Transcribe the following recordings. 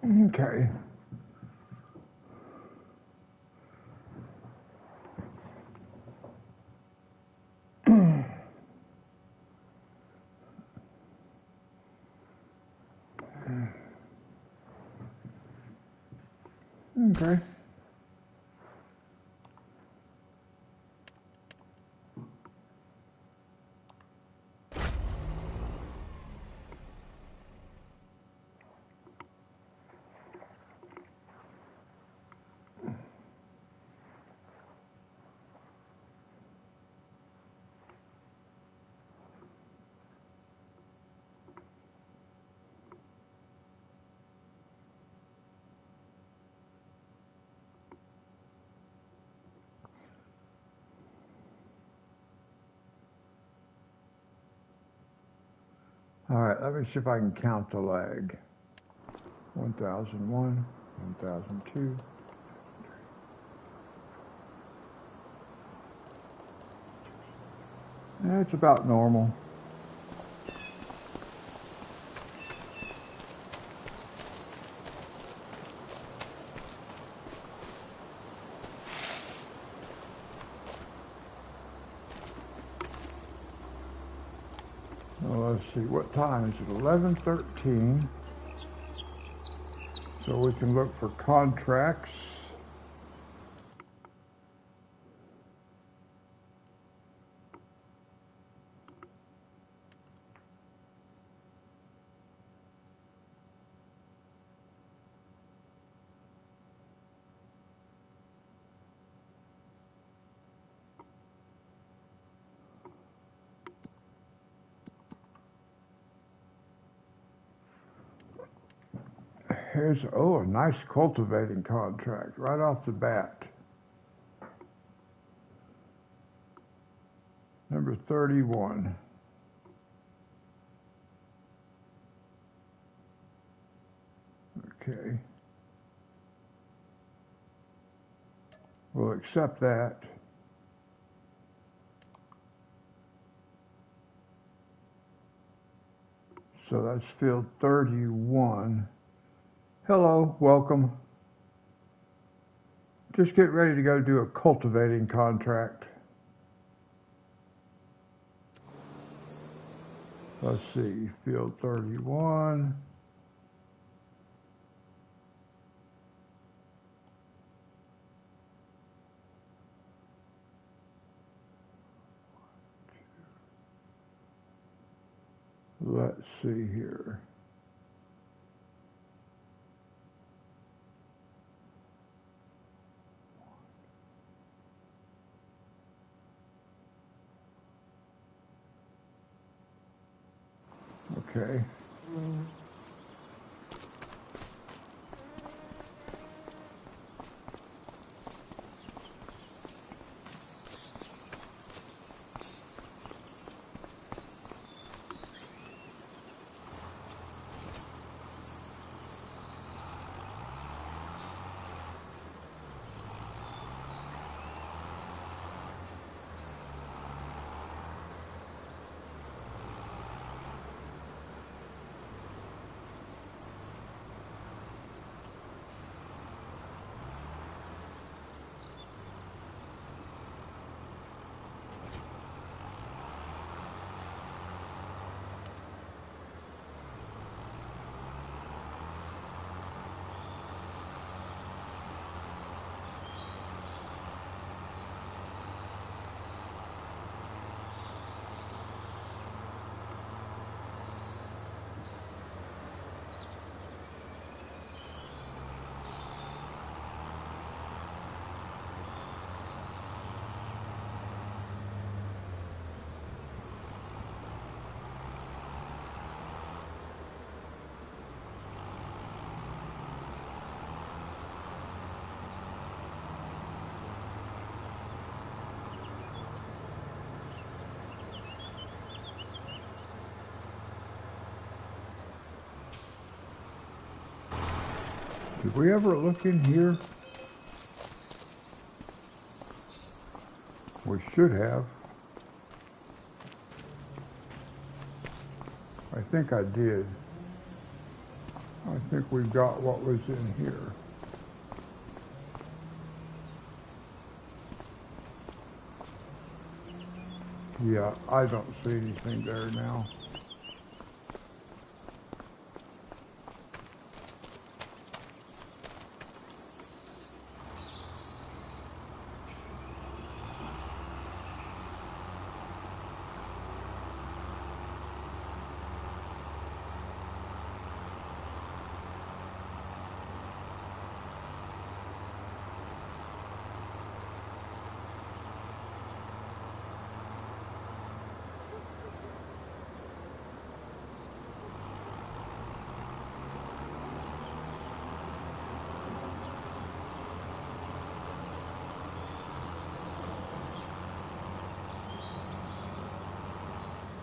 Okay. Okay. All right, let me see if I can count the lag. 1001, 1002. It's about normal. Well, let's see, what time is it? 11:13. So we can look for contracts. Here's, oh, a nice cultivating contract right off the bat. Number 31. Okay. We'll accept that. So that's field 31. Hello, welcome. Just get ready to go do a cultivating contract. Let's see, field 31. Let's see here. Okay. Did we ever look in here? We should have. I think I did. I think we've got what was in here. Yeah, I don't see anything there now.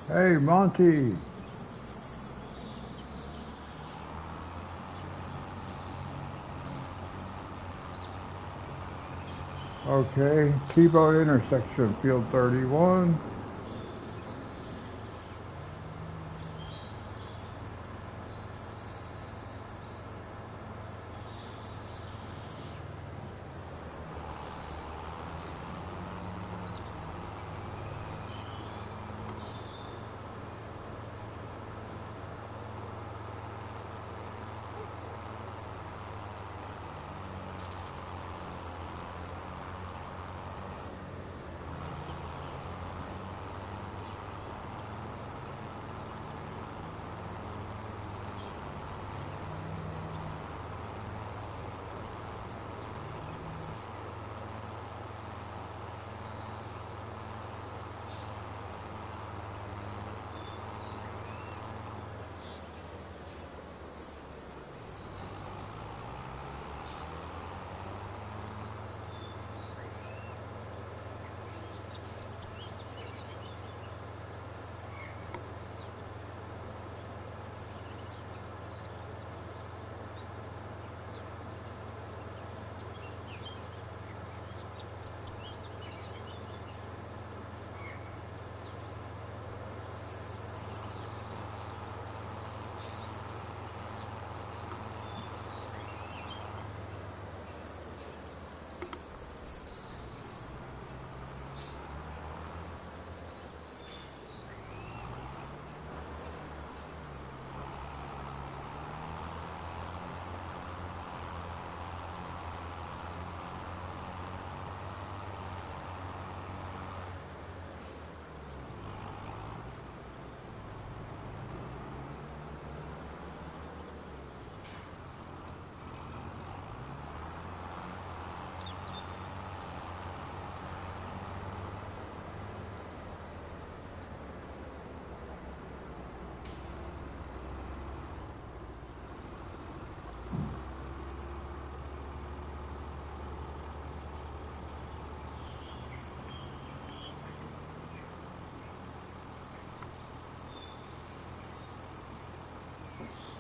Hey, Monty. Okay, T-boat intersection, field 31.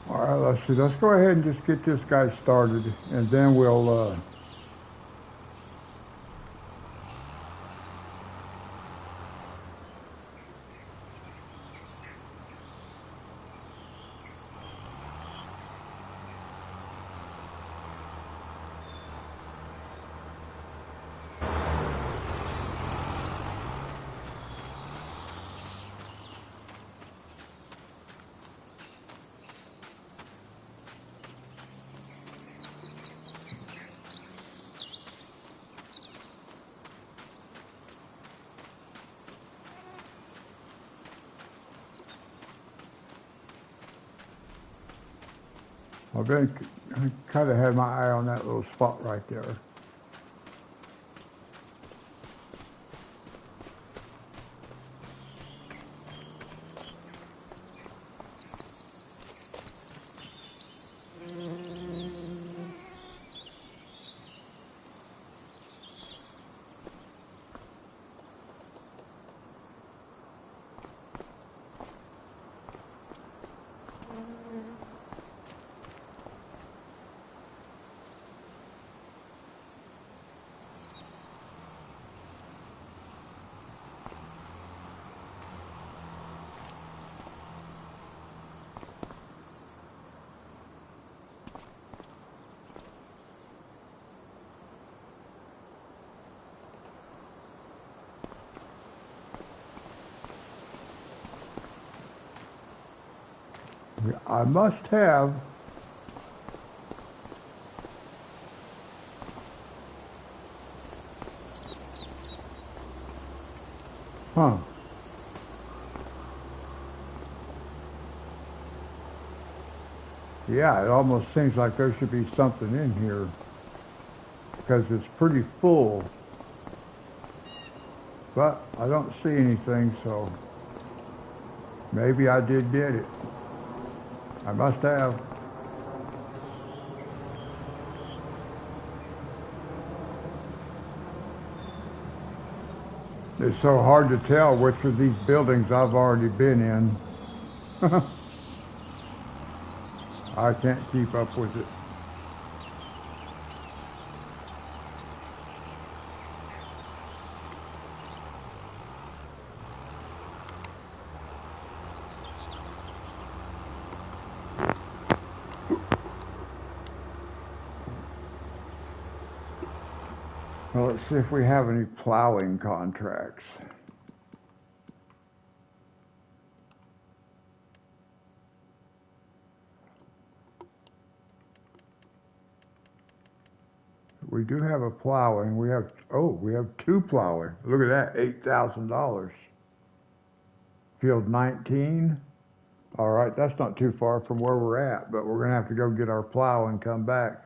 All right, let's see. Let's go ahead and just get this guy started, and then we'll. I've been kind of had my eye on that little spot right there. I must have. Huh. Yeah, it almost seems like there should be something in here because it's pretty full. But I don't see anything, so maybe I did get it. I must have. It's so hard to tell which of these buildings I've already been in. I can't keep up with it. Well, let's see if we have any plowing contracts. We do have a plowing. We have two plowing. Look at that, $8,000. Field 19. All right, that's not too far from where we're at, but we're gonna have to go get our plow and come back.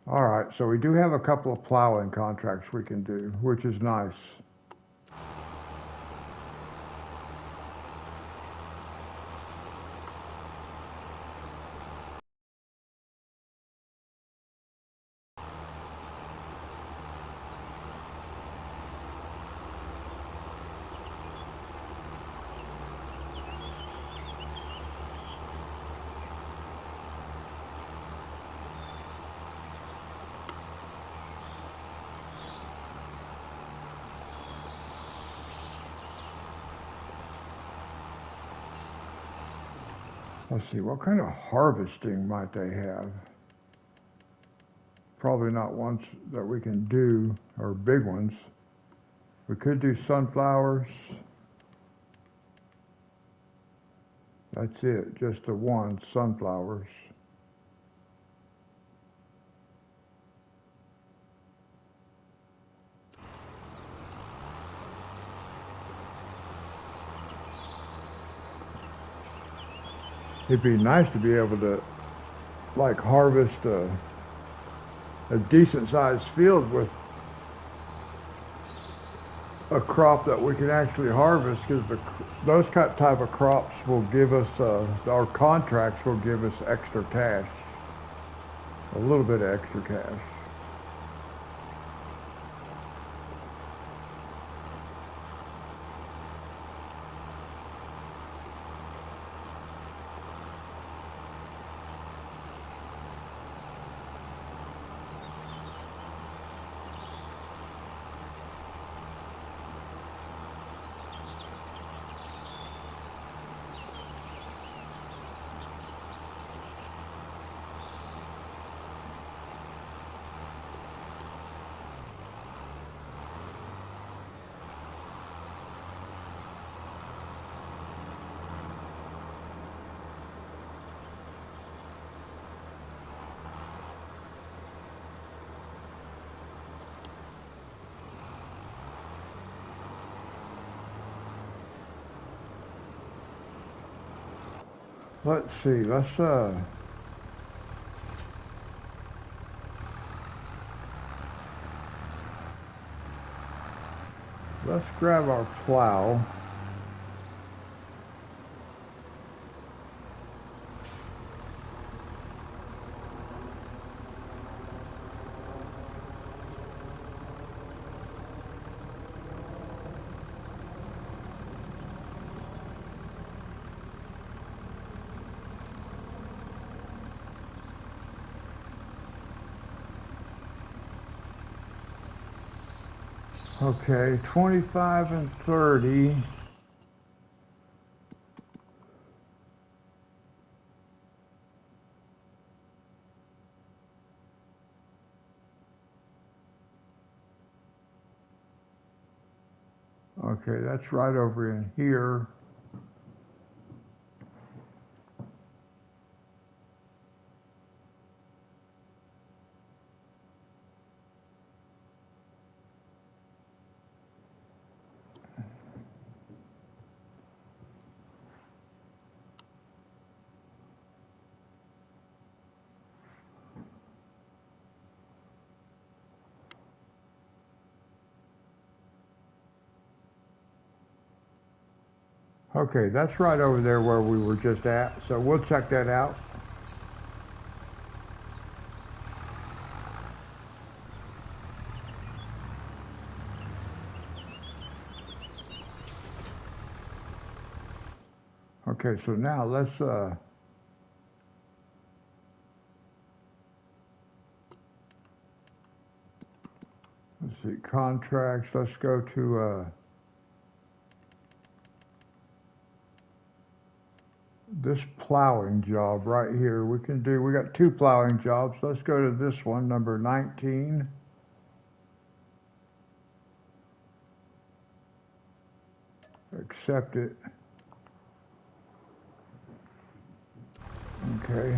All right, so we do have a couple of plowing contracts we can do, which is nice. Let's see, what kind of harvesting might they have? Probably not ones that we can do, or big ones. We could do sunflowers. That's it, just the one, sunflowers. It'd be nice to be able to, like, harvest a decent sized field with a crop that we can actually harvest, because those type of crops will give us, our contracts will give us extra cash, a little bit of extra cash. Let's see, let's grab our plow. Okay, 25 and 30. Okay, that's right over in here. Okay, that's right over there where we were just at, so we'll check that out. Okay, so now let's see, contracts. Let's go to this plowing job right here. We got two plowing jobs. Let's go to this one, number 19. Accept it. Okay.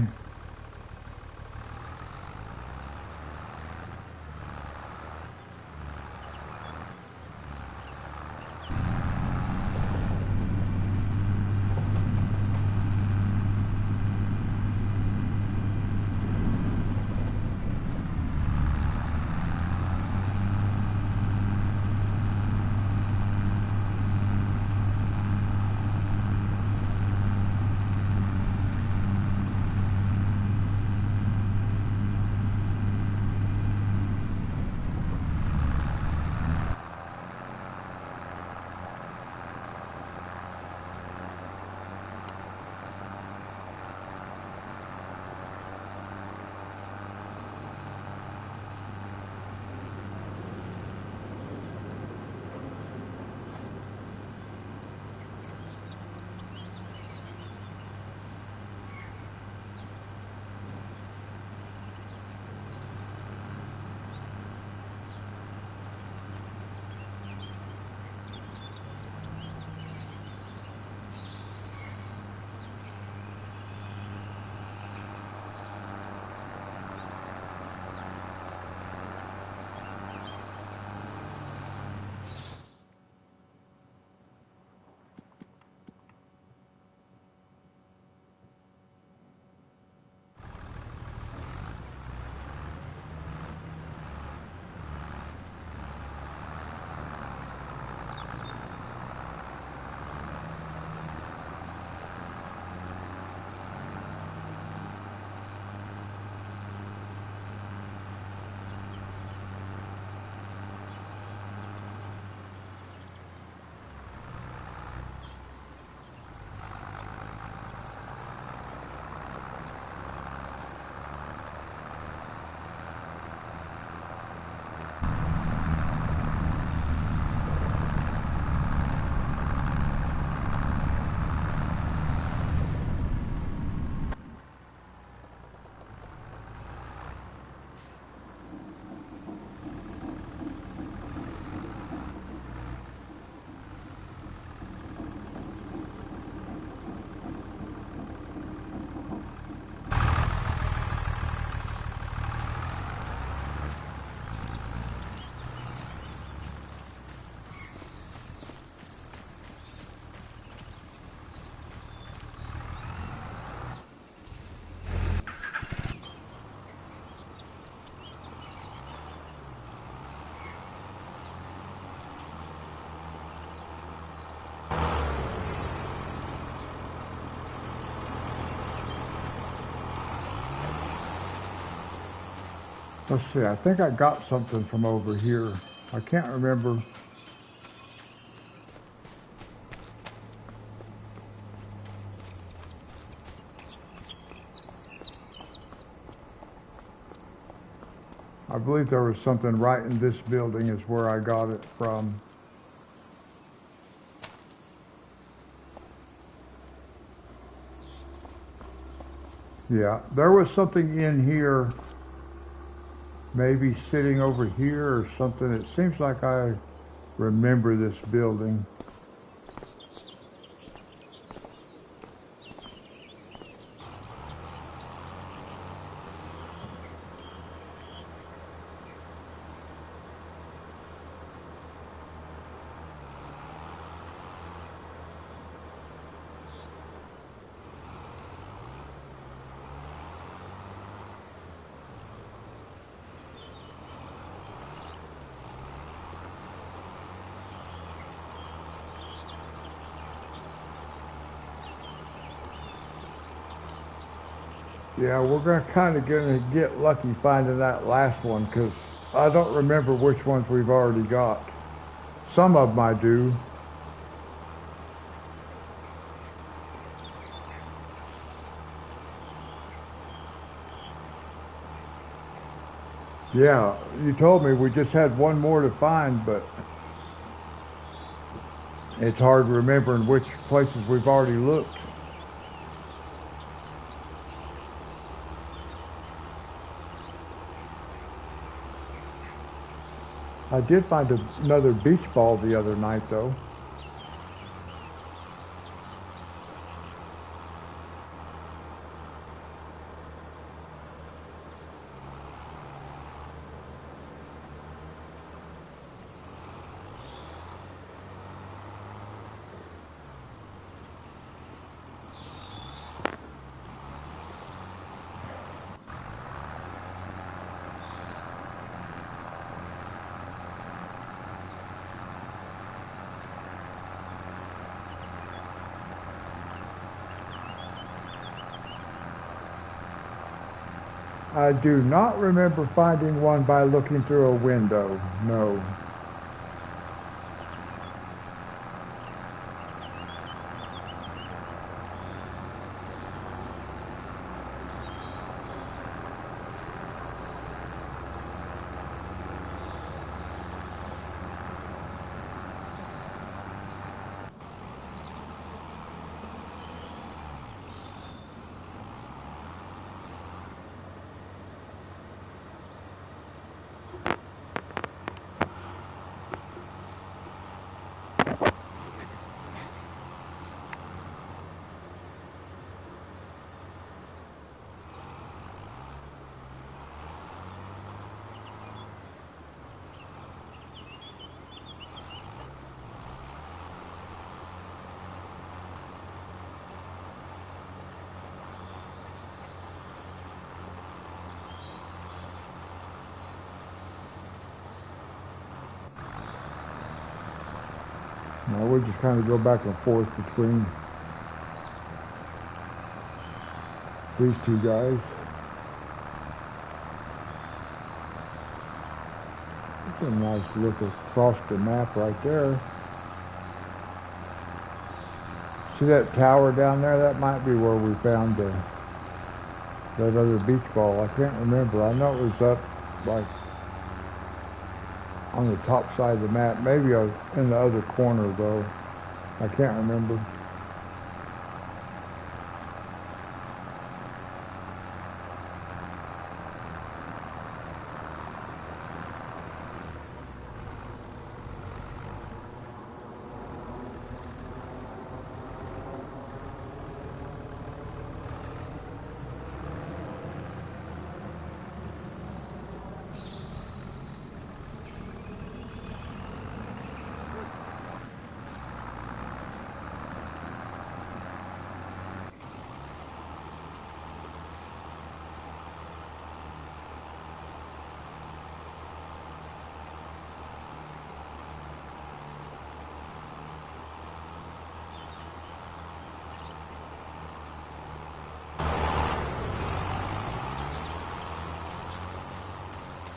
Let's see, I think I got something from over here. I can't remember. I believe there was something right in this building is where I got it from. Yeah, there was something in here, maybe sitting over here or something. It seems like I remember this building. Yeah, we're gonna get lucky finding that last one because I don't remember which ones we've already got. Some of them I do. Yeah, you told me we just had one more to find, but it's hard remembering which places we've already looked. I did find another beach ball the other night, though. I do not remember finding one by looking through a window. No. No, we just kind of go back and forth between these two guys. It's a nice look across the map right there. See that tower down there? That might be where we found that other beach ball. I can't remember. I know it was up like on the top side of the map. Maybe I was in the other corner though. I can't remember.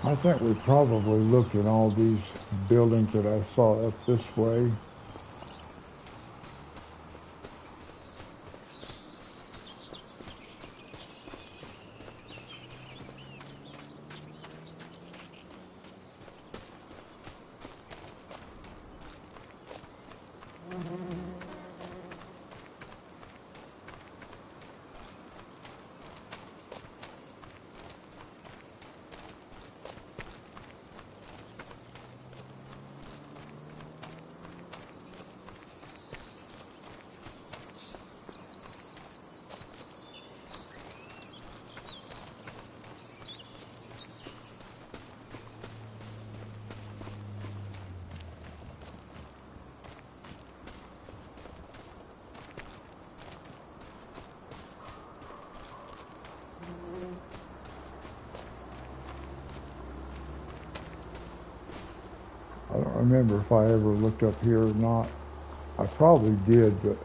I think we probably looked at all these buildings that I saw up this way. I don't remember if I ever looked up here or not. I probably did, but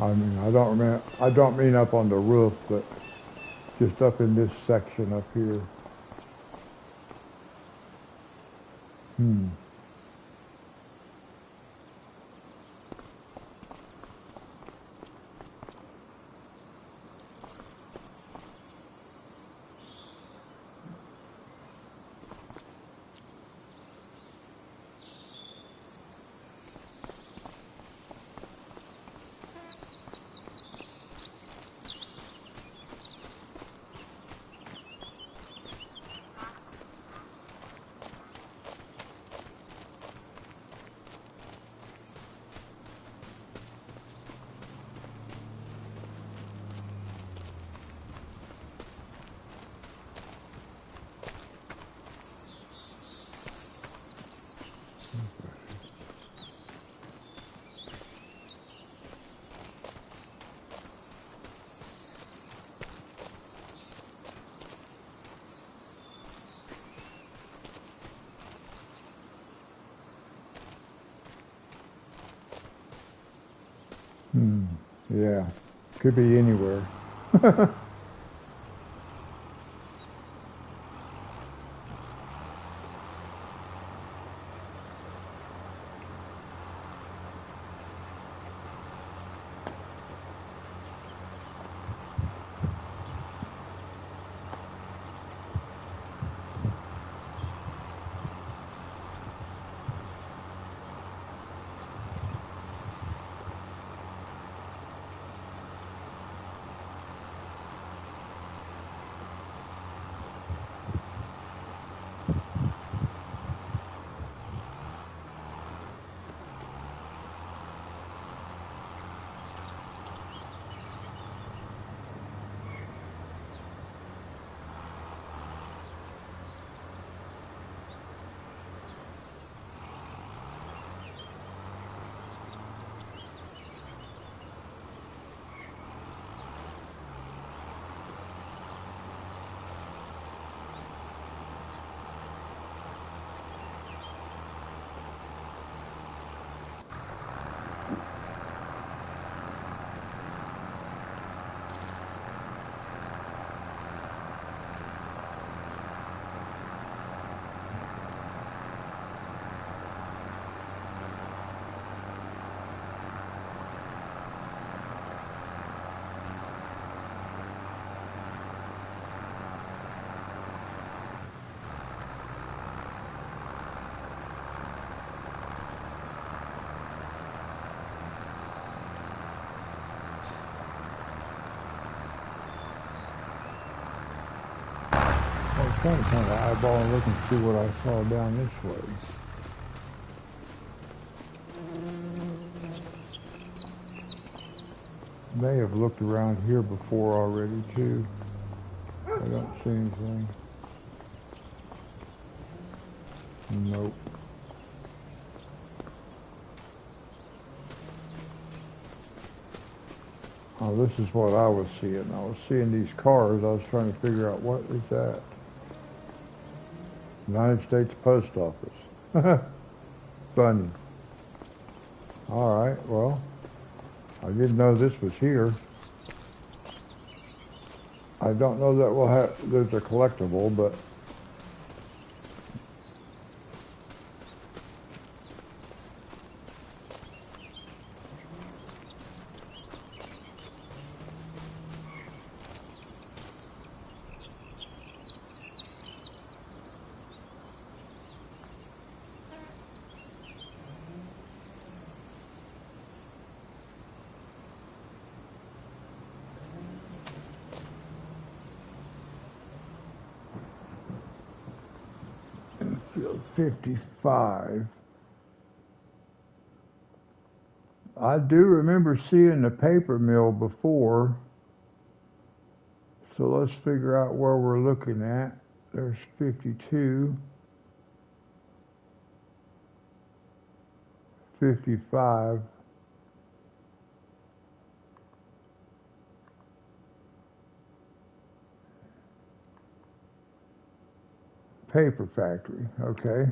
I mean, I don't mean up on the roof, but just up in this section up here. Hmm. Hmm. Yeah. Could be anywhere. I was trying to kind of eyeball and look and see what I saw down this way. May have looked around here before already too. I don't see anything. Nope. Oh, this is what I was seeing. I was seeing these cars. I was trying to figure out what is that. United States Post Office. Funny. All right, well, I didn't know this was here. I don't know that we'll have, there's a collectible, but Field 55. I do remember seeing the paper mill before, so let's figure out where we're looking at. There's 52, 55. Paper factory, okay.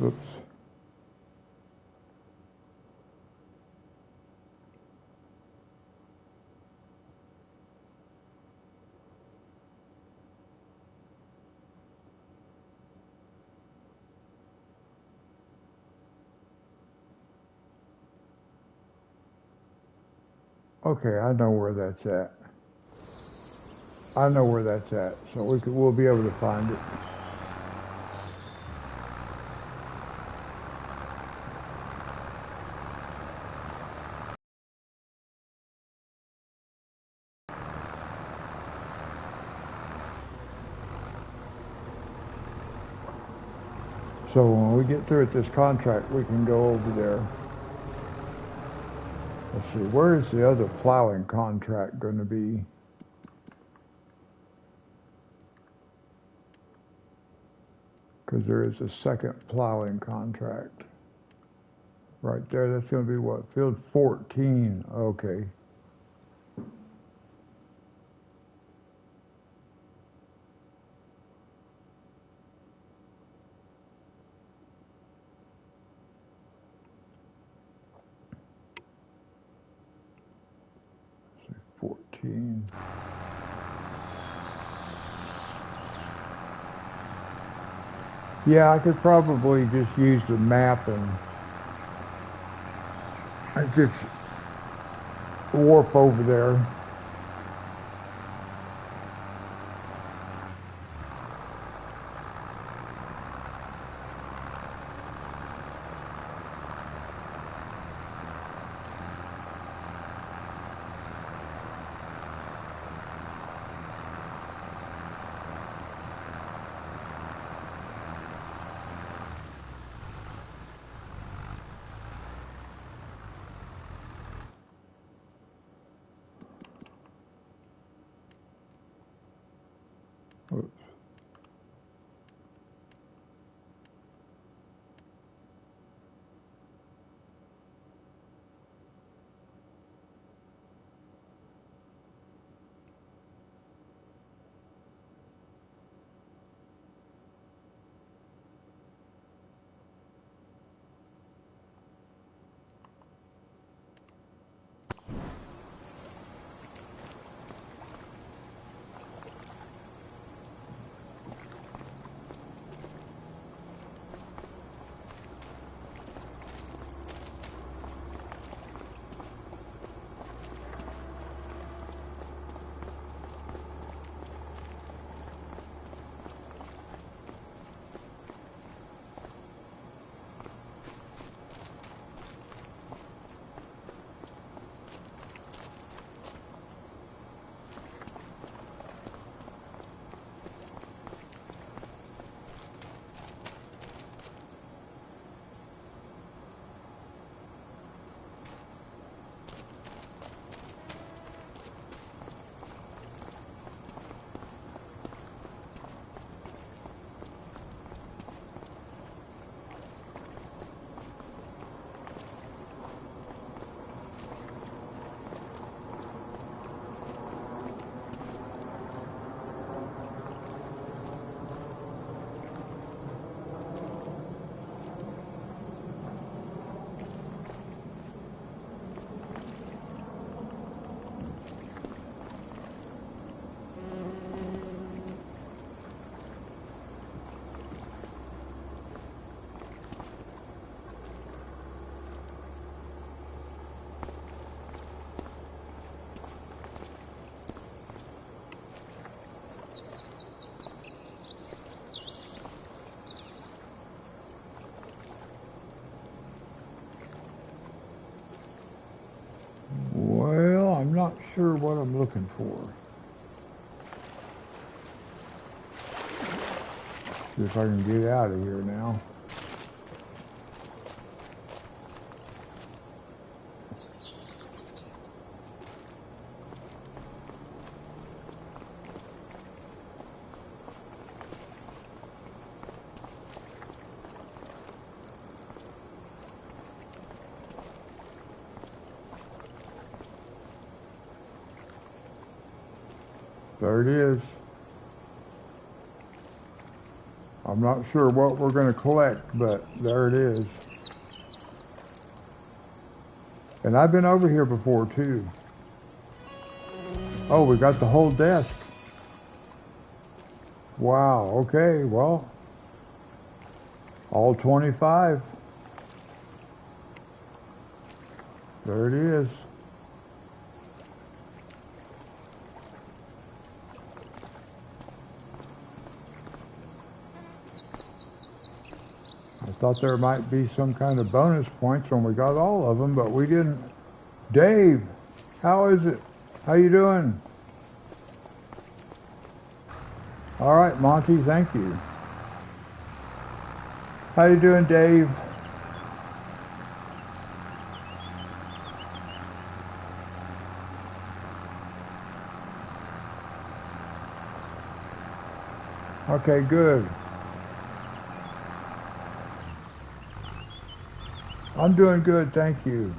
Oops. Okay, I know where that's at. I know where that's at, so we'll be able to find it. So when we get through with this contract, we can go over there. Let's see, where is the other plowing contract going to be? Because there is a second plowing contract. Right there, that's going to be what? Field 14. Okay. Let's see, 14. Yeah, I could probably just use the map and just warp over there. Oops. Well, I'm not sure what I'm looking for. See if I can get out of here now. There it is. I I'm not sure what we're going to collect, but there it is. And I've been over here before too. Oh, we got the whole desk. Wow, okay, well, all 25. There it is. I thought there might be some kind of bonus points when we got all of them, but we didn't. Dave, how is it? How you doing? All right, Monty, thank you. How you doing, Dave? Okay, good. I'm doing good, thank you.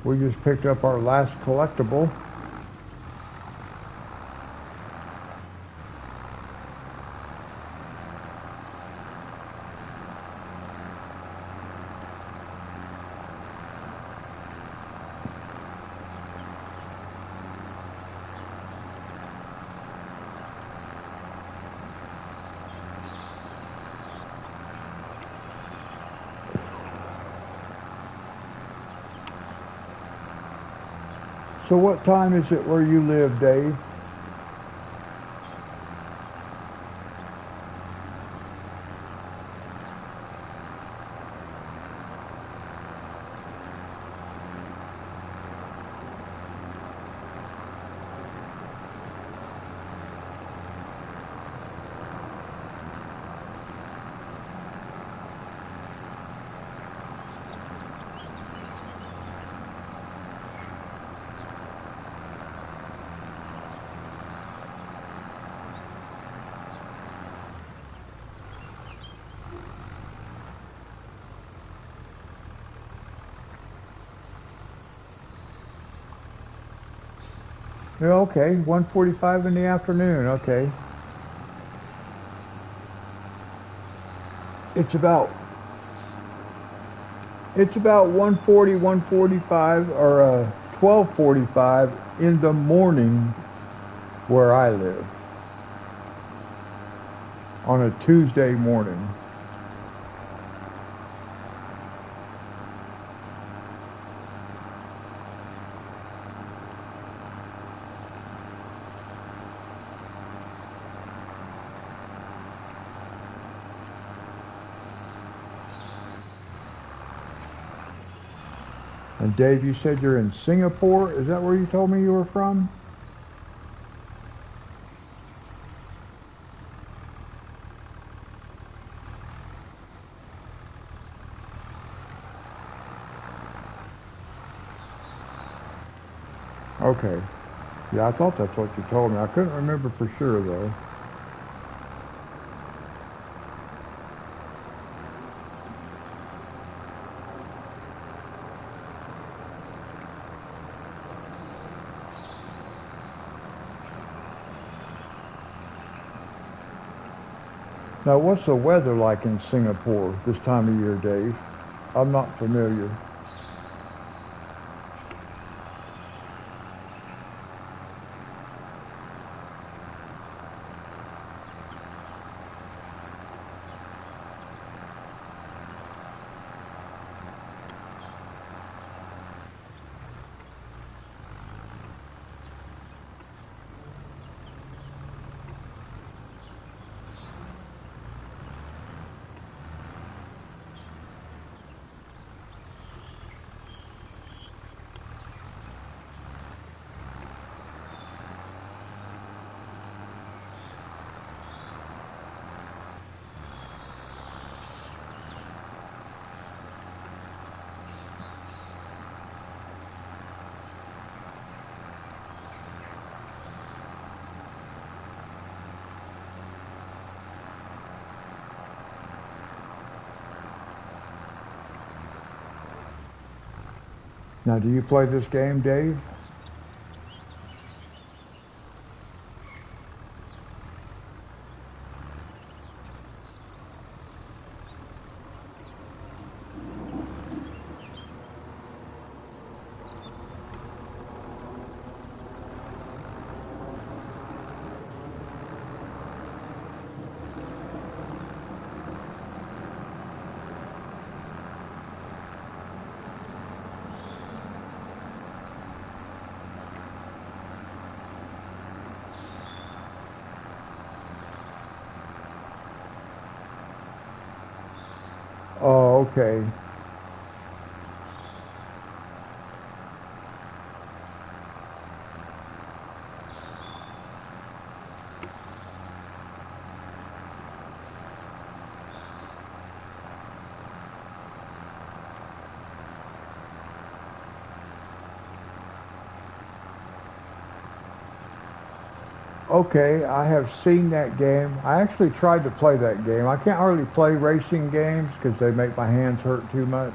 We just picked up our last collectible. So what time is it where you live, Dave? Yeah, okay, 1:45 in the afternoon, okay. It's about it's about 1:40, 1:45, or 12:45 in the morning where I live on a Tuesday morning. And Dave, you said you're in Singapore? Is that where you told me you were from? Okay. Yeah, I thought that's what you told me. I couldn't remember for sure, though. Now, what's the weather like in Singapore this time of year, Dave? I'm not familiar. Now, do you play this game, Dave? Oh, okay. Okay, I have seen that game. I actually tried to play that game. I can't hardly play racing games because they make my hands hurt too much.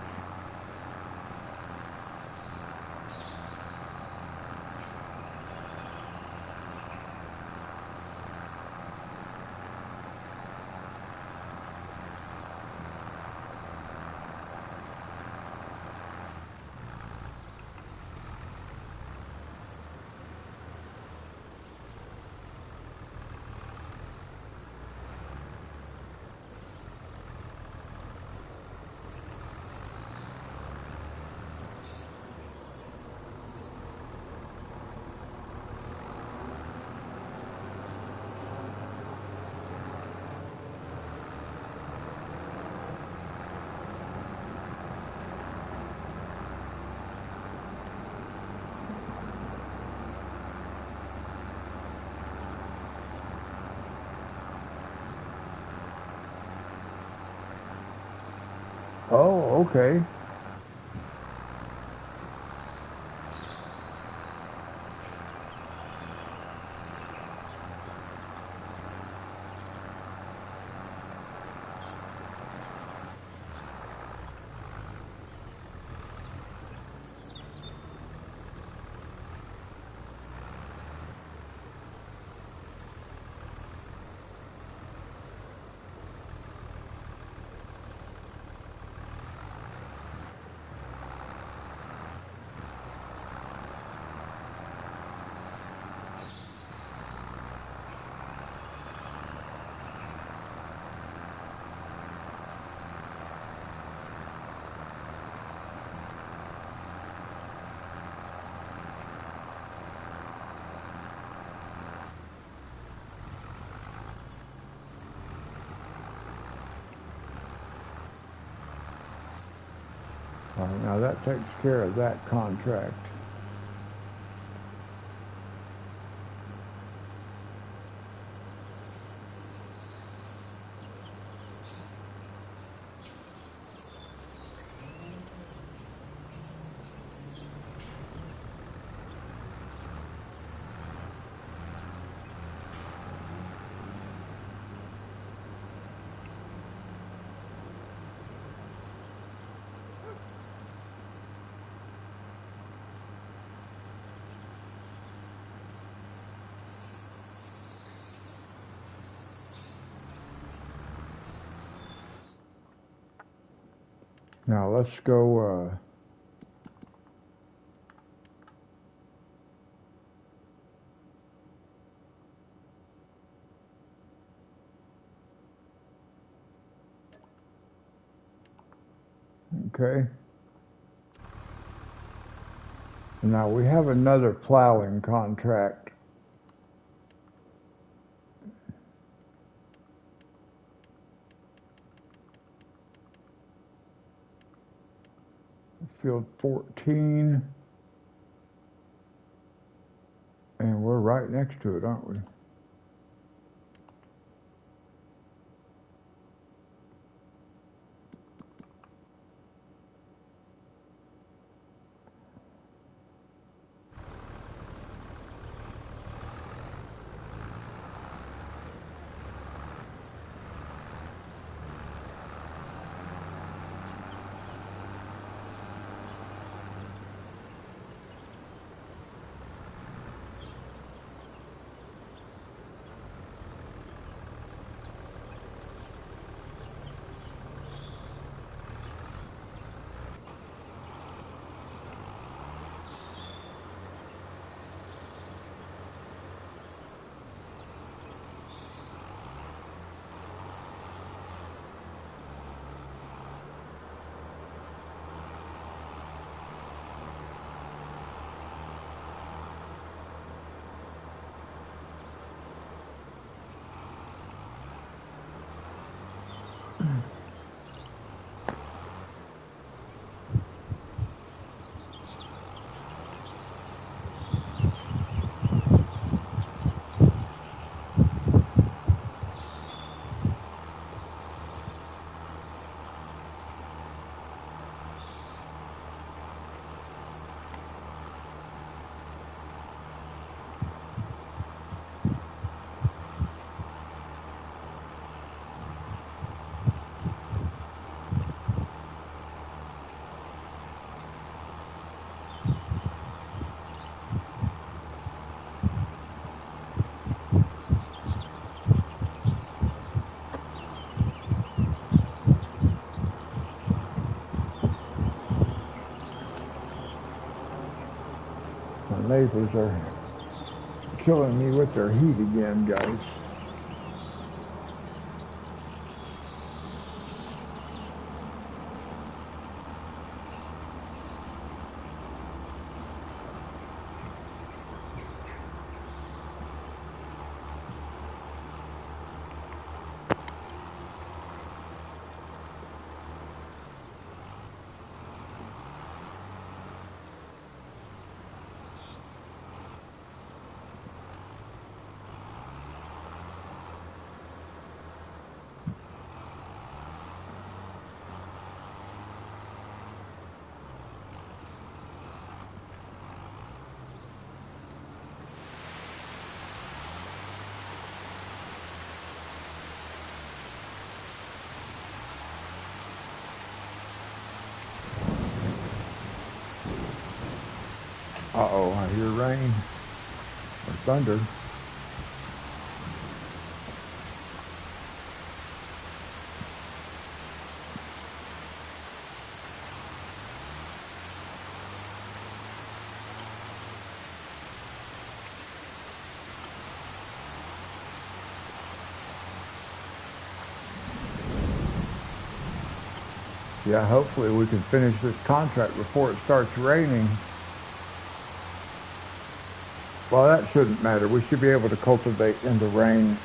Oh, okay. All right, now that takes care of that contract. Now let's go. Okay. Now we have another plowing contract. Field 14. And we're right next to it, aren't we? neighbors are killing me with their heat again, guys. Uh-oh, I hear rain or thunder. Yeah, hopefully we can finish this contract before it starts raining. Well, that shouldn't matter. We should be able to cultivate in the rain.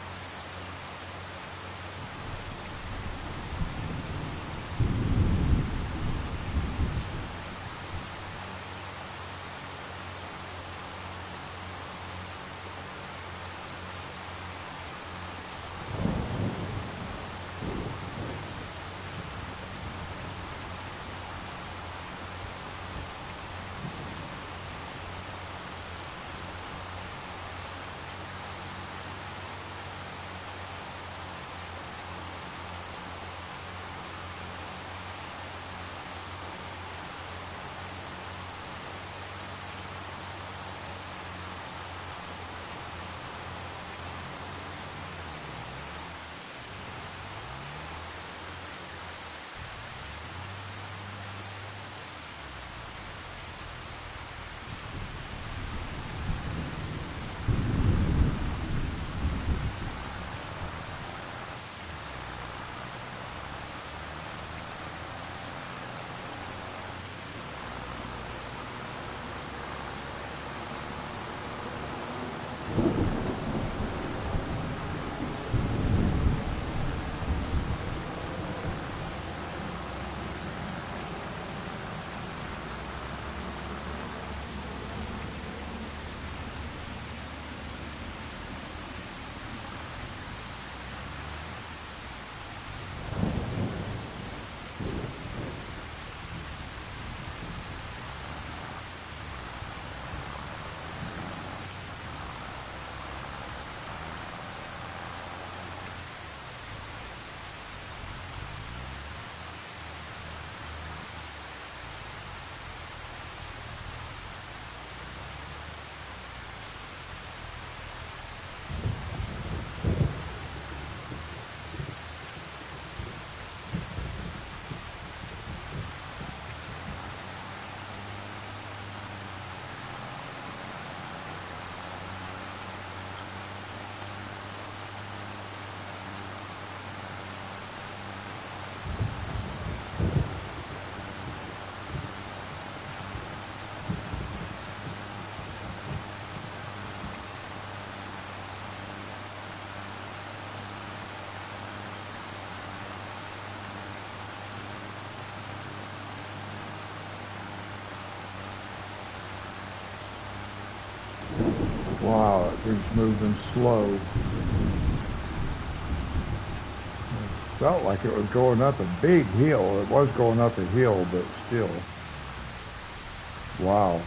Wow, it thing's moving slow. Felt like it was going up a big hill. It was going up a hill, but still. Wow.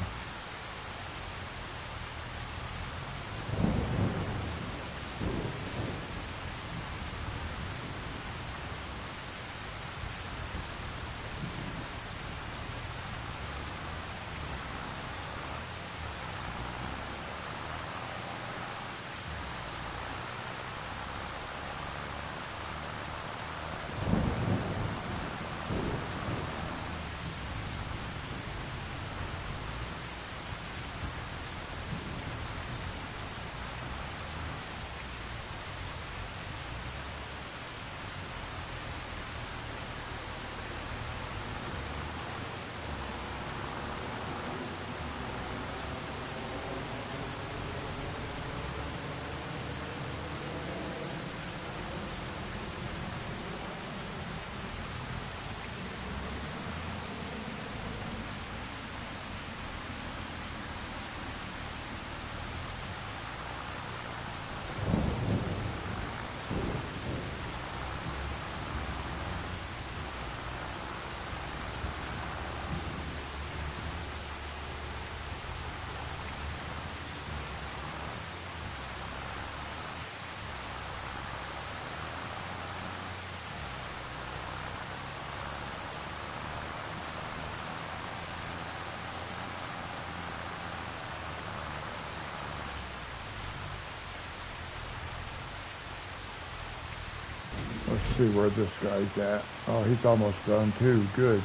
see where this guy's at. Oh, he's almost done too. Good.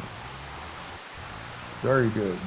Very good.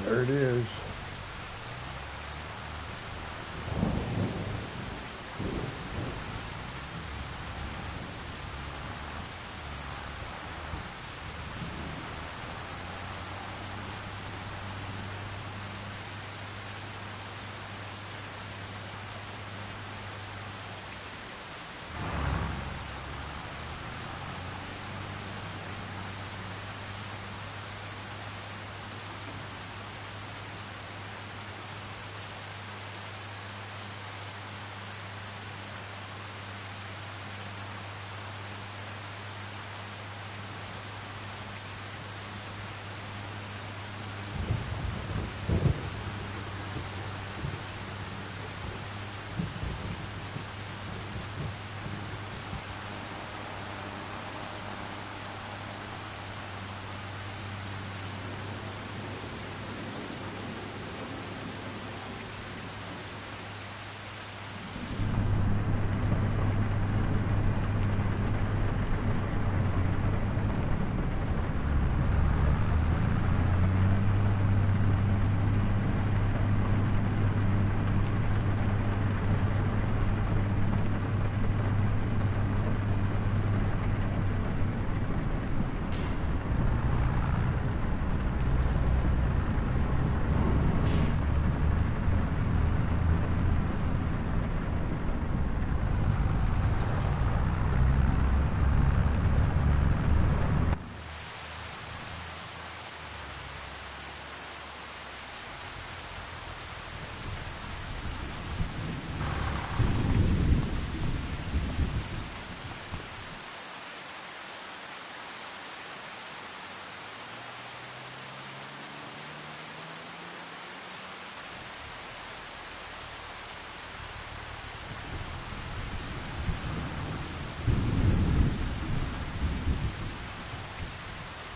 There it is.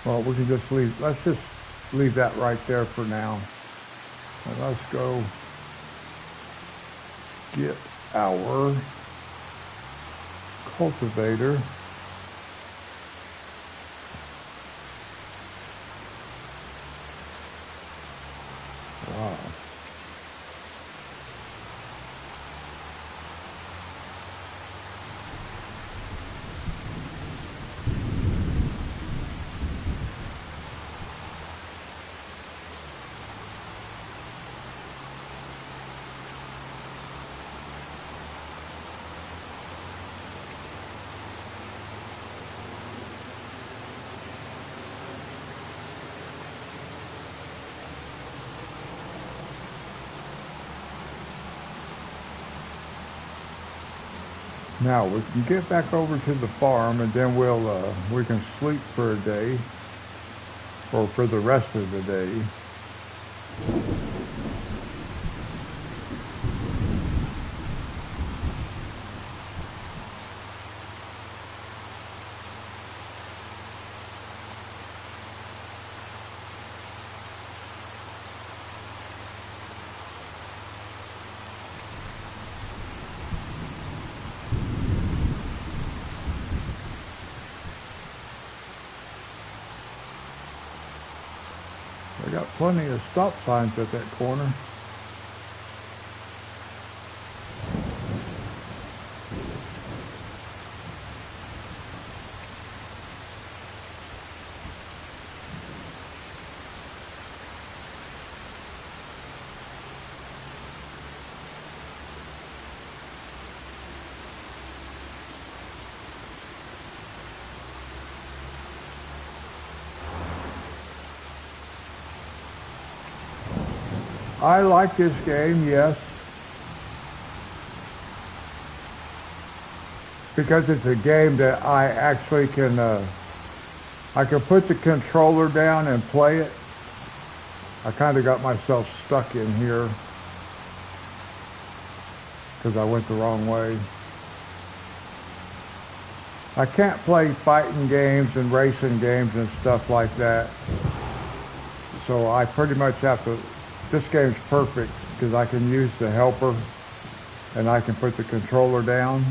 Well, we can just leave, let's just leave that right there for now. And let's go get our cultivator. Wow. Now we can get back over to the farm and then we can sleep for a day or for the rest of the day. I got plenty of stop signs at that corner. I like this game, yes, because it's a game that I actually can, I can put the controller down and play it. I kind of got myself stuck in here because I went the wrong way. I can't play fighting games and racing games and stuff like that. So I pretty much have to, this game's perfect because I can use the helper and I can put the controller down.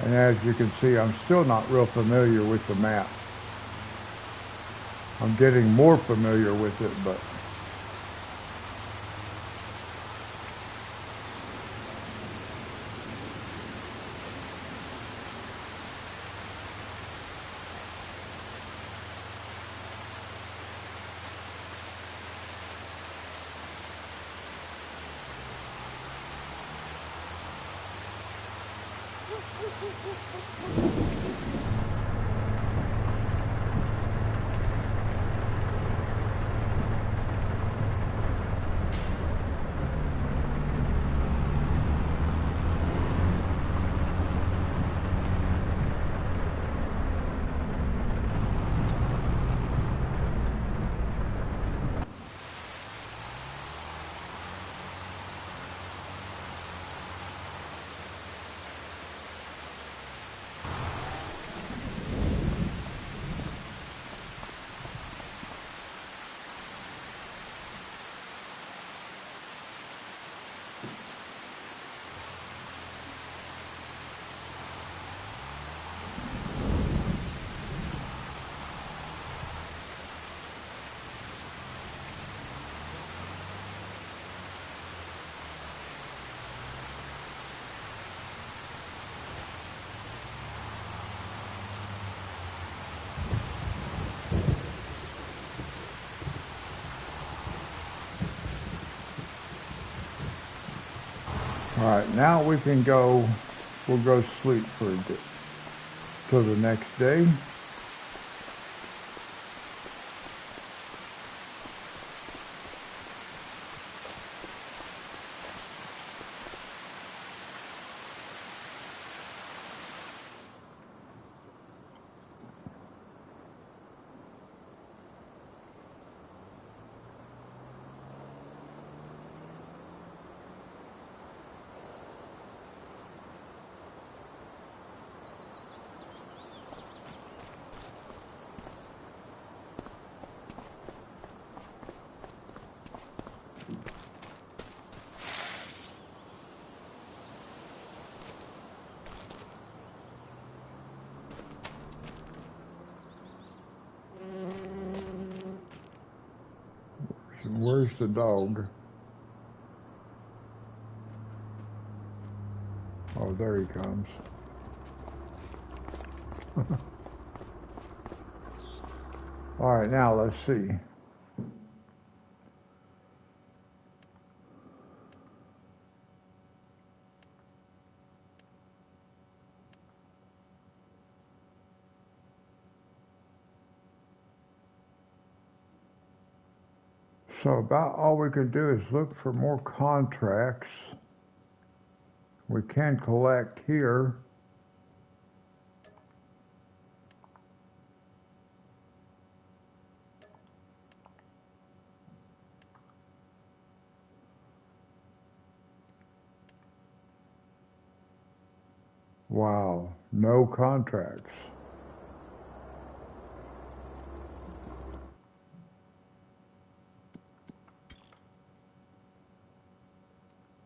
And as you can see, I'm still not real familiar with the map. I'm getting more familiar with it, but all right, now we can go, we'll go sleep for a bit till the next day. Where's the dog? Oh, there he comes. All right, now let's see. So about all we can do is look for more contracts. We can collect here. Wow, no contracts.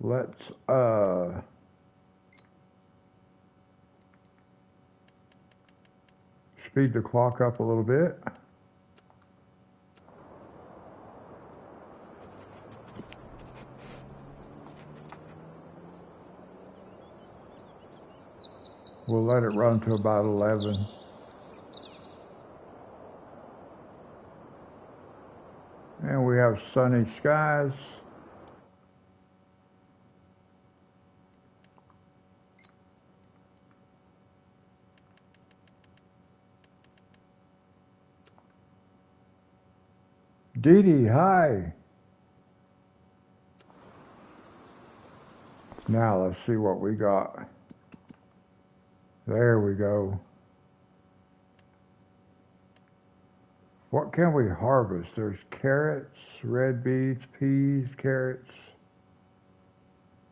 Let's speed the clock up a little bit. We'll let it run to about 11. And we have sunny skies. Dee Dee, hi. Now let's see what we got. There we go. What can we harvest? There's carrots, red beets, peas, carrots.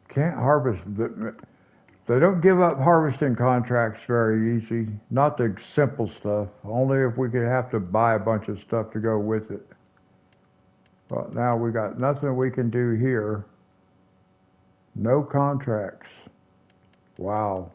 Can't harvest. They don't give up harvesting contracts very easy. Not the simple stuff. Only if we could have to buy a bunch of stuff to go with it. But now we got nothing we can do here. No contracts. Wow.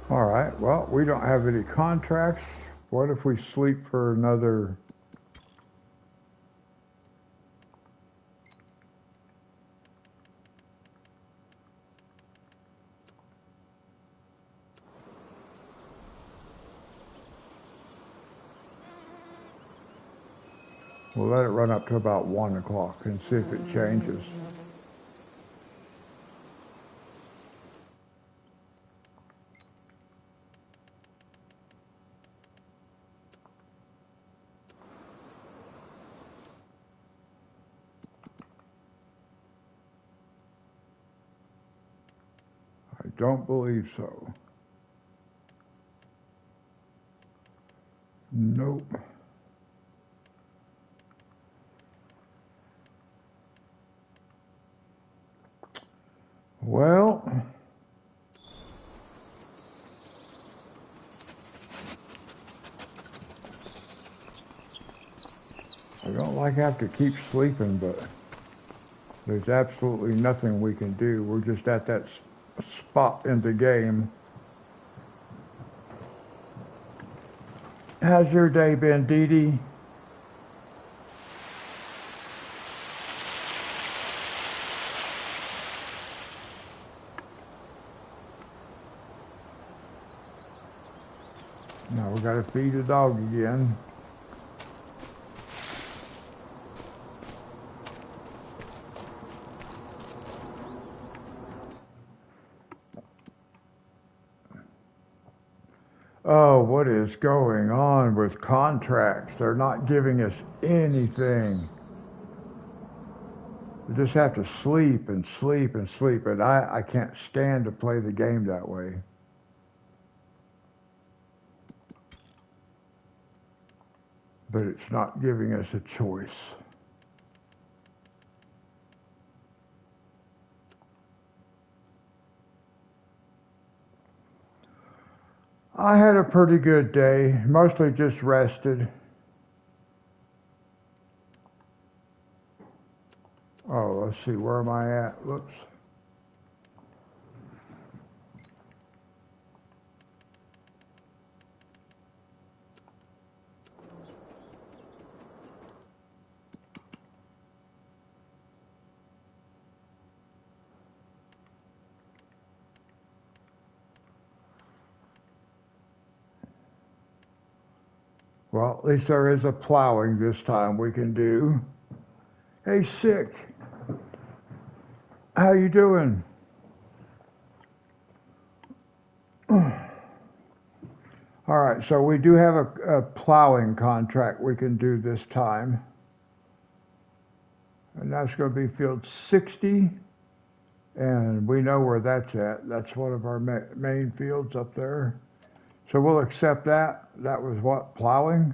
All right, well, we don't have any contracts. What if we sleep for another... We'll let it run up to about 1 o'clock and see if it changes. I don't believe so. Nope. Well, I don't like have to keep sleeping, but there's absolutely nothing we can do. We're just at that spot in the game. How's your day been, Dee Dee? Now we gotta feed the dog again. Oh, what is going on with contracts? They're not giving us anything. We just have to sleep and sleep and sleep, and I can't stand to play the game that way. But it's not giving us a choice. I had a pretty good day, mostly just rested. Oh, let's see, where am I at? Whoops. Well, at least there is a plowing this time we can do. Hey, Sick. How you doing? All right, so we do have a plowing contract we can do this time. And that's going to be field 60. And we know where that's at. That's one of our main fields up there. So we'll accept that. That was what? Plowing?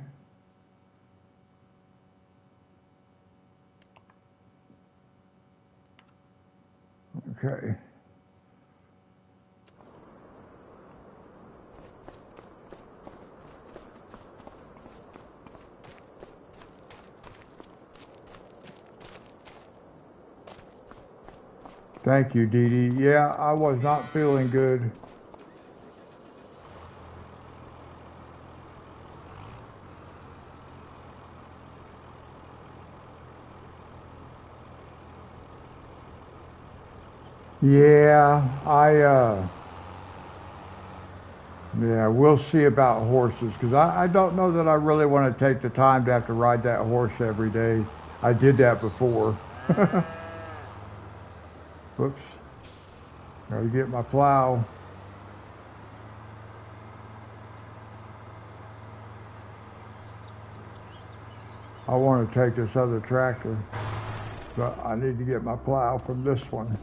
Okay. Thank you, Dee Dee. Yeah, I was not feeling good. Yeah, yeah, we'll see about horses because I don't know that I really want to take the time to have to ride that horse every day. I did that before. Whoops, gotta get my plow. I want to take this other tractor, but I need to get my plow from this one.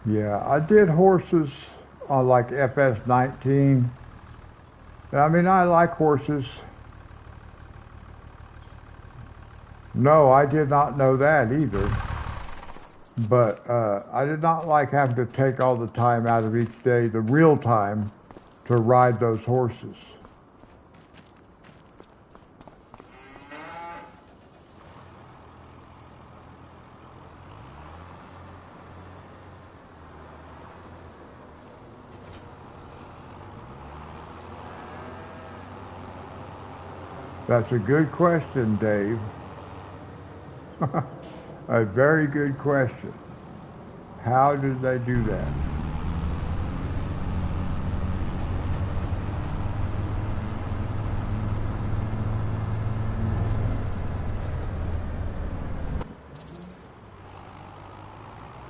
Yeah, I did horses on like FS19. I mean, I like horses. No, I did not know that either. But I did not like having to take all the time out of each day, the real time, to ride those horses. That's a good question, Dave. A very good question. How did they do that?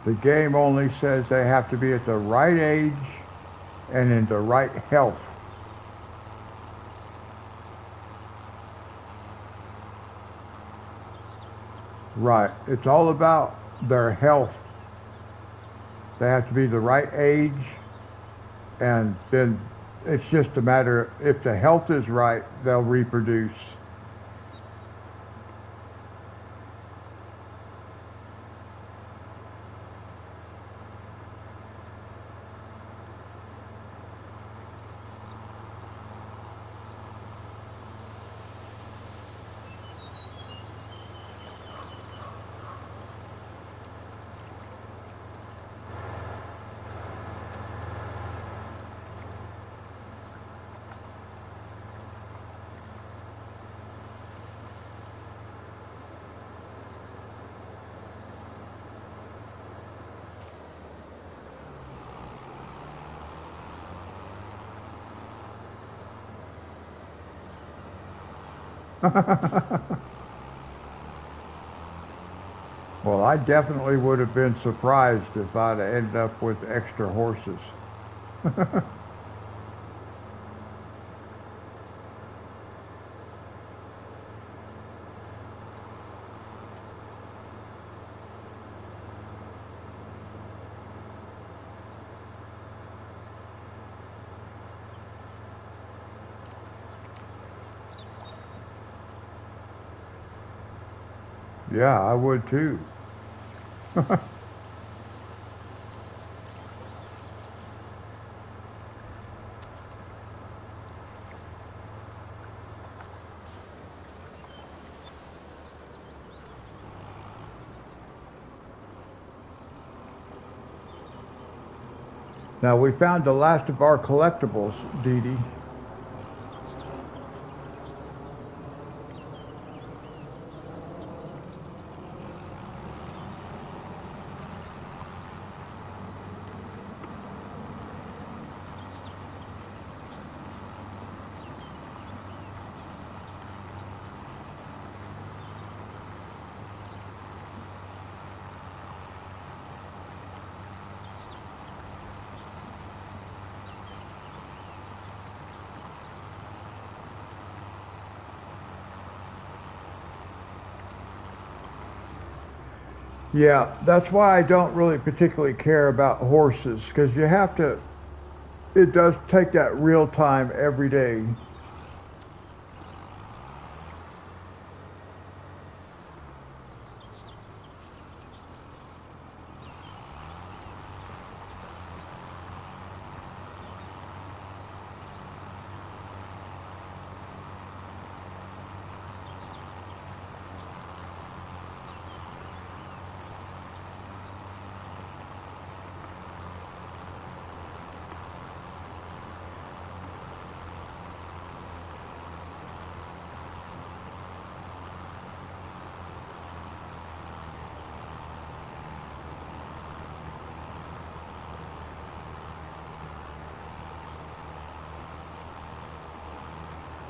The game only says they have to be at the right age and in the right health. Right. It's all about their health. They have to be the right age, and then it's just a matter if the health is right, they'll reproduce. Well, I definitely would have been surprised if I'd have ended up with extra horses. Yeah, I would too. Now we found the last of our collectibles, Dee Dee. Yeah, that's why I don't really particularly care about horses because you have to, it does take that real time every day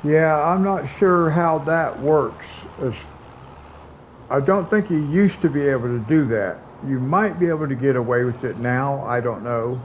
Yeah, I'm not sure how that works. It's, I don't think you used to be able to do that. You might be able to get away with it now. I don't know.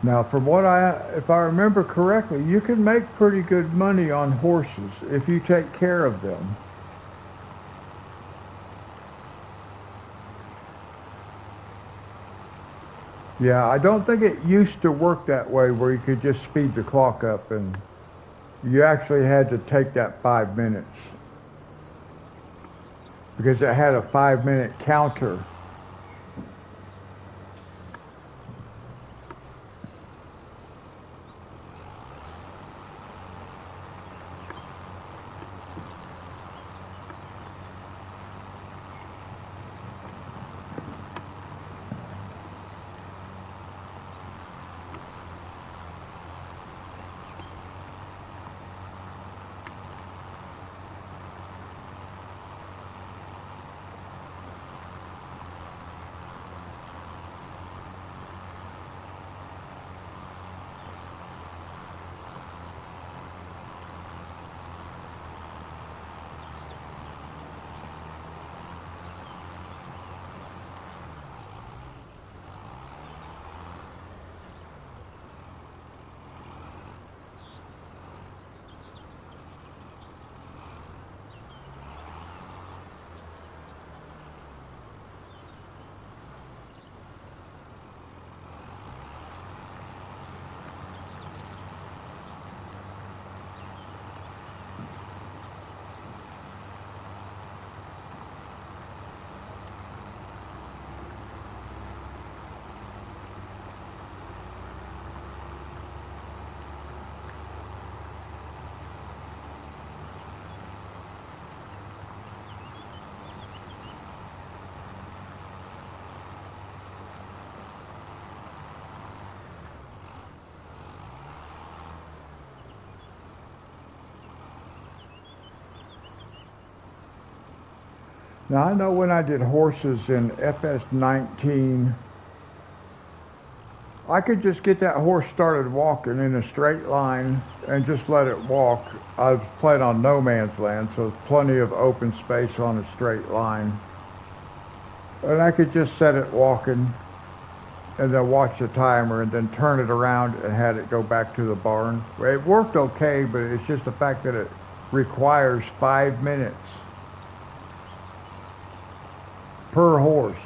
Now, if I remember correctly, you can make pretty good money on horses if you take care of them. Yeah, I don't think it used to work that way where you could just speed the clock up and you actually had to take that 5 minutes because it had a 5 minute counter. Now, I know when I did horses in FS19, I could just get that horse started walking in a straight line and just let it walk. I was playing on no man's land, so plenty of open space on a straight line. And I could just set it walking and then watch the timer and then turn it around and had it go back to the barn. It worked okay, but it's just the fact that it requires 5 minutes per horse.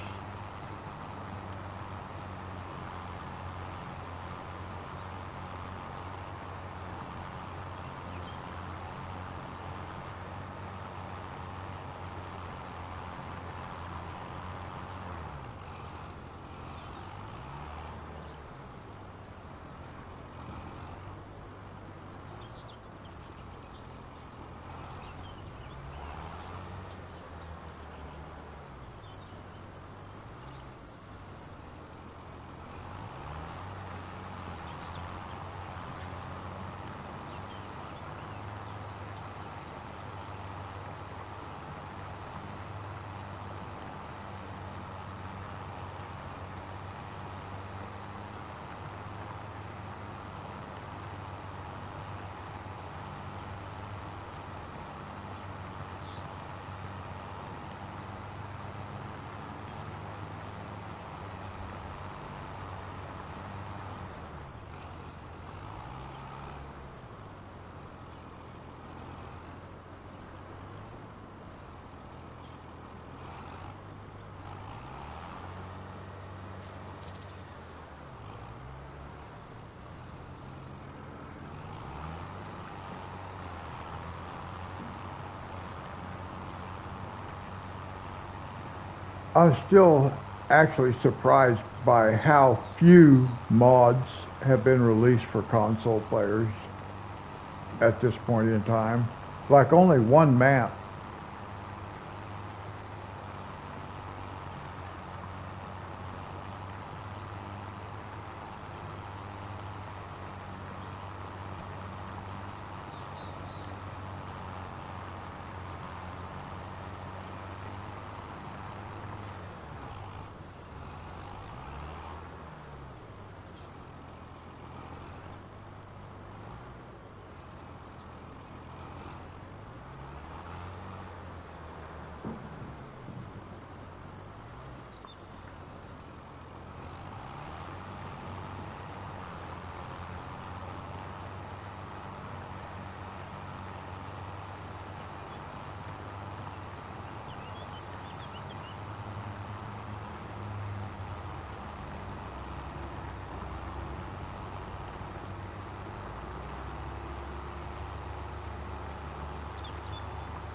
I'm still actually surprised by how few mods have been released for console players at this point in time. Like only one map.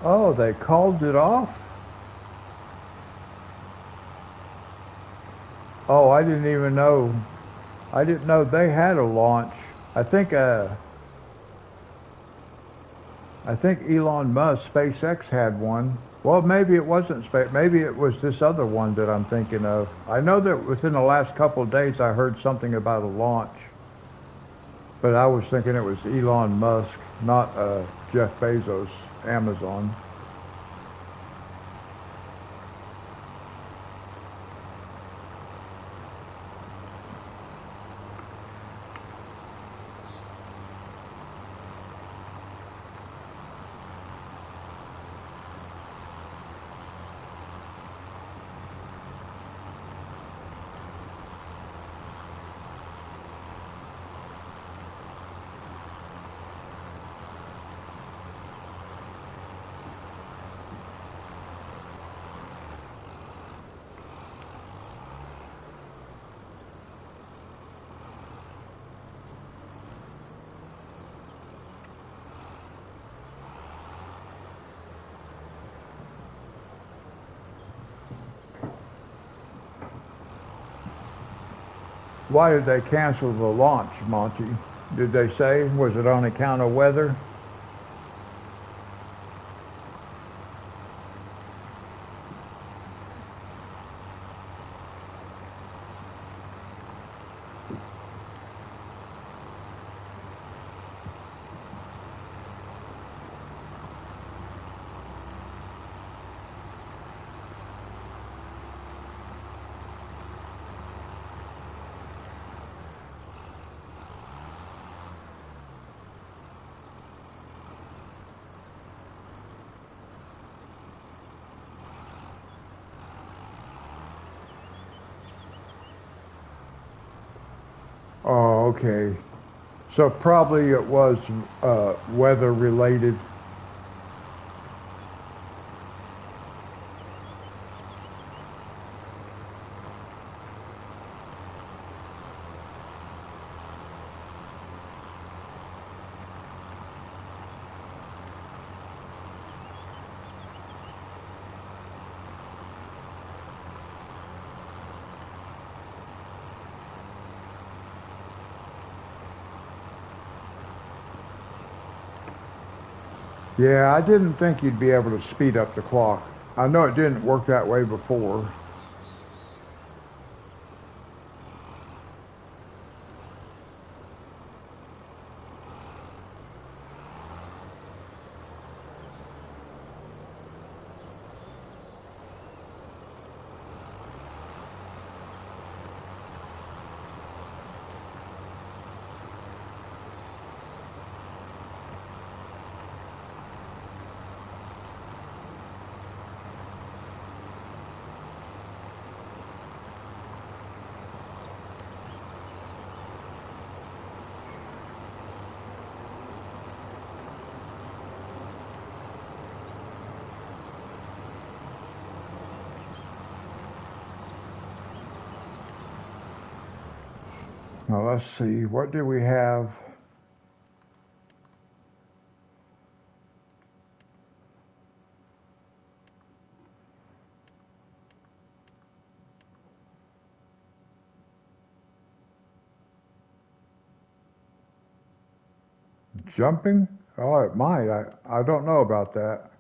Oh, they called it off? Oh, I didn't even know. I didn't know they had a launch. I think uh, I think Elon Musk, SpaceX had one. Well, maybe it wasn't Space. Maybe it was this other one that I'm thinking of. I know that within the last couple of days I heard something about a launch, but I was thinking it was Elon Musk, not Jeff Bezos, Amazon. Why did they cancel the launch, Monty? Did they say? Was it on account of weather? Oh, okay. So probably it was weather related. Yeah, I didn't think you'd be able to speed up the clock. I know it didn't work that way before. Now let's see, what do we have? Jumping? Oh, it might. I don't know about that.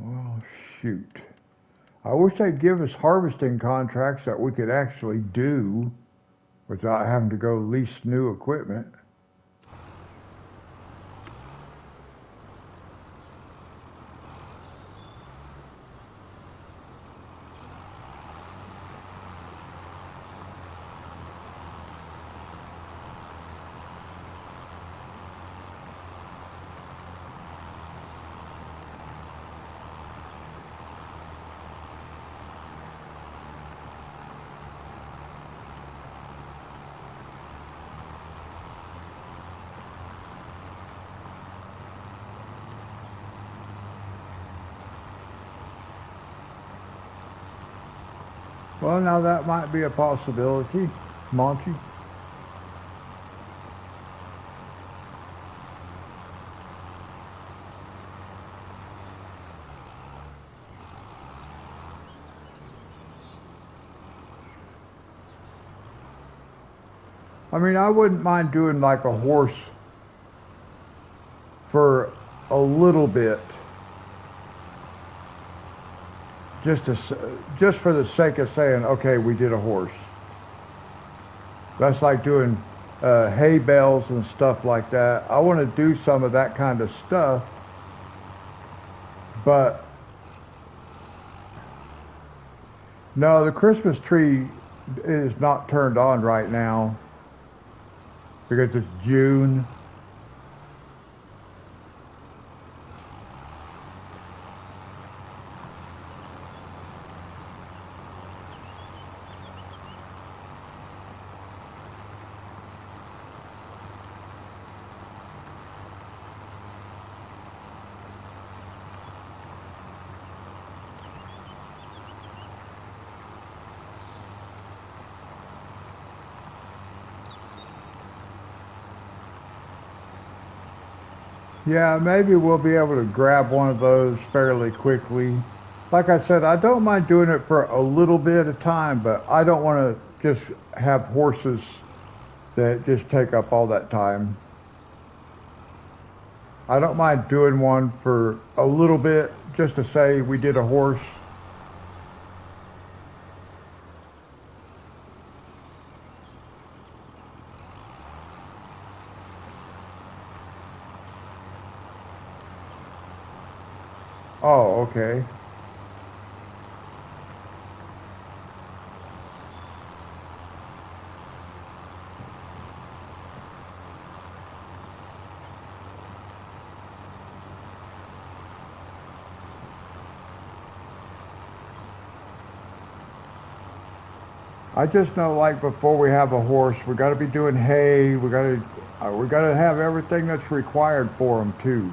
Well, shoot. I wish they'd give us harvesting contracts that we could actually do without having to go lease new equipment. Well, now that might be a possibility, Monty. I mean, I wouldn't mind doing like a horse for a little bit, just to, just for the sake of saying, okay, we did a horse. That's like doing hay bales and stuff like that. I want to do some of that kind of stuff, but no, the Christmas tree is not turned on right now because it's June. Yeah, maybe we'll be able to grab one of those fairly quickly. Like I said, I don't mind doing it for a little bit of time, but I don't want to just have horses that just take up all that time. I don't mind doing one for a little bit just to say we did a horse. Oh, okay. I just know, like before we have a horse, we got to be doing hay. We got to have everything that's required for them too.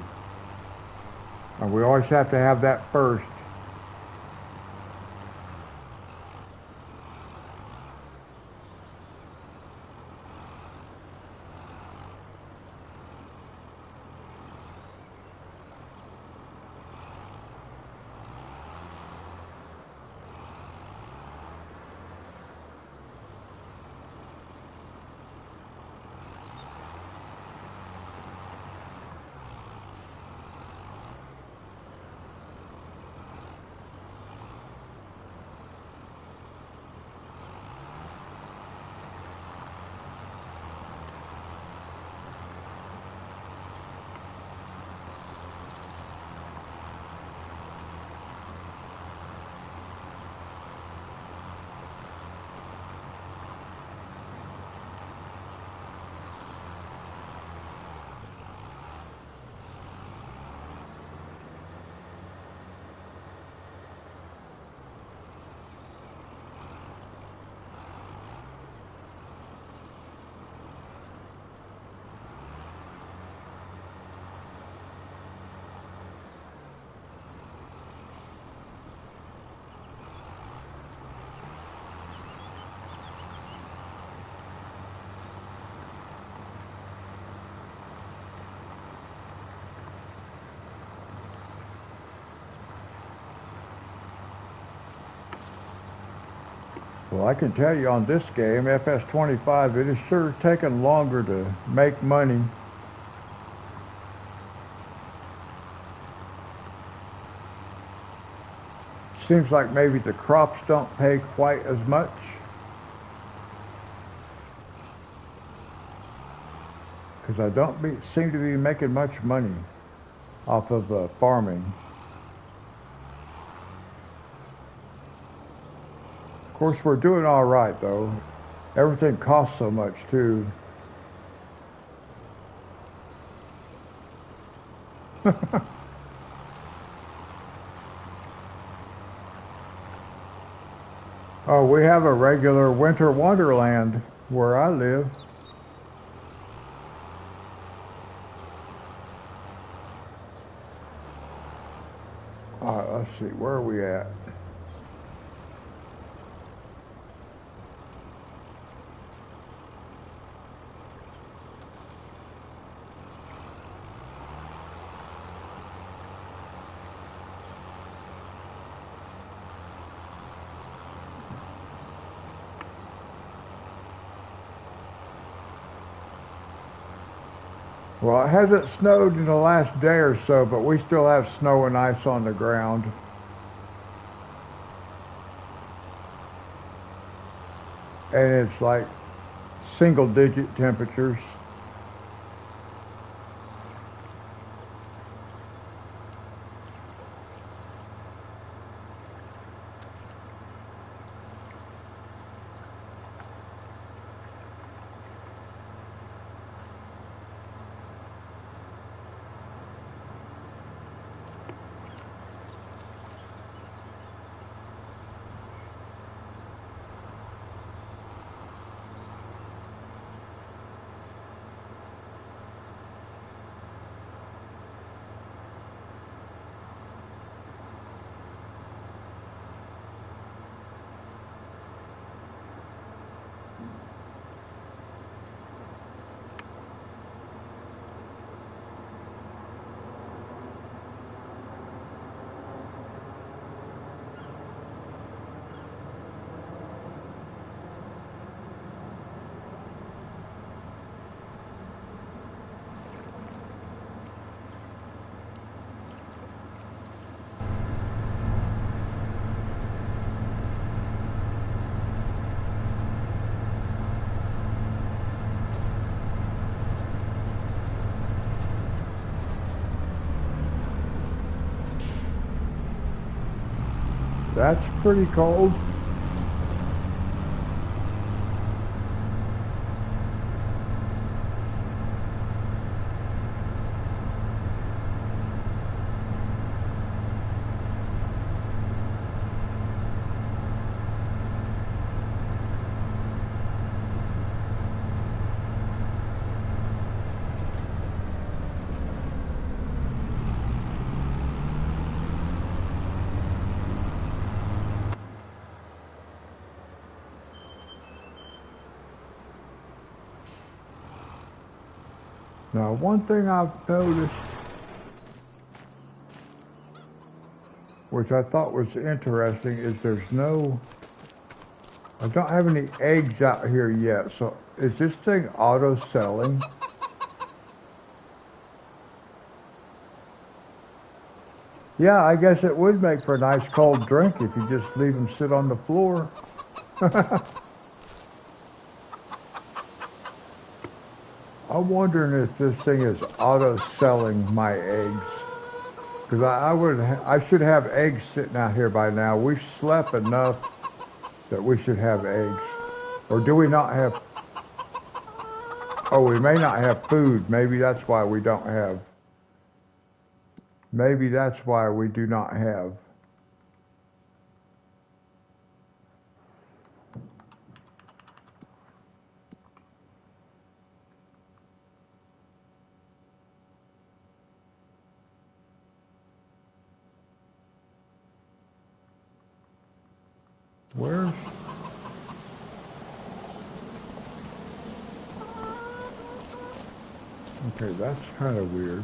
And we always have to have that first. Well, I can tell you on this game, FS25, it is sure taking longer to make money. Seems like maybe the crops don't pay quite as much because I don't seem to be making much money off of farming. Of course, we're doing all right though. Everything costs so much too. Oh, we have a regular winter wonderland where I live. Let's see, where are we at? Well, it hasn't snowed in the last day or so, but we still have snow and ice on the ground. And it's like single digit temperatures. That's pretty cold. Now, one thing I've noticed, which I thought was interesting, is I don't have any eggs out here yet. So is this thing auto selling? Yeah, I guess it would make for a nice cold drink if you just leave them sit on the floor. I'm wondering if this thing is auto selling my eggs. Because I should have eggs sitting out here by now. We've slept enough that we should have eggs. Or do we not have? Oh, we may not have food. Maybe that's why we don't have. Maybe that's why we do not have. Where's? Okay, that's kind of weird.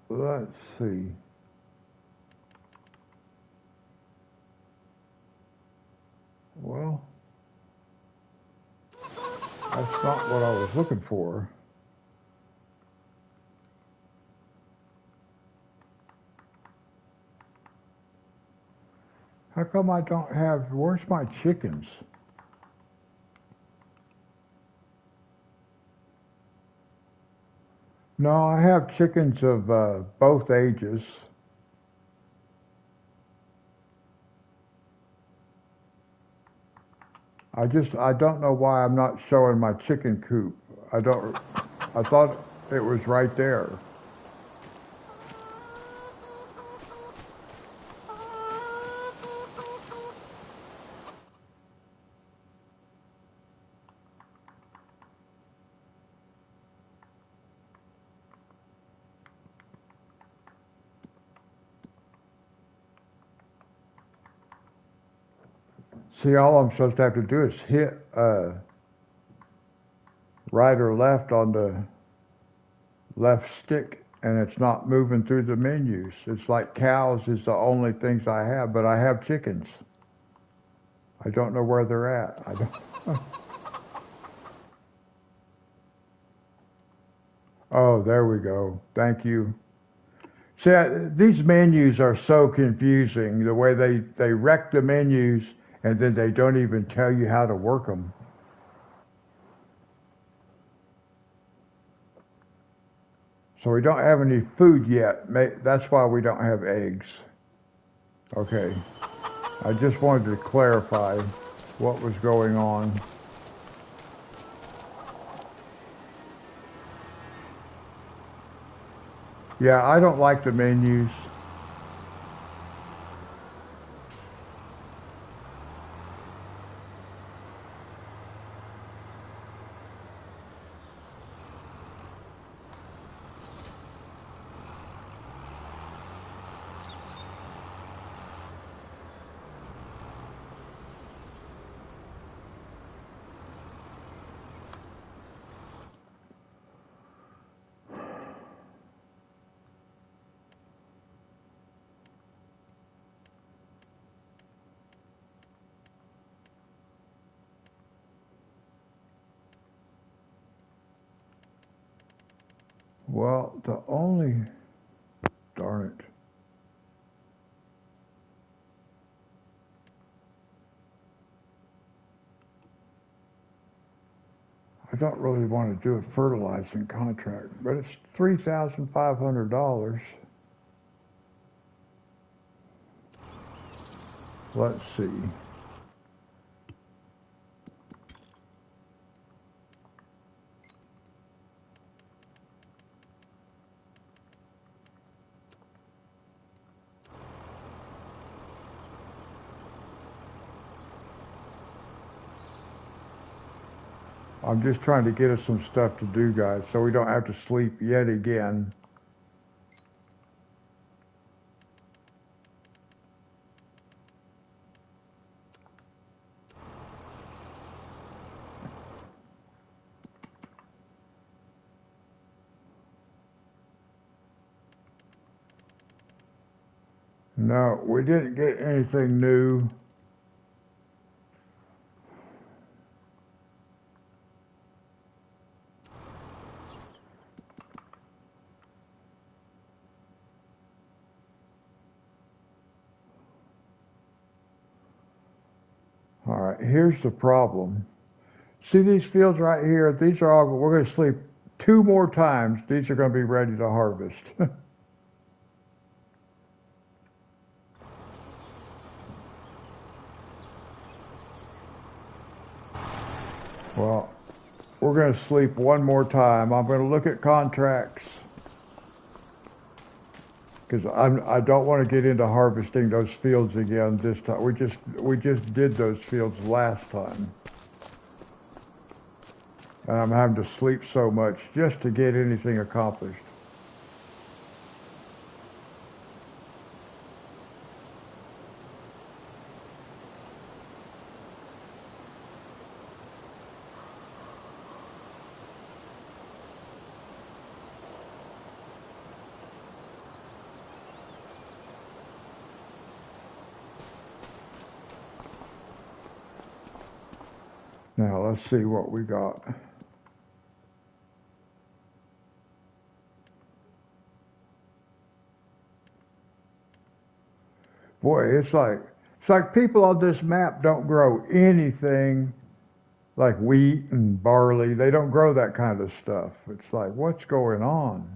Let's see. Well, that's not what I was looking for. How come I don't have? Where's my chickens? No, I have chickens of both ages. I don't know why I'm not showing my chicken coop. I thought it was right there. See, all I'm supposed to have to do is hit right or left on the left stick, and it's not moving through the menus. It's like cows is the only things I have, but I have chickens. I don't know where they're at. I don't. Oh, there we go. Thank you. See, these menus are so confusing, the way they wreck the menus and then they don't even tell you how to work them. So we don't have any food yet. That's why we don't have eggs. Okay. I just wanted to clarify what was going on. Yeah, I don't like the menus. Well, the only, darn it. I don't really want to do a fertilizing contract, but it's $3,500. Let's see. I'm just trying to get us some stuff to do, guys, so we don't have to sleep yet again. No, we didn't get anything new. All right, here's the problem. See these fields right here? These are all, we're going to sleep 2 more times. These are going to be ready to harvest. Well, we're going to sleep 1 more time. I'm going to look at contracts because I don't want to get into harvesting those fields again this time. We just did those fields last time. And I'm having to sleep so much just to get anything accomplished. Now let's see what we got. Boy, it's like people on this map don't grow anything like wheat and barley. They don't grow that kind of stuff. It's like, what's going on?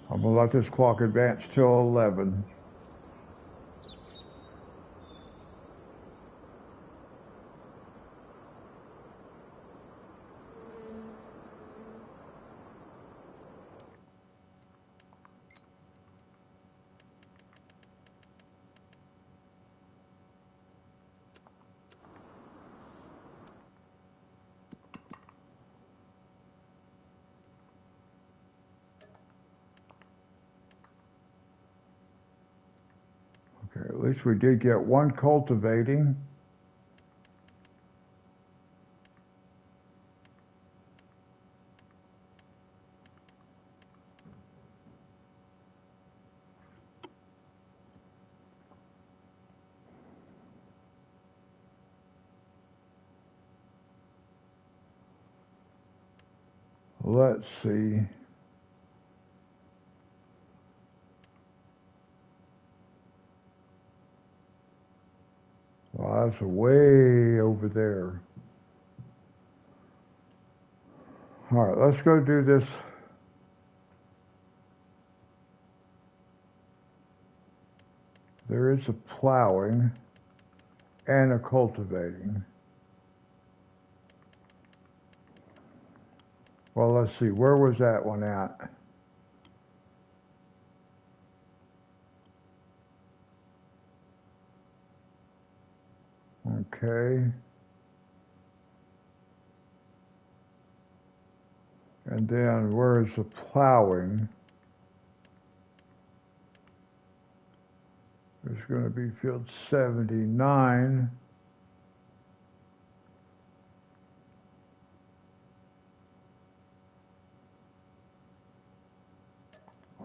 I'm gonna let this clock advance till 11. Okay, at least we did get one cultivating. Let's see. Well, that's way over there. All right, let's go do this. There is a plowing and a cultivating. Well, let's see, where was that one at? Okay. And then where is the plowing? There's going to be field 79.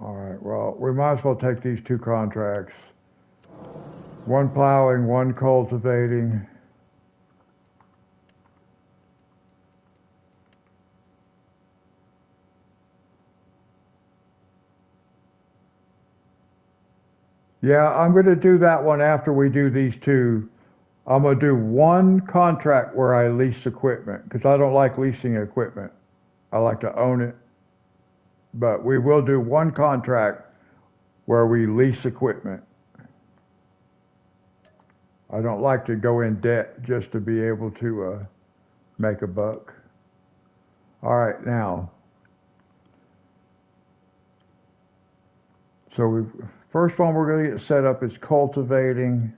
All right, well, we might as well take these two contracts. One plowing, one cultivating. Yeah, I'm going to do that one after we do these two. I'm going to do one contract where I lease equipment because I don't like leasing equipment. I like to own it. But we will do one contract where we lease equipment. I don't like to go in debt just to be able to make a buck. All right, now. So first one we're going to get set up is cultivating.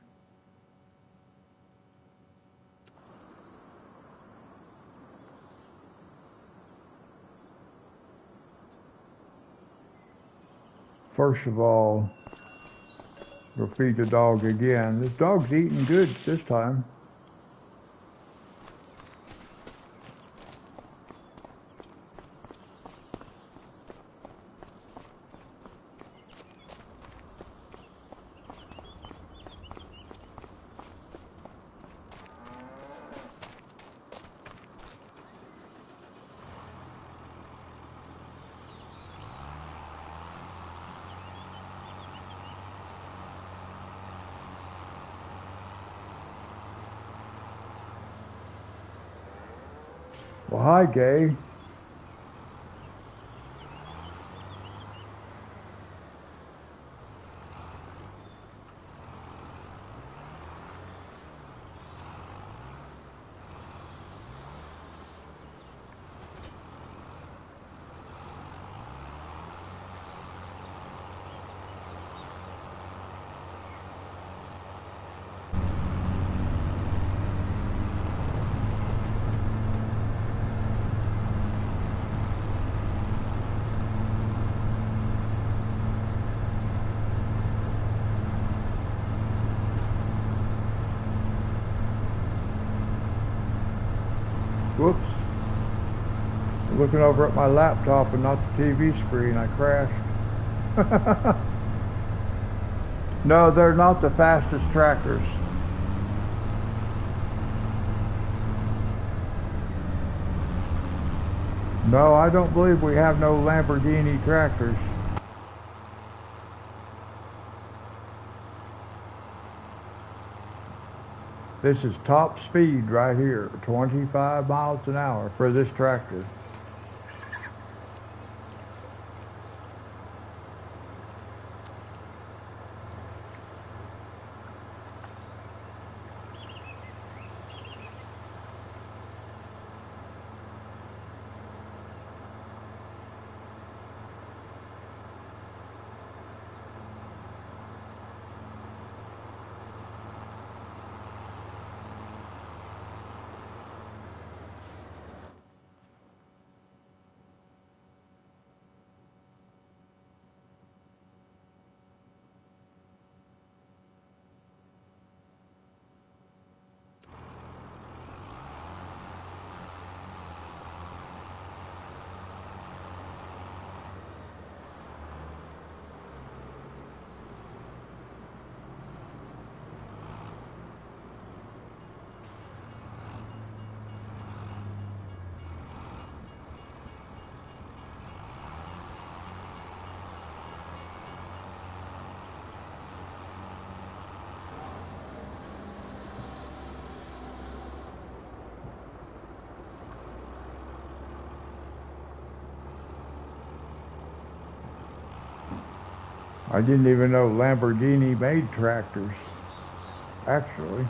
First of all, we'll feed the dog again. This dog's eating good this time. Well, hi, Gay. Whoops. I'm looking over at my laptop and not the TV screen. I crashed. No, they're not the fastest tractors. No, I don't believe we have no Lamborghini tractors. This is top speed right here, 25 miles an hour for this tractor. I didn't even know Lamborghini made tractors, actually.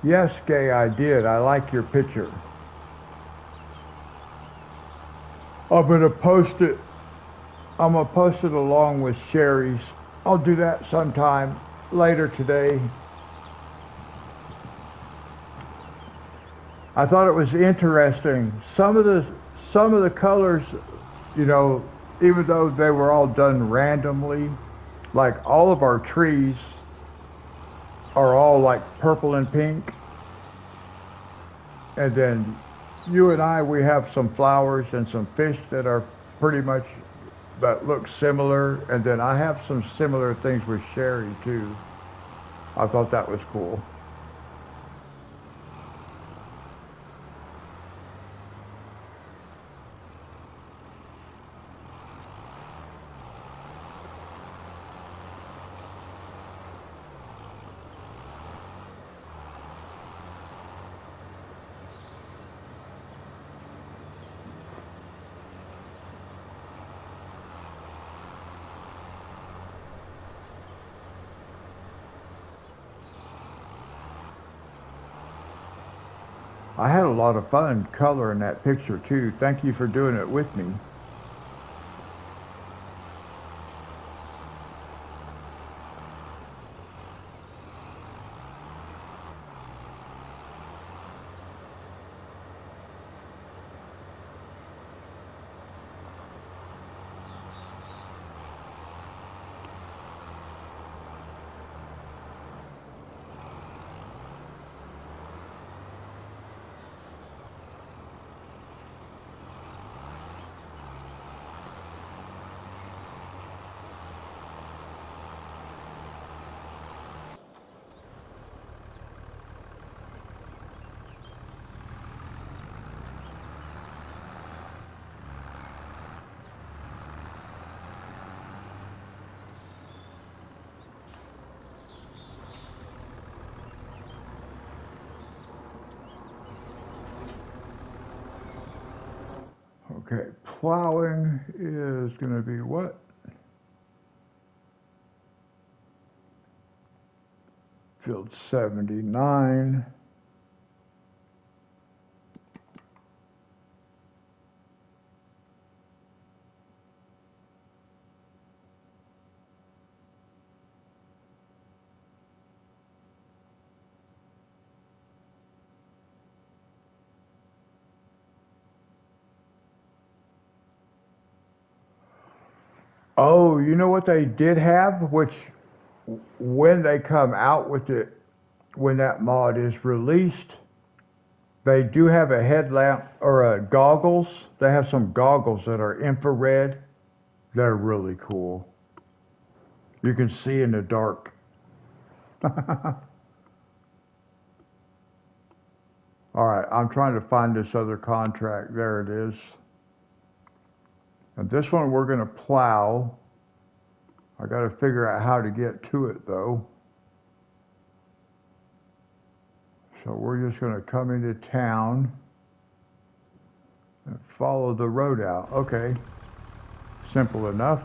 Yes, Gay, I did. I like your picture. I'm gonna post it. I'm gonna post it along with Sherry's. I'll do that sometime later today. I thought it was interesting. Some of the colors, you know, even though they were all done randomly, like all of our trees are all like purple and pink, and then you and I, we have some flowers and some fish that are pretty much that look similar, and then I have some similar things with Sherry too. I thought that was cool. I had a lot of fun coloring that picture too. Thank you for doing it with me. Okay, plowing is going to be what? Field 79. Oh, you know what they did have, which when they come out with it, when that mod is released, they do have a headlamp or a goggles. They have some goggles that are infrared. They're really cool. You can see in the dark. All right, I'm trying to find this other contract. There it is. And this one we're going to plow. I got to figure out how to get to it though. So we're just going to come into town and follow the road out. Okay, simple enough.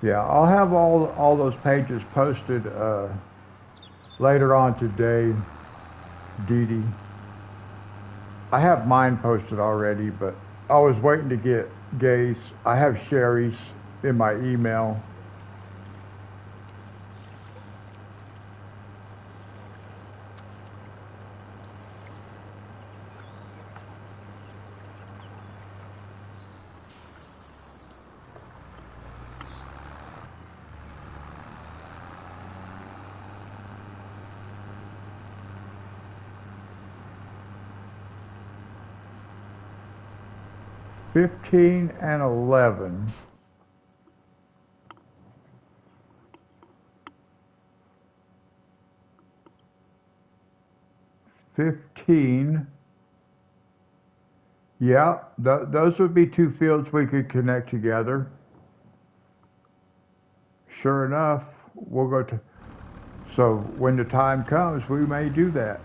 Yeah, I'll have all those pages posted later on today, Dee Dee. I have mine posted already, but I was waiting to get Gay's. I have Sherry's in my email. '15 and '11. '15. Yeah, those would be two fields we could connect together. Sure enough, we'll go to. So when the time comes, we may do that.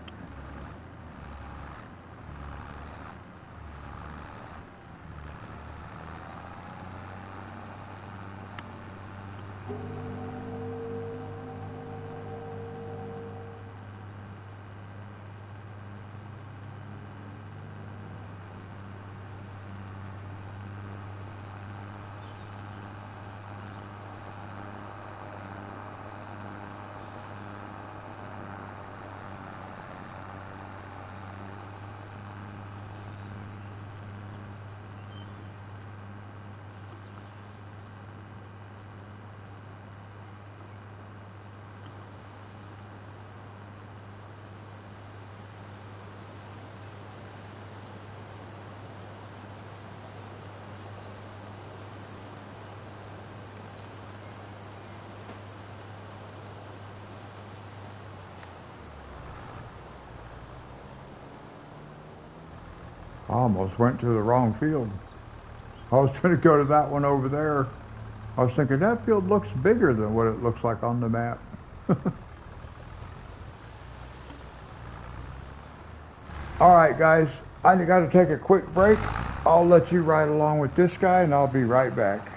I almost went to the wrong field. I was going to go to that one over there. I was thinking that field looks bigger than what it looks like on the map. All right, guys, I got to take a quick break. I'll let you ride along with this guy, and I'll be right back.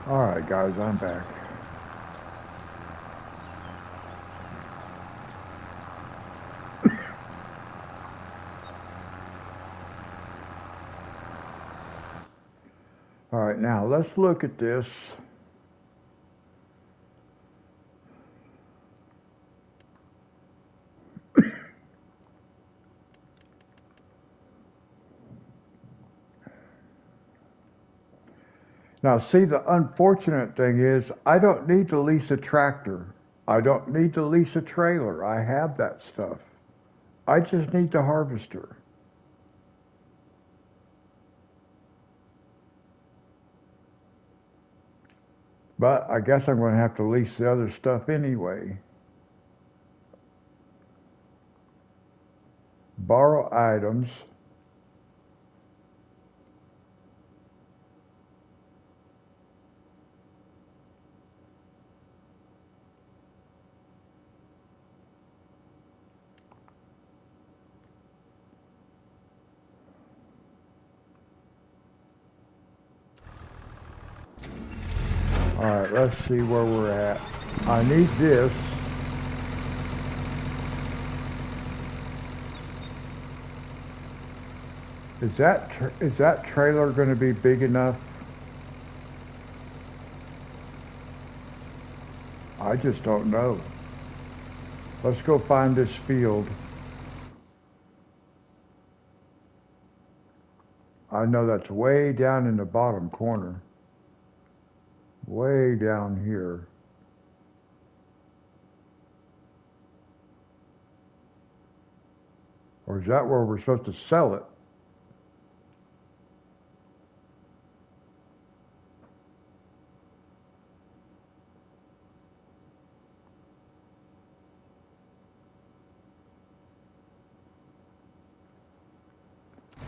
All right, guys, I'm back. All right, now let's look at this. Now, see, the unfortunate thing is I don't need to lease a tractor. I don't need to lease a trailer. I have that stuff. I just need the harvester. But I guess I'm going to have to lease the other stuff anyway. Borrow items. All right, let's see where we're at. I need this. Is that trailer going to be big enough? I just don't know. Let's go find this field. I know that's way down in the bottom corner. Way down here. Or is that where we're supposed to sell it?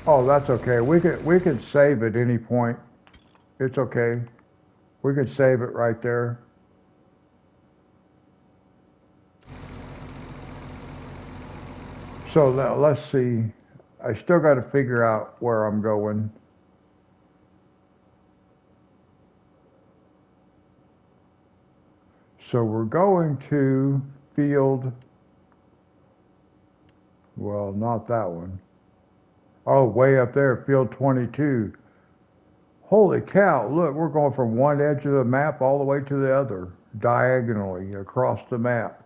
Oh, that's okay. We can save at any point. It's okay. We could save it right there. So let's see. I still got to figure out where I'm going. So we're going to field. Well, not that one. Oh, way up there, field 22. Holy cow, look, we're going from one edge of the map all the way to the other, diagonally across the map.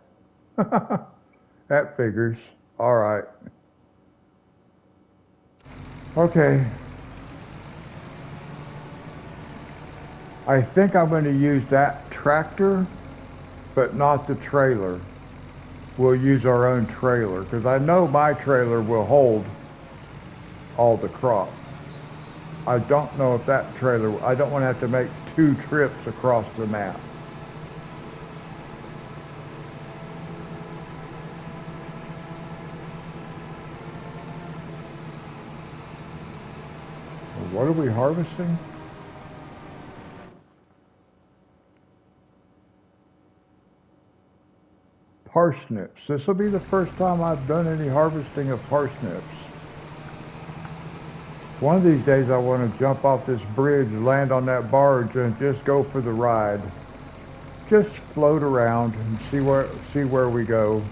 That figures. All right. Okay. I think I'm going to use that tractor, but not the trailer. We'll use our own trailer, because I know my trailer will hold all the crops. I don't know if that trailer, I don't want to have to make 2 trips across the map. What are we harvesting? Parsnips. This will be the first time I've done any harvesting of parsnips. One of these days I want to jump off this bridge, land on that barge, and just go for the ride. Just float around and see where we go.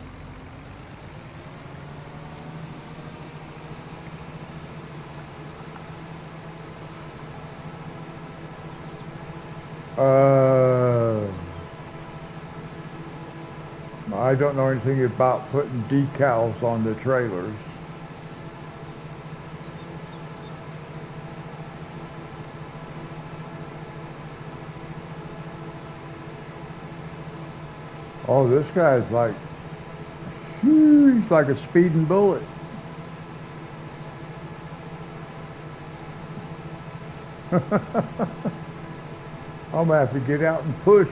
I don't know anything about putting decals on the trailers. Oh, this guy's like, he's like a speeding bullet. I'm gonna have to get out and push.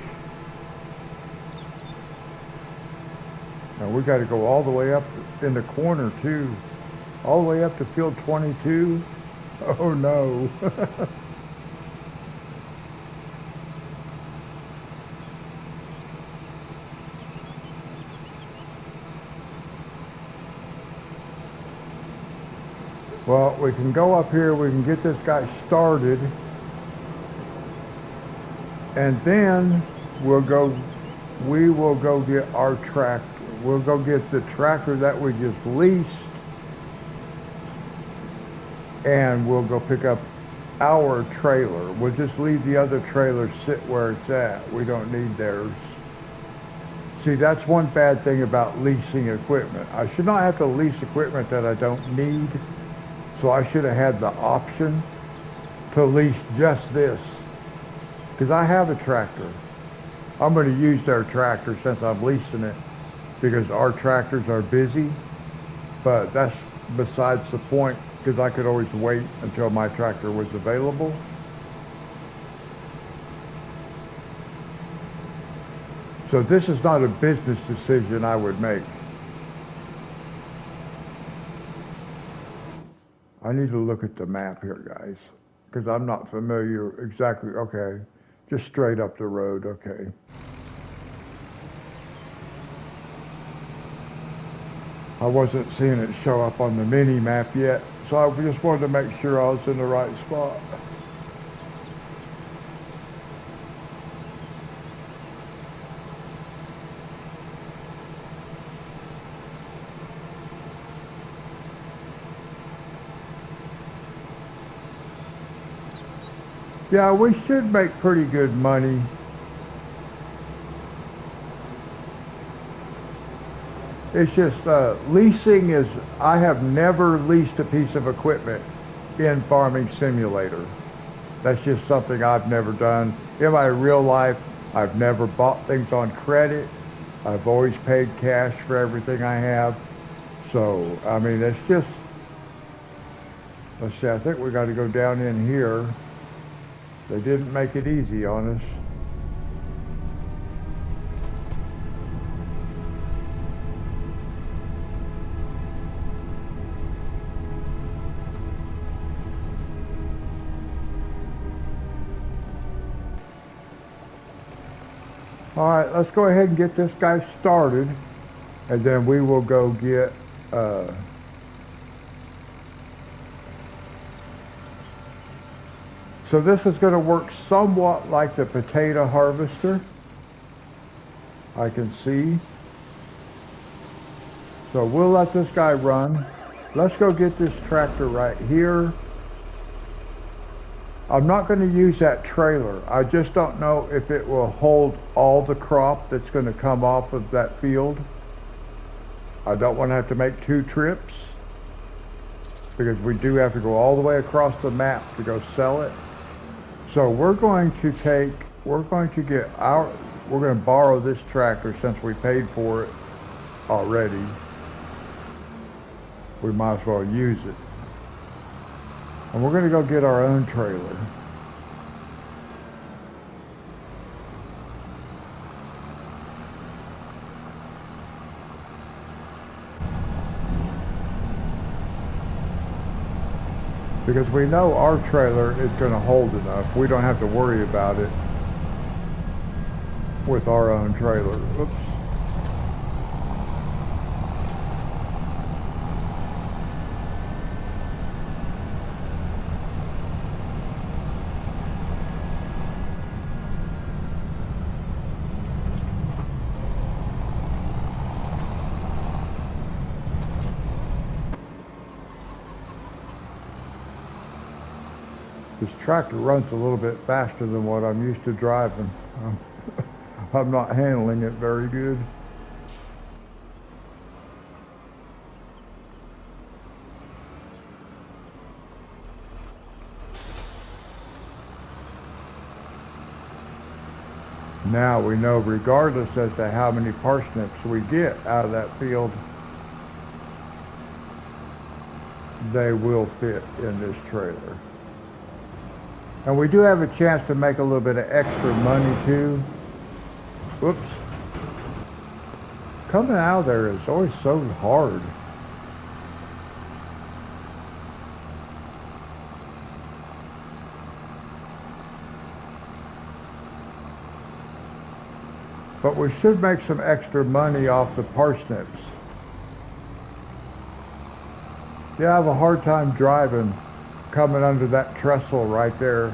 Now we got to go all the way up in the corner too, all the way up to field 22. Oh no. Well, we can go up here, we can get this guy started, and then we will go get our tractor. We'll go get the tractor that we just leased, and we'll go pick up our trailer. We'll just leave the other trailer sit where it's at. We don't need theirs. See, that's one bad thing about leasing equipment. I should not have to lease equipment that I don't need. So I should have had the option to lease just this. because I have a tractor. I'm going to use their tractor since I'm leasing it because our tractors are busy, but that's besides the point because I could always wait until my tractor was available. So this is not a business decision I would make. I need to look at the map here, guys, because I'm not familiar exactly. Okay, just straight up the road, okay. I wasn't seeing it show up on the mini map yet, so I just wanted to make sure I was in the right spot. Yeah, we should make pretty good money. It's just leasing is, I have never leased a piece of equipment in Farming Simulator. That's just something I've never done. In my real life, I've never bought things on credit. I've always paid cash for everything I have. So, I mean, it's just, let's see, I think we got to go down in here. They didn't make it easy on us. All right, let's go ahead and get this guy started, and then we will go get so this is going to work somewhat like the potato harvester, I can see. So we'll let this guy run. Let's go get this tractor right here. I'm not going to use that trailer. I just don't know if it will hold all the crop that's going to come off of that field. I don't want to have to make 2 trips because we do have to go all the way across the map to go sell it. So we're going to borrow this tractor since we paid for it already. We might as well use it. And we're going to go get our own trailer. Because we know our trailer is going to hold enough. We don't have to worry about it with our own trailer. Oops. This tractor runs a little bit faster than what I'm used to driving. I'm not handling it very good. Now we know regardless as to how many parsnips we get out of that field, they will fit in this trailer. And we do have a chance to make a little bit of extra money too. Whoops. Coming out of there is always so hard. But we should make some extra money off the parsnips. Yeah, I have a hard time driving coming under that trestle right there.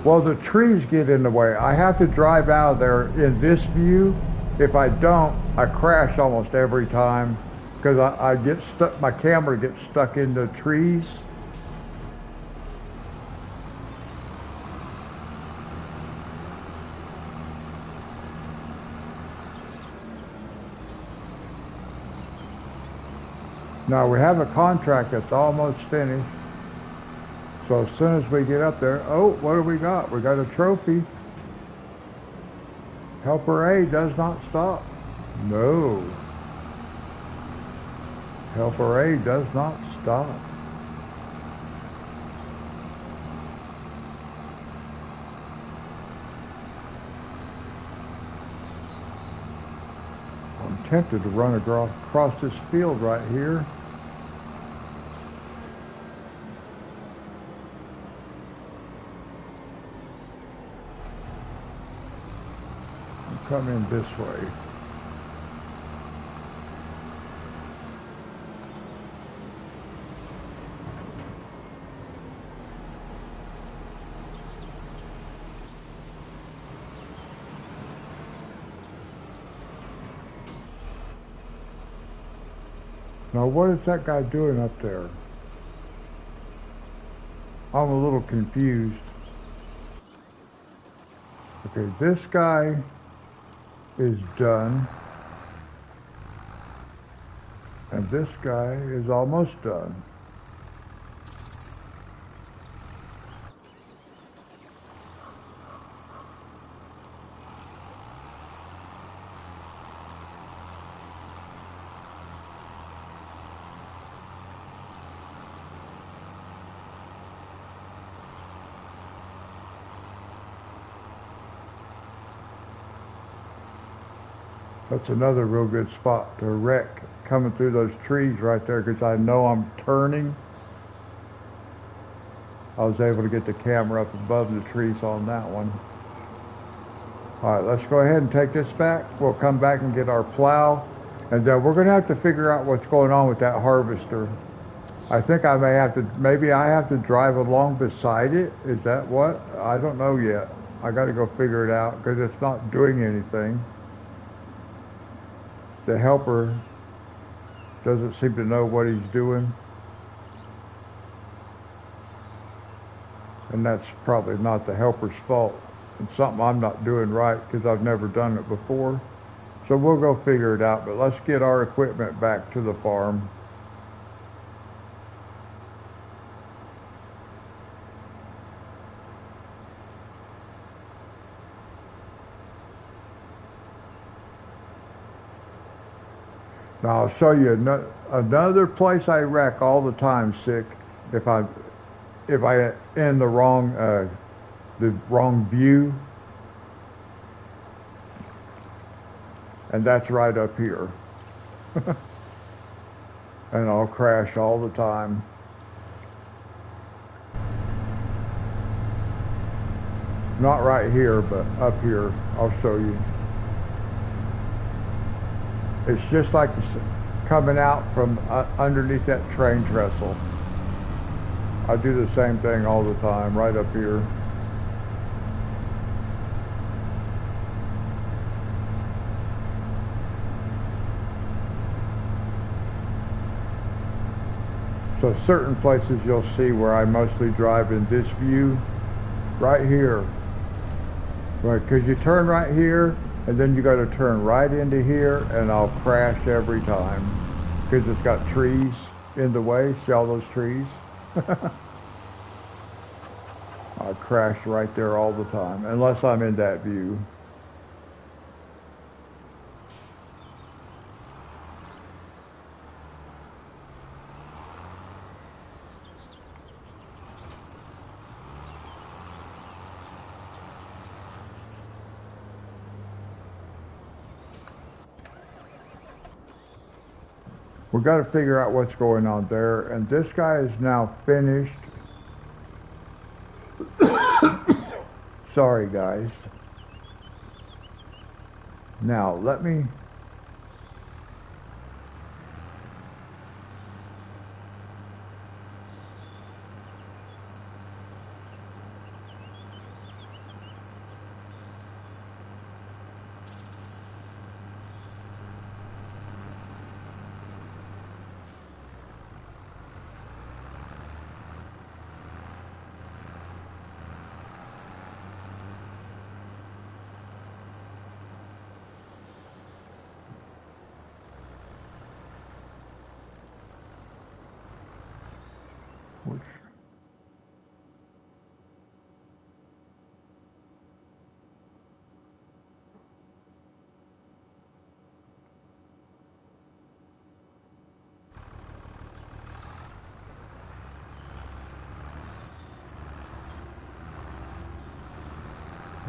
Well, the trees get in the way. I have to drive out of there in this view. If I don't, I crash almost every time because I get stuck, my camera gets stuck in the trees. Now we have a contract that's almost finished. So as soon as we get up there, oh, what do we got? We got a trophy. Helper A does not stop. No. Helper A does not stop. I'm tempted to run across this field right here. Come in this way. Now what is that guy doing up there? I'm a little confused. Okay, this guy is done. And this guy is almost done. That's another real good spot to wreck, coming through those trees right there, because I know I'm turning. I was able to get the camera up above the trees on that one. All right, let's go ahead and take this back. We'll come back and get our plow, and we're going to have to figure out what's going on with that harvester. I think I may have to, maybe I have to drive along beside it. Is that what? I don't know yet. I got to go figure it out because it's not doing anything. The helper doesn't seem to know what he's doing. And that's probably not the helper's fault. It's something I'm not doing right because I've never done it before. So we'll go figure it out, but let's get our equipment back to the farm. Now I'll show you another place I wreck all the time, Sick, if I in the wrong view, and that's right up here. And I'll crash all the time. Not right here, but up here. I'll show you. It's just like coming out from underneath that train trestle. I do the same thing all the time, right up here. So certain places you'll see where I mostly drive in this view, right here. Right, because you turn right here, and then you got to turn right into here, and I'll crash every time because it's got trees in the way. See all those trees? I crash right there all the time, unless I'm in that view. We've got to figure out what's going on there, and this guy is now finished. Sorry, guys. Now, let me...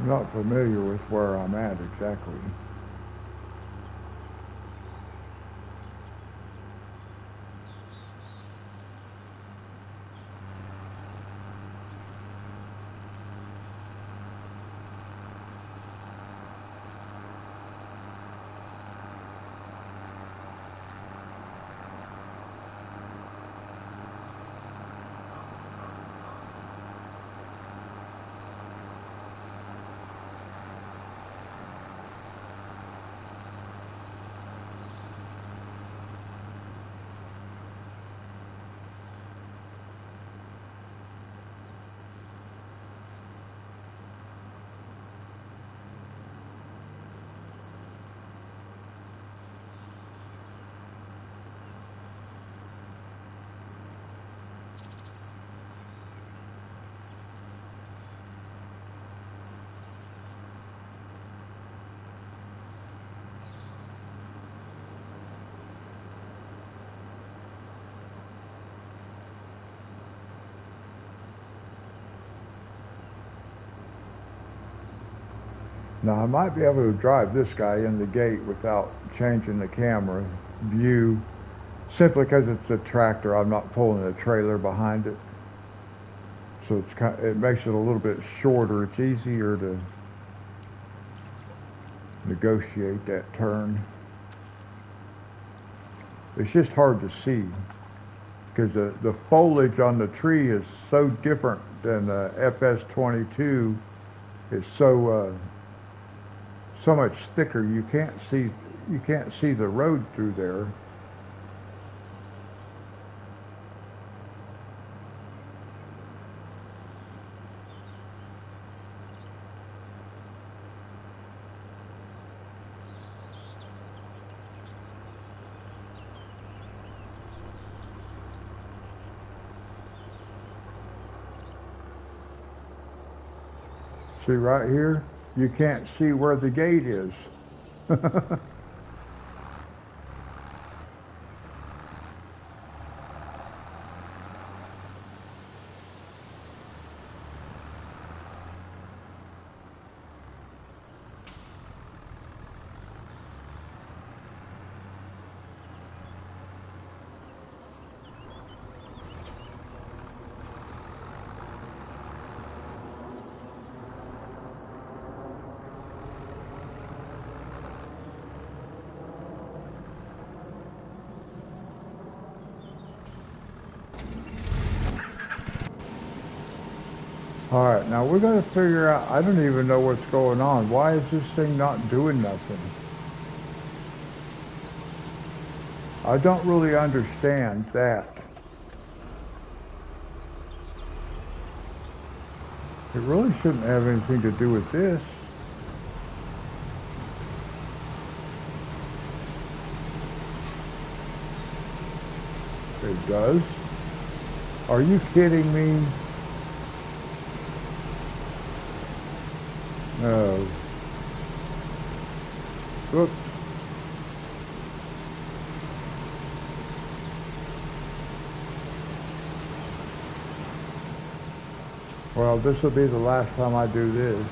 I'm not familiar with where I'm at exactly. Now I might be able to drive this guy in the gate without changing the camera view, simply because it's a tractor. I'm not pulling a trailer behind it, so it makes it a little bit shorter. It's easier to negotiate that turn. It's just hard to see because the foliage on the tree is so different than the FS22. It's so much thicker. You can't see the road through there. See right here? You can't see where the gate is. All right, now we're going to figure out, I don't even know what's going on. Why is this thing not doing nothing? I don't really understand that. It really shouldn't have anything to do with this. It does? Are you kidding me? No. Oops. Well, this will be the last time I do this.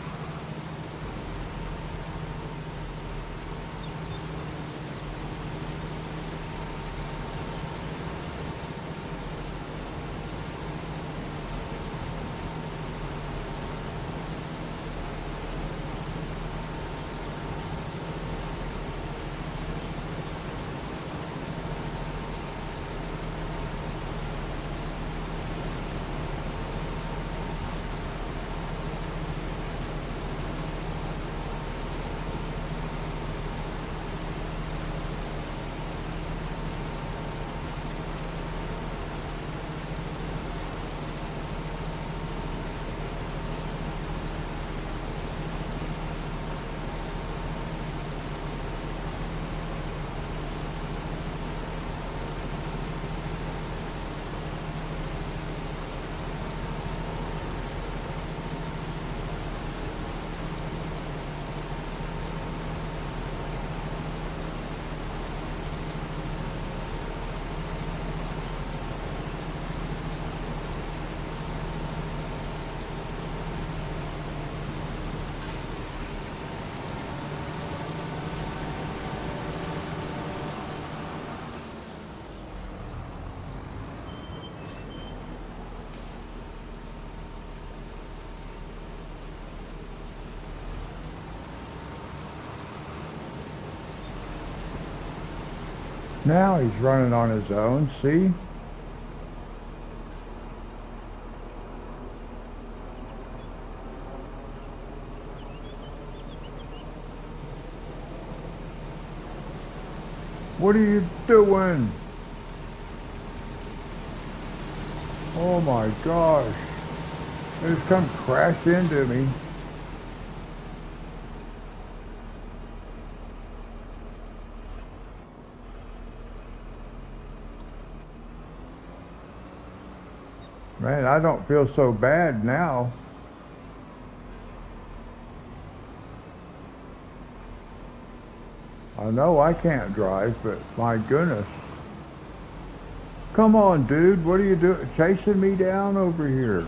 Now he's running on his own, see? What are you doing? Oh my gosh. It's come crash into me. Man, I don't feel so bad now. I know I can't drive, but my goodness. Come on, dude. What are you doing? Chasing me down over here.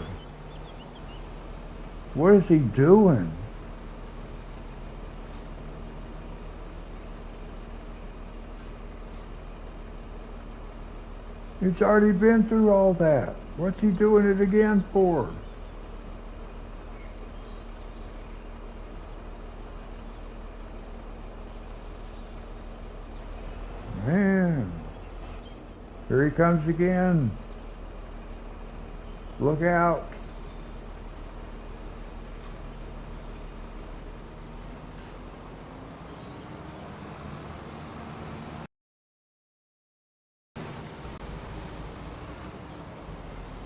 What is he doing? He's already been through all that. What's he doing it again for? Man, here he comes again. Look out.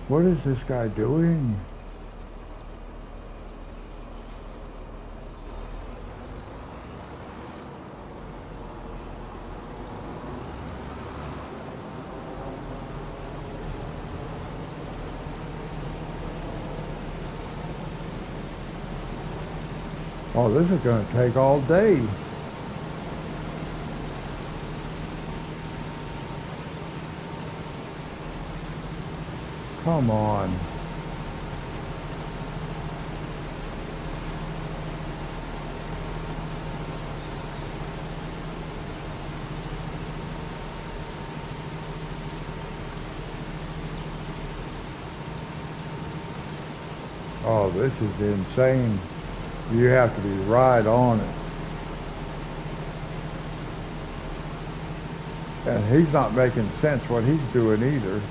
What is this guy doing? Oh, this is going to take all day. Come on. Oh, this is insane. You have to be right on it. And he's not making sense what he's doing either.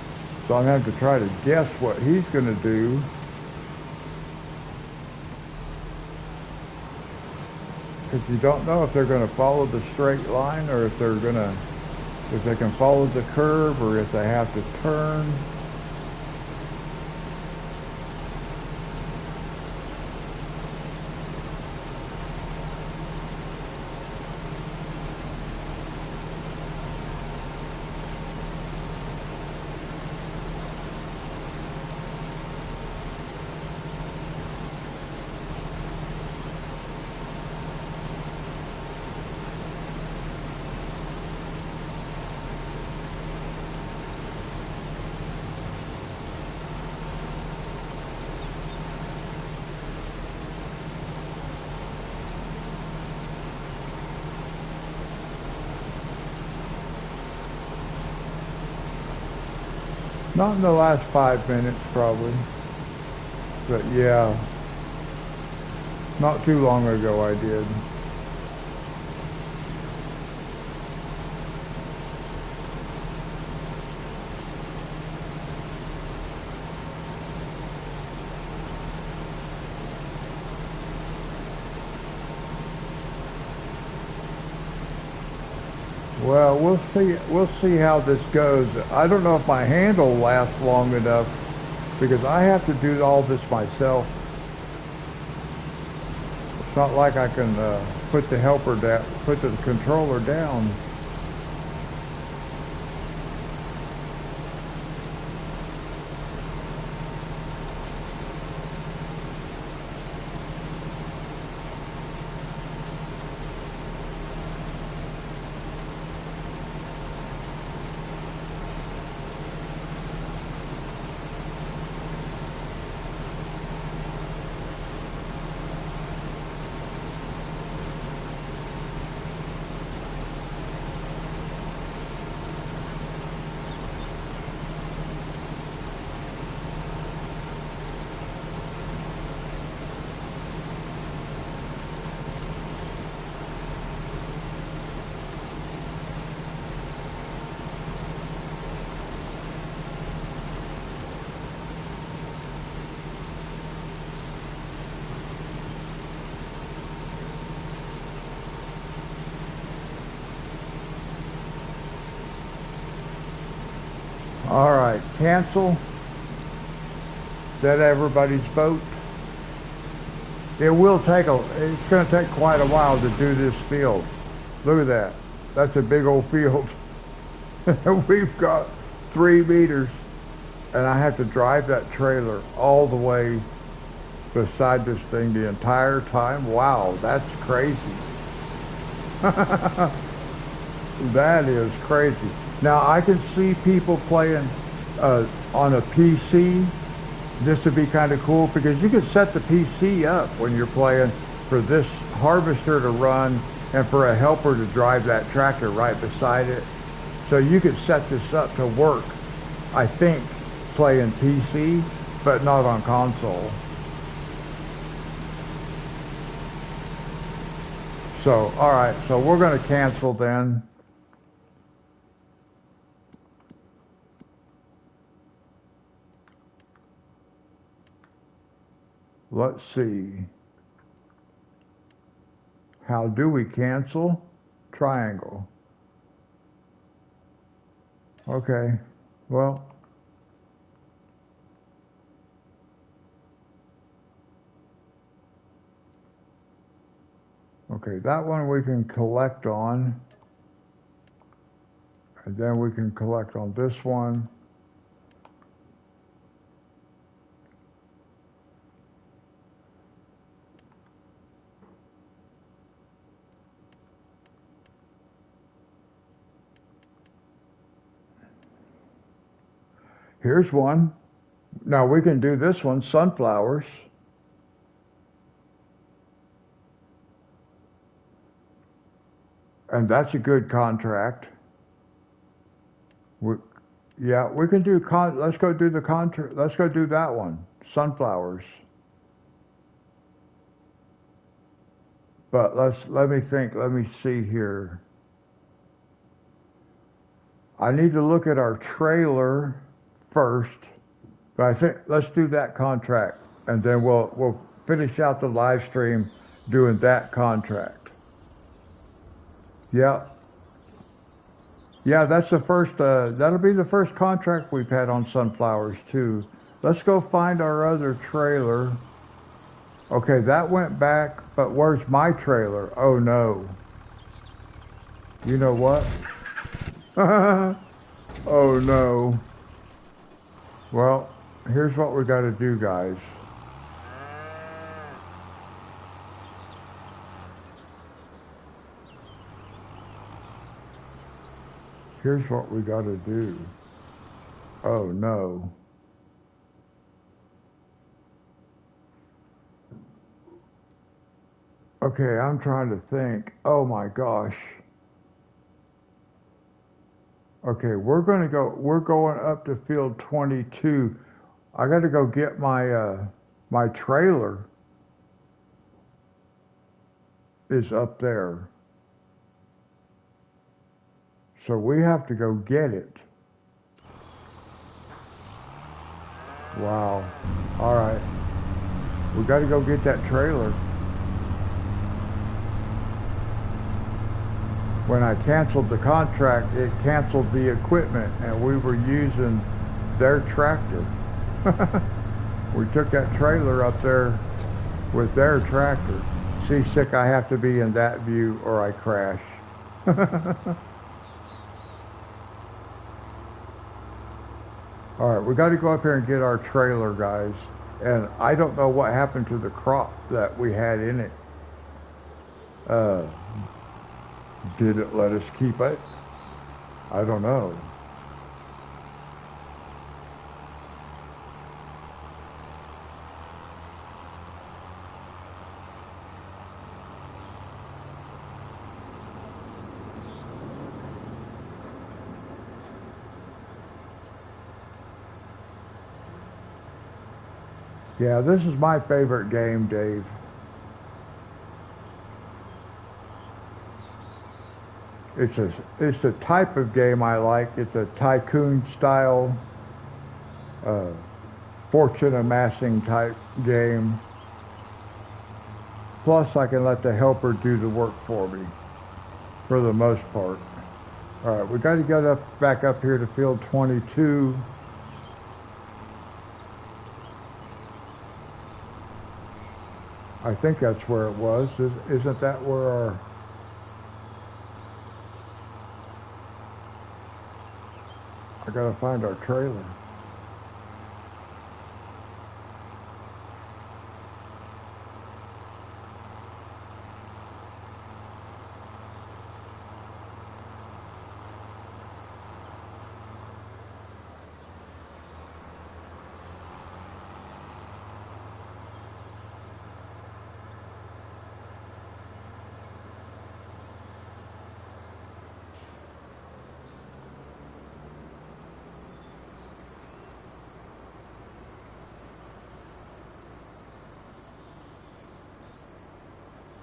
So I'm going to have to try to guess what he's going to do. Because you don't know if they're going to follow the straight line or if they're going to, if they can follow the curve or if they have to turn. Not in the last 5 minutes, probably. But yeah, not too long ago I did. Well, we'll see. We'll see how this goes. I don't know if my handle lasts long enough because I have to do all this myself. It's not like I can put the helper down, put the controller down. All right, cancel. Is that everybody's vote? It will take it's going to take quite a while to do this field. Look at that. That's a big old field. We've got 3 meters, and I have to drive that trailer all the way beside this thing the entire time. Wow, that's crazy. That is crazy. Now I can see people playing on a PC. This would be kind of cool because you can set the PC up when you're playing for this harvester to run and for a helper to drive that tractor right beside it. So you could set this up to work, I think, playing PC, but not on console. So, all right, so we're going to cancel then. Let's see. How do we cancel? Triangle. Okay, well. Okay, that one we can collect on. And then we can collect on this one. Here's one. Now we can do this one, sunflowers. And that's a good contract. Yeah, we can do let's go do the contract. Let's go do that one, sunflowers. But let me think. Let me see here. I need to look at our trailer first. But I think let's do that contract, and then we'll finish out the live stream doing that contract. Yeah. Yeah, that's the first, that'll be the first contract we've had on sunflowers too. Let's go find our other trailer. Okay, that went back, but where's my trailer? Oh no. You know what? Oh no. Well, here's what we got to do, guys. Here's what we got to do. Oh no. Okay, I'm trying to think. Oh my gosh. Okay, we're going up to field 22. I got to go get my trailer is up there. So we have to go get it. Wow. All right. We got to go get that trailer. When I canceled the contract, it canceled the equipment, and we were using their tractor. We took that trailer up there with their tractor. See, sick, I have to be in that view or I crash. All right, we got to go up here and get our trailer, guys. And I don't know what happened to the crop that we had in it. Did it let us keep it? I don't know. Yeah, this is my favorite game, Dave. It's the type of game I like. It's a tycoon style, fortune amassing type game. Plus, I can let the helper do the work for me, for the most part. All right, we got to get back up here to field 22. I think that's where it was. Isn't that where our... I got to find our trailer.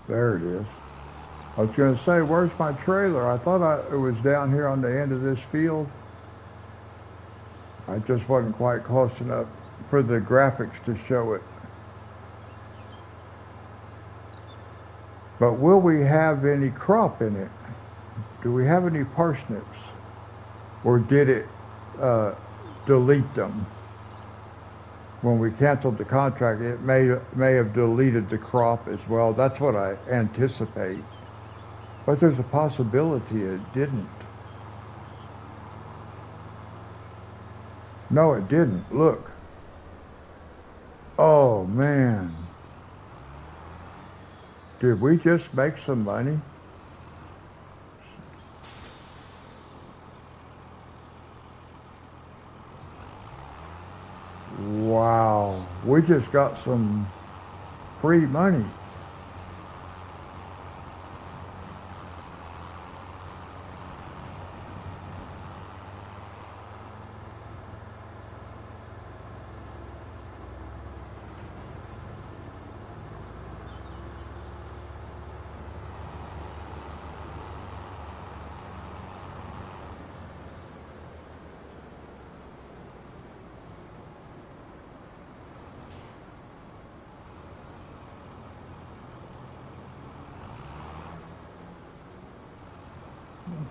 There it is. I was going to say, where's my trailer? I thought it was down here on the end of this field. I just wasn't quite close enough for the graphics to show it. But will we have any crop in it? Do we have any parsnips? Or did it delete them? When we canceled the contract, it may have deleted the crop as well. That's what I anticipate. But there's a possibility it didn't. No, it didn't. Look. Oh, man. Did we just make some money? Wow. We just got some free money.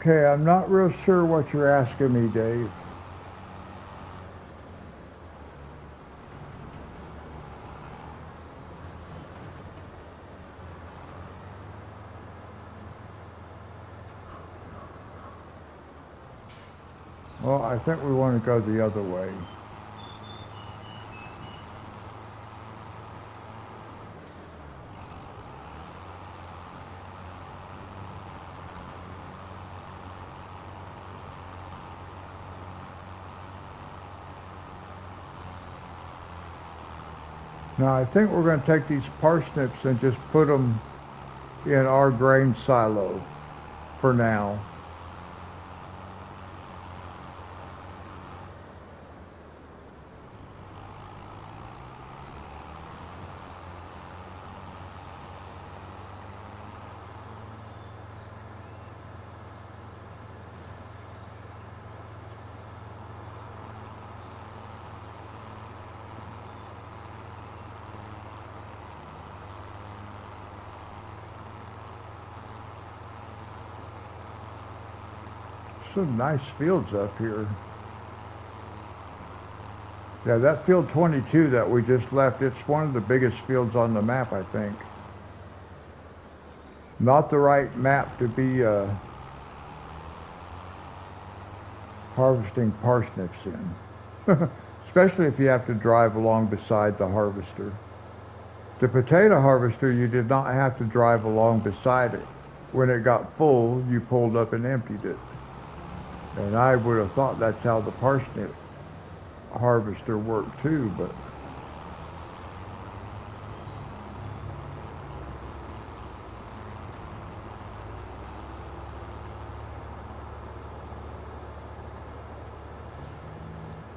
Okay, I'm not real sure what you're asking me, Dave. Well, I think we want to go the other way. Now, I think we're going to take these parsnips and just put them in our grain silo for now. Some nice fields up here. Yeah, that field 22 that we just left, it's one of the biggest fields on the map, I think. Not the right map to be harvesting parsnips in. Especially if you have to drive along beside the harvester. The potato harvester, you did not have to drive along beside it. When it got full, you pulled up and emptied it. And I would have thought that's how the parsnip harvester worked too, but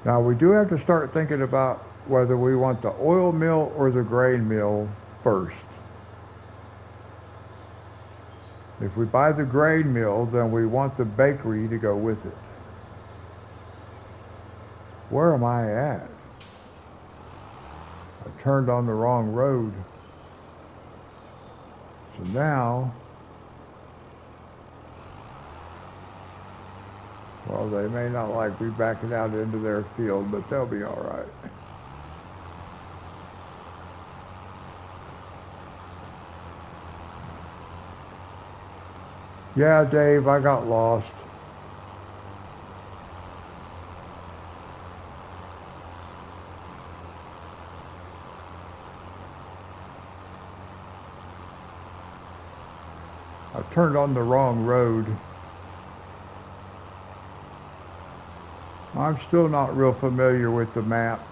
now we do have to start thinking about whether we want the oil mill or the grain mill first. If we buy the grain mill, then we want the bakery to go with it. Where am I at? I turned on the wrong road. So now, Well, they may not like me backing out into their field, but they'll be all right. Yeah, Dave, I got lost. I turned on the wrong road. I'm still not real familiar with the map,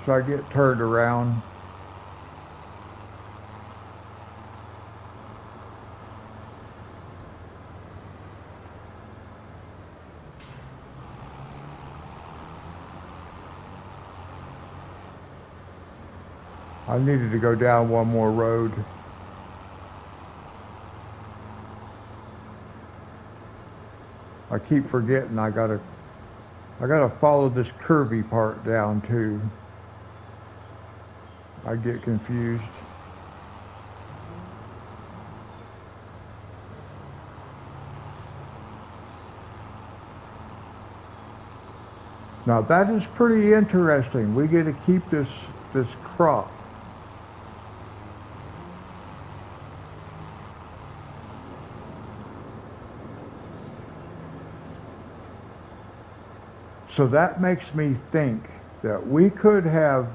so I get turned around. I needed to go down one more road. I keep forgetting I gotta follow this curvy part down too. I get confused. Now that is pretty interesting. We get to keep this crop. So that makes me think that we could have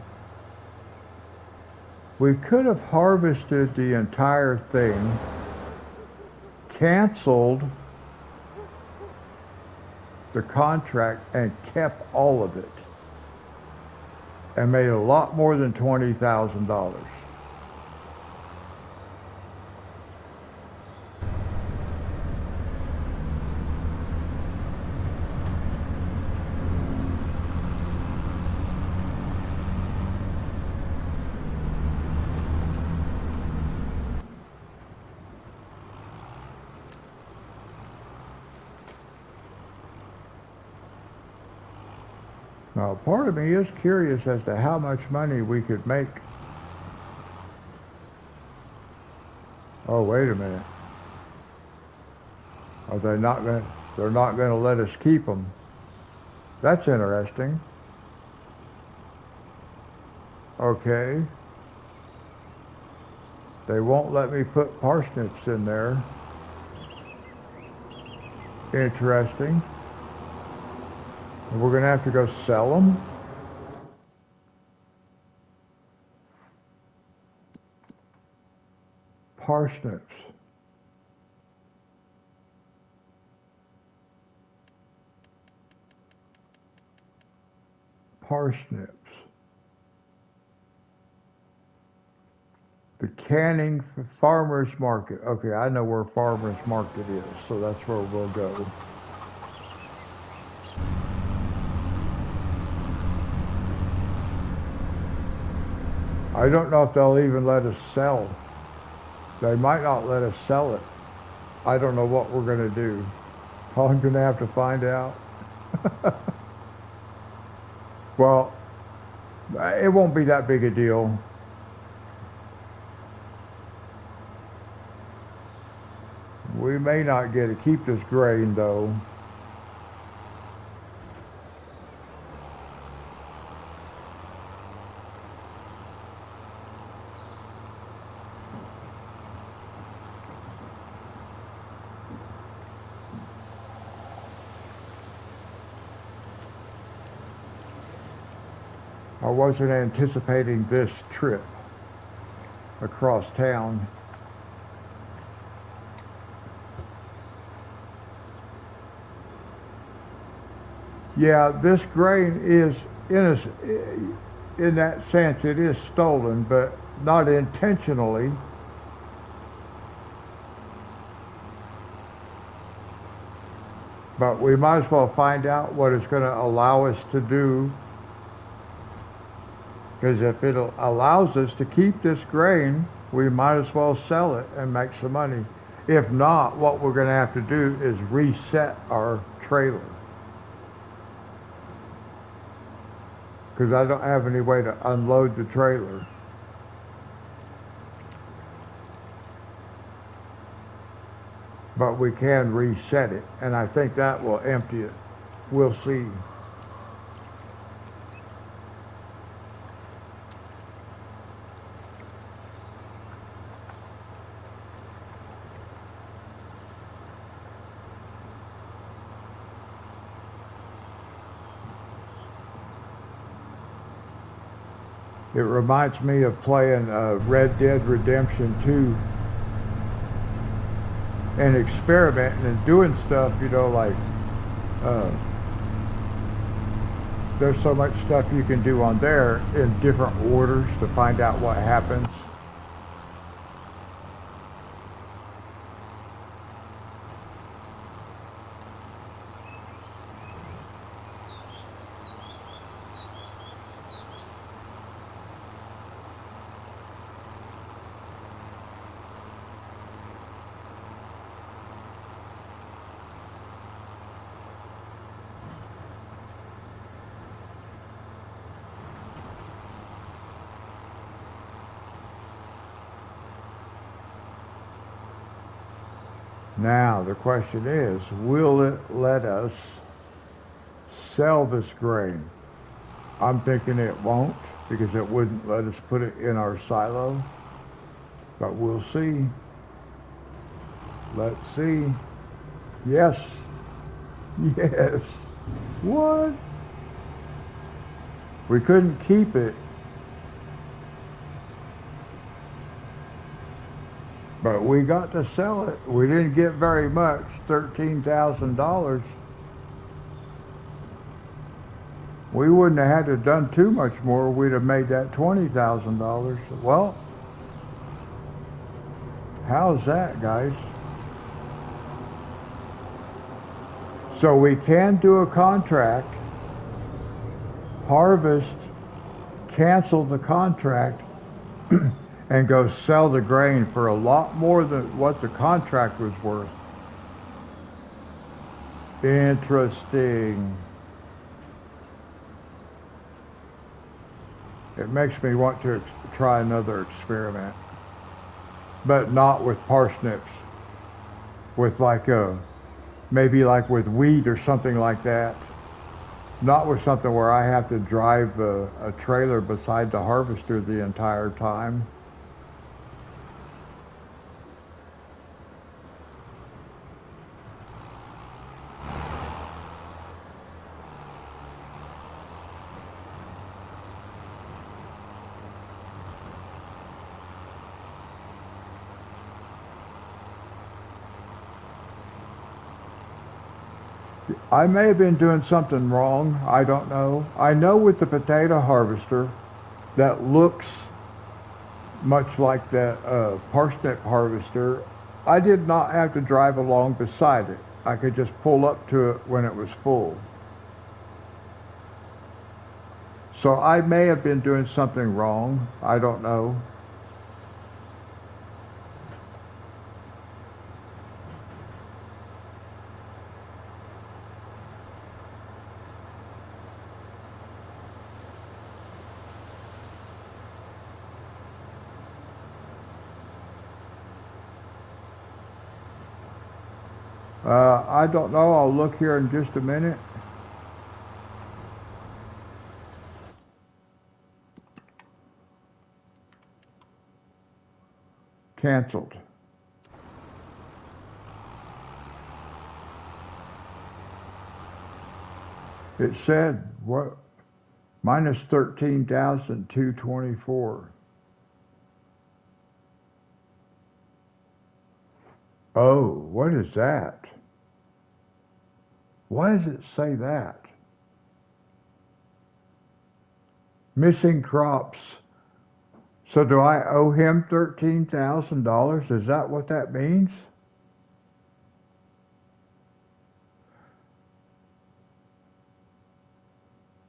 harvested the entire thing, canceled the contract and kept all of it and made a lot more than $20,000. Now, part of me is curious as to how much money we could make. Oh, wait a minute. Are they not going? They're not going to let us keep them. That's interesting. Okay. They won't let me put parsnips in there. Interesting. And we're going to have to go sell them? Parsnips. Parsnips. The canning farmer's market. Okay, I know where farmer's market is, so that's where we'll go. I don't know if they'll even let us sell. They might not let us sell it. I don't know what we're going to do. I'm going to have to find out. Well, it won't be that big a deal. We may not get to keep this grain, though. I wasn't anticipating this trip across town. Yeah, this grain is, in that sense, it is stolen, but not intentionally. But we might as well find out what it's going to allow us to do. Because if it allows us to keep this grain, we might as well sell it and make some money. If not, what we're going to have to do is reset our trailer. Because I don't have any way to unload the trailer. but we can reset it, and I think that will empty it. We'll see. It reminds me of playing Red Dead Redemption 2 and experimenting and doing stuff, you know, like uh, there's so much stuff you can do on there in different orders to find out what happens. Now, the question is, will it let us sell this grain? I'm thinking it won't because it wouldn't let us put it in our silo, but we'll see. Let's see. Yes. Yes. What? We couldn't keep it, but we got to sell it. We didn't get very much, $13,000. We wouldn't have had to done too much more. We'd have made that $20,000. Well, how's that, guys? So we can do a contract, harvest, cancel the contract, and go sell the grain for a lot more than what the contract was worth. Interesting. It makes me want to try another experiment, but not with parsnips, with like maybe like with wheat or something like that. Not with something where I have to drive a trailer beside the harvester the entire time. I may have been doing something wrong. I don't know. I know with the potato harvester that looks much like the parsnip harvester, I did not have to drive along beside it. I could just pull up to it when it was full. So I may have been doing something wrong. I don't know. I don't know. I'll look here in just a minute. Canceled. It said what? Minus 13,224. Oh, what is that? Why does it say that? Missing crops. So do I owe him $13,000? Is that what that means?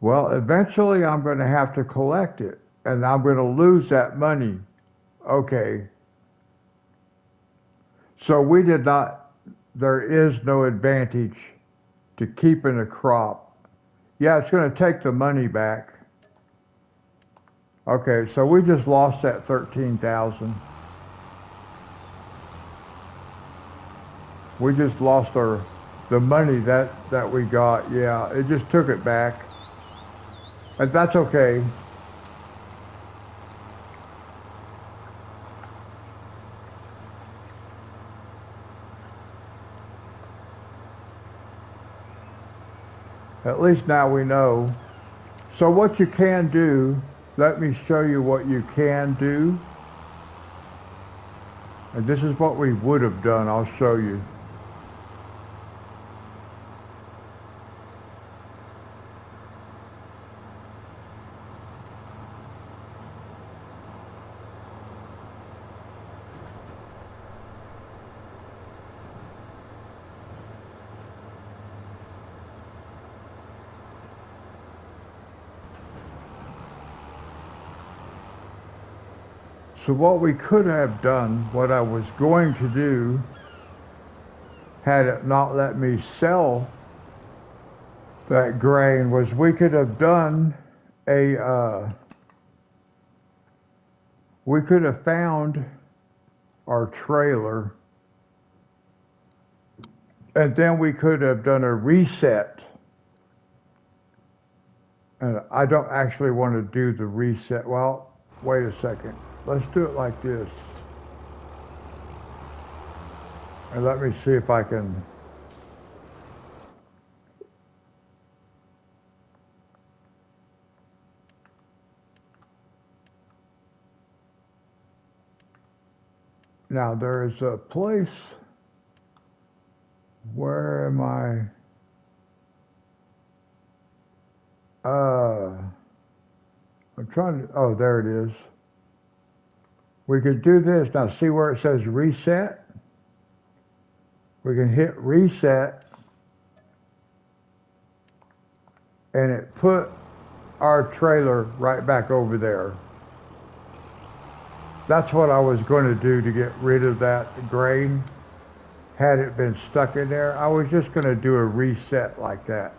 Well, eventually I'm going to have to collect it, and I'm going to lose that money. Okay. So we did not, there is no advantage to keeping a crop. Yeah, it's going to take the money back. Okay, so we just lost that 13,000. We just lost the money that we got. Yeah, it just took it back. But that's okay. At least now we know. So what you can do, let me show you what you can do. And this is what we would have done. I'll show you. So what we could have done, what I was going to do, had it not let me sell that grain, was we could have done we could have found our trailer, and then we could have done a reset. And I don't actually want to do the reset. Well, wait a second. Let's do it like this. And let me see if I can. Now there is a place. Where am I? I'm trying to. Oh, there it is. We could do this. Now see where it says reset? We can hit reset, and it put our trailer right back over there. That's what I was going to do to get rid of that grain. Had it been stuck in there, I was just going to do a reset like that,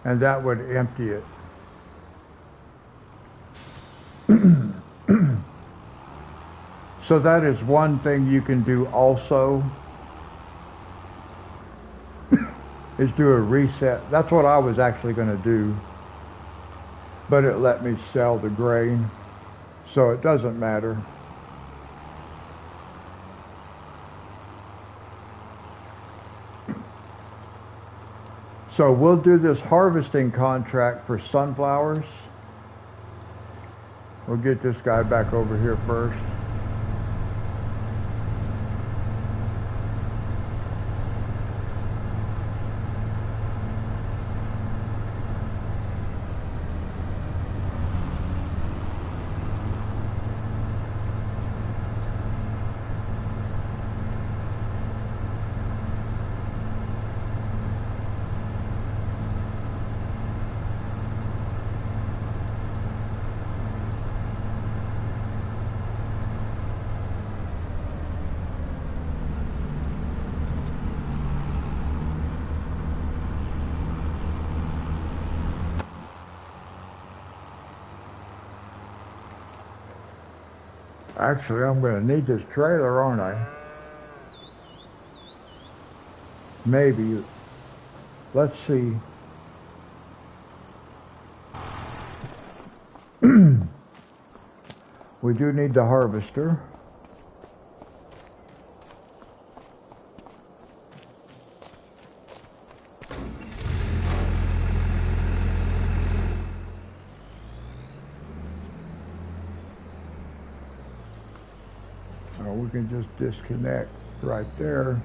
and that would empty it. So that is one thing you can do also, is do a reset. That's what I was actually going to do, but it let me sell the grain, so it doesn't matter. So we'll do this harvesting contract for sunflowers. We'll get this guy back over here first. Actually, I'm going to need this trailer, aren't I? Maybe. Let's see. We do need the harvester. We can just disconnect right there.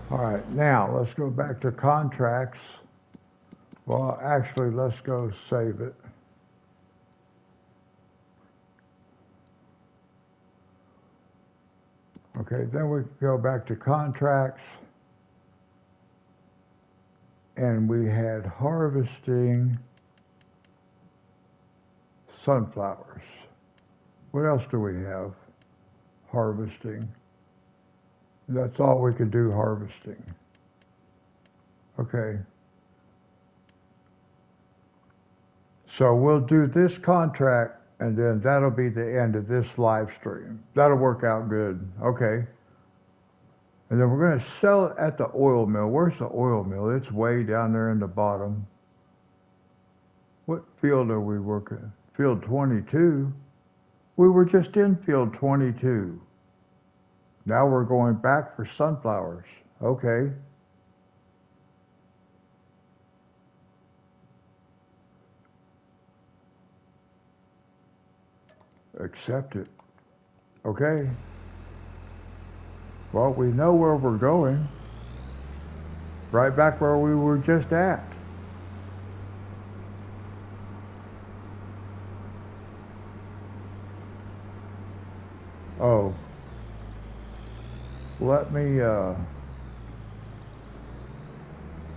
All right, now let's go back to contracts. Well, actually, let's go save it. Okay, then we go back to contracts. and we had harvesting sunflowers. What else do we have? Harvesting. That's all we could do, harvesting. Okay. So we'll do this contract, and then that'll be the end of this live stream. That'll work out good. Okay. And then we're going to sell it at the oil mill. Where's the oil mill? It's way down there in the bottom. What field are we working? Field 22. We were just in field 22. Now we're going back for sunflowers. Okay. Accept it. Okay. Well, we know where we're going. Right back where we were just at. Oh. Let me,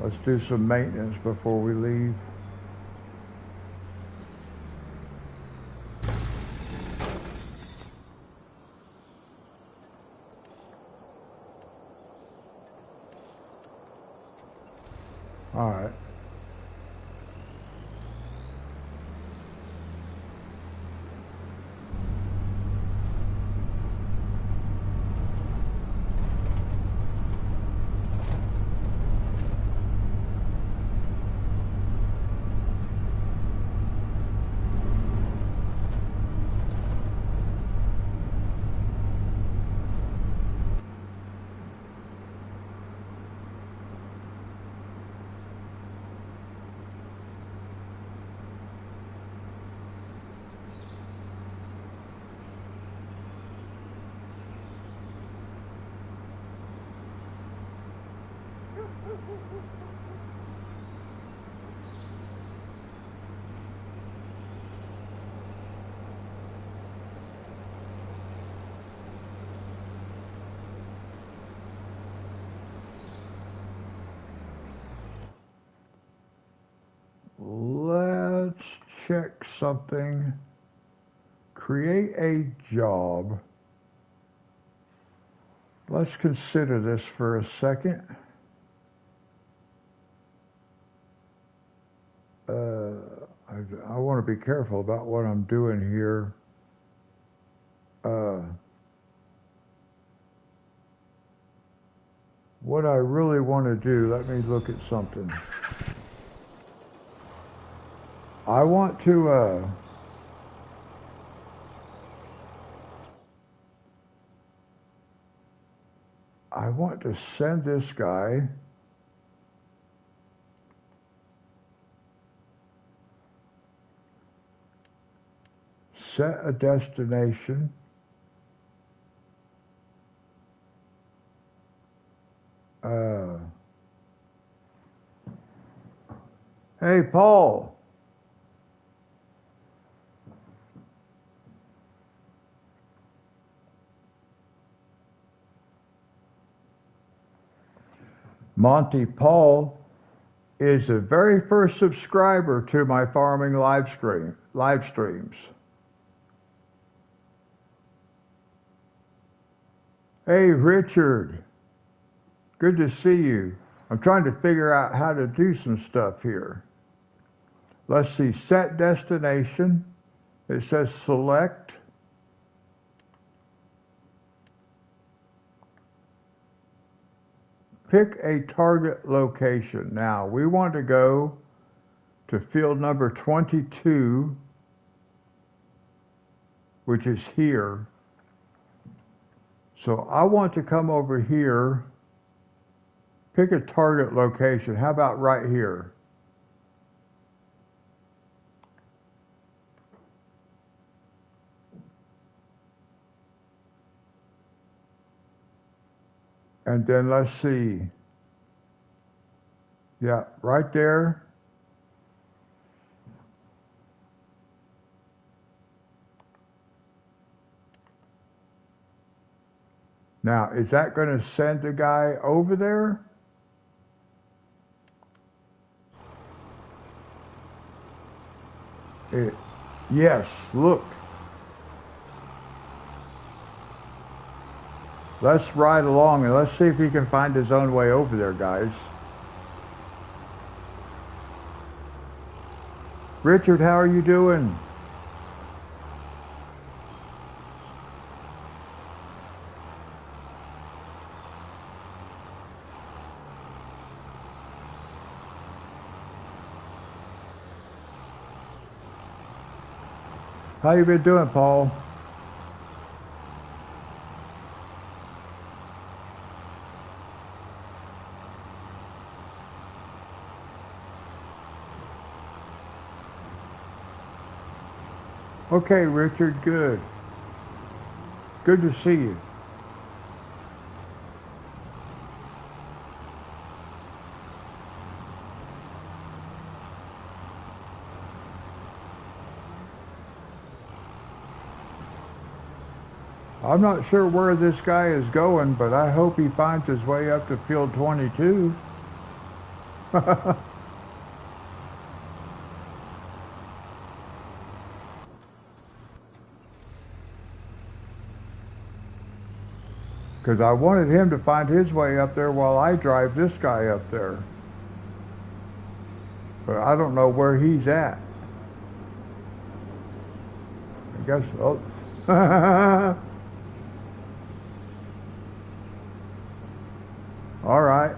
let's do some maintenance before we leave. All right. Let's check something. Create a job. Let's consider this for a second. I want to be careful about what I'm doing here. What I really want to do, let me look at something. I want to send this guy set a destination. Hey, Paul. Monty Paul is the very first subscriber to my farming live streams. Hey, Richard. Good to see you. I'm trying to figure out how to do some stuff here. Let's see, set destination. It says select. Pick a target location. Now, we want to go to field number 22, which is here. So I want to come over here, pick a target location. How about right here? And then let's see. Yeah, right there. Now, is that going to send the guy over there? It, yes, look. Let's ride along and let's see if he can find his own way over there, guys. Richard, how are you doing? How you been doing, Paul? Okay, Richard, good. Good to see you. I'm not sure where this guy is going, but I hope he finds his way up to field 22. Because I wanted him to find his way up there while I drive this guy up there. But I don't know where he's at. I guess, oh. All right.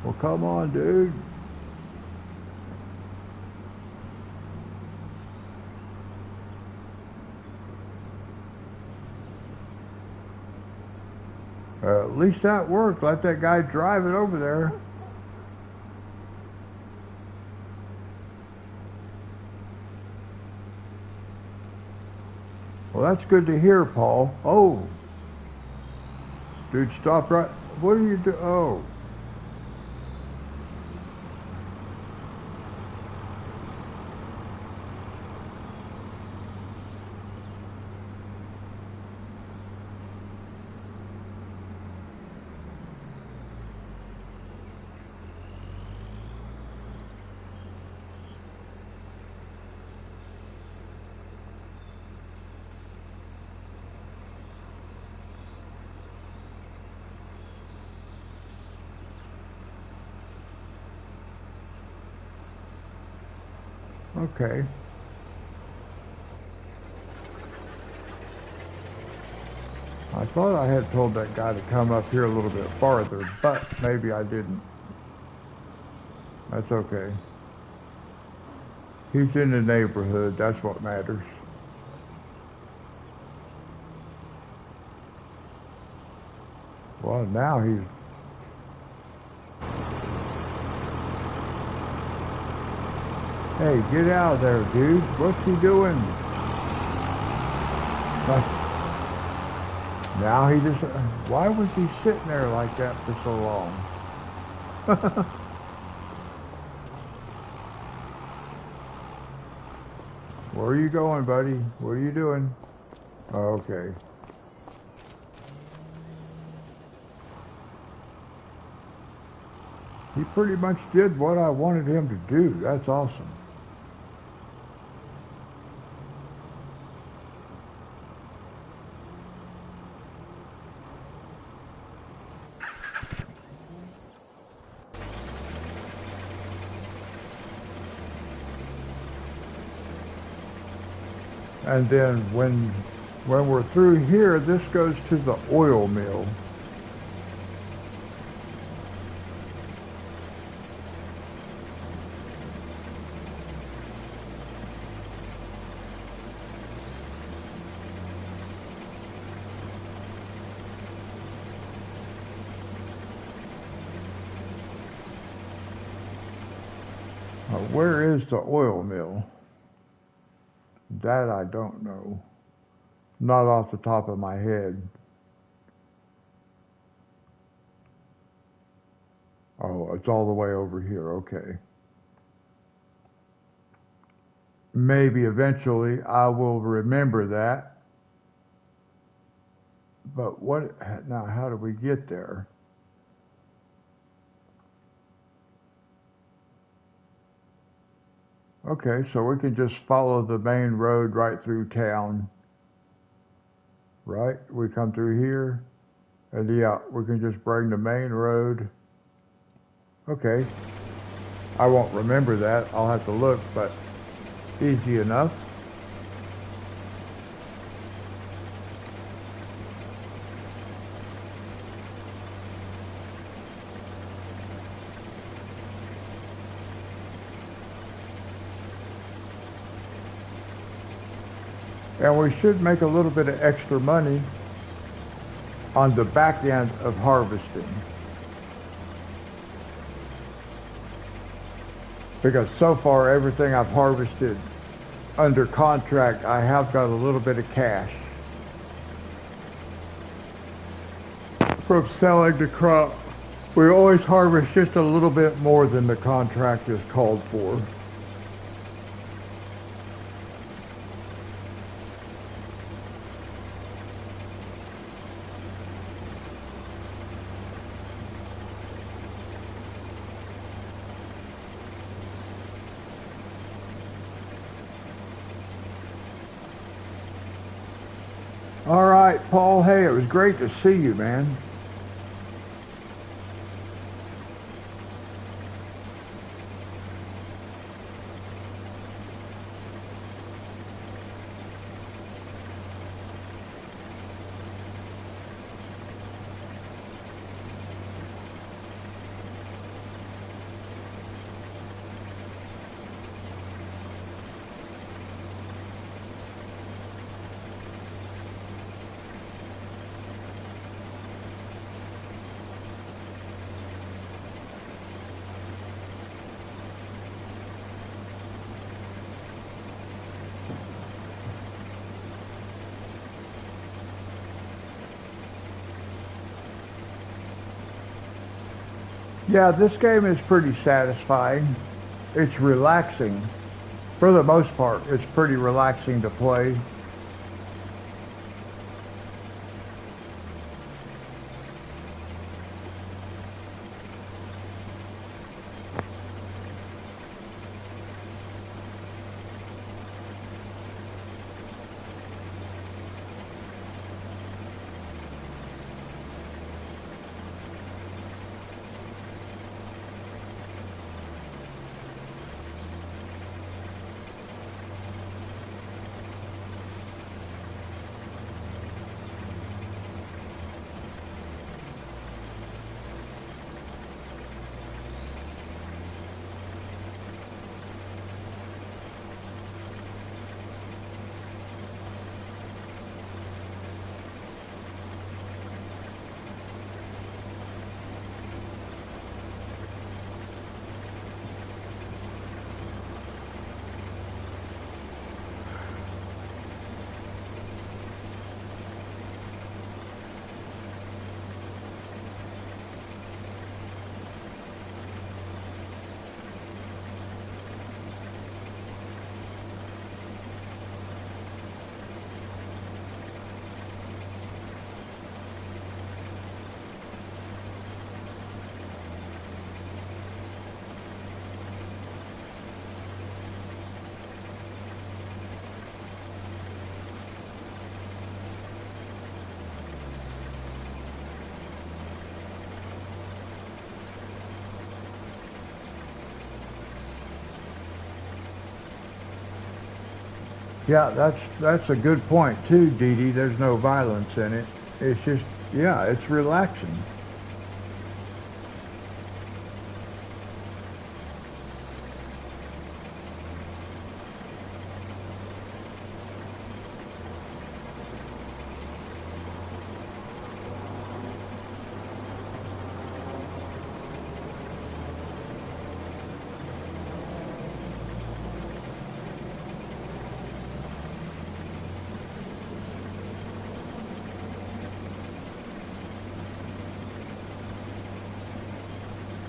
Well, come on, dude. At least that worked. Let that guy drive it over there. Well, that's good to hear, Paul. Oh, dude, stop right. What are you doing? Oh, okay. I thought I had told that guy to come up here a little bit farther, but maybe I didn't. That's okay. He's in the neighborhood. That's what matters. Well, now he's... Hey, get out of there, dude. What's he doing? Now he just... Why was he sitting there like that for so long? Where are you going, buddy? What are you doing? Oh, okay. He pretty much did what I wanted him to do. That's awesome. And then when we're through here, this goes to the oil mill. Where is the oil mill? That I don't know. Not off the top of my head. Oh, it's all the way over here. Okay. Maybe eventually I will remember that. But what, now how do we get there? Okay, so we can just follow the main road right through town, right? We come through here, and yeah, we can just bring the main road. Okay, I won't remember that. I'll have to look, but easy enough. And we should make a little bit of extra money on the back end of harvesting. Because so far, everything I've harvested under contract, I have got a little bit of cash from selling the crop. We always harvest just a little bit more than the contract is called for. All right, Paul. Hey, it was great to see you, man. Yeah, this game is pretty satisfying. It's relaxing. For the most part, it's pretty relaxing to play. Yeah, that's a good point too, Dee Dee. There's no violence in it. It's just, yeah, it's relaxing.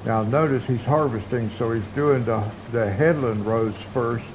Now notice he's harvesting, so he's doing the headland rows first.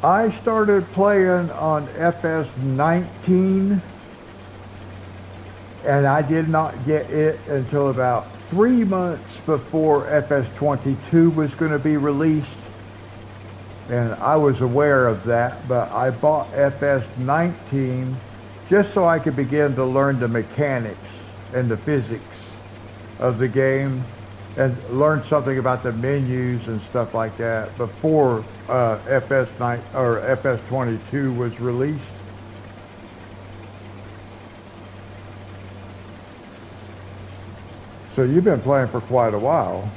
I started playing on FS19, and I did not get it until about 3 months before FS22 was going to be released. And I was aware of that, but I bought FS19 just so I could begin to learn the mechanics and the physics of the game and learn something about the menus and stuff like that before FS9 or FS22 was released. So you've been playing for quite a while.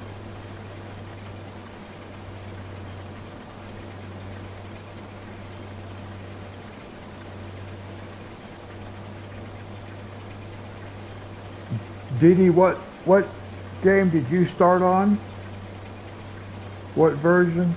Dee Dee, what game did you start on? What version?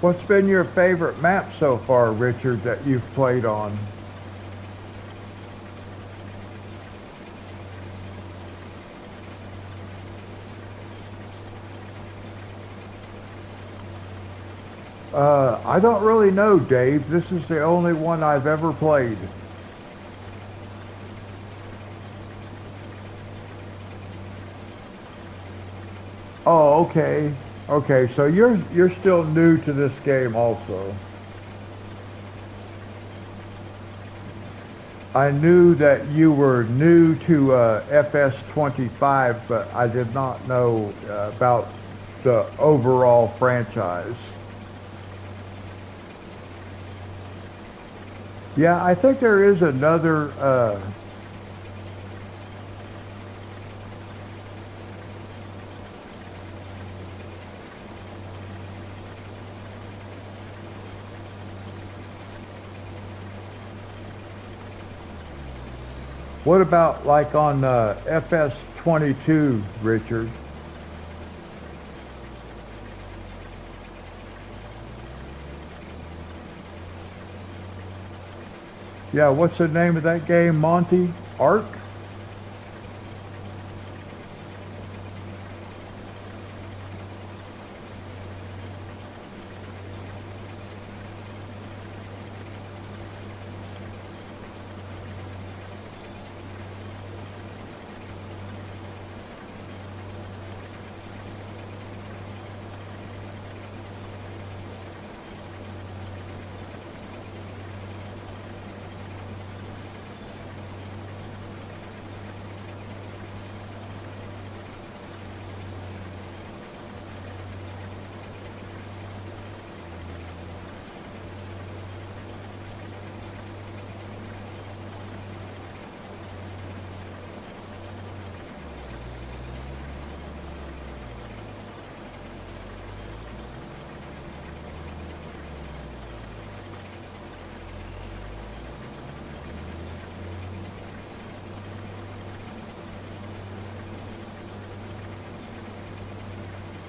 What's been your favorite map so far, Richard, that you've played on? I don't really know, Dave. This is the only one I've ever played. Oh, okay. Okay, so you're still new to this game also. I knew that you were new to FS25, but I did not know about the overall franchise. Yeah, I think there is another. What about like on FS22, Richard? Yeah, what's the name of that game, Monty? Ark?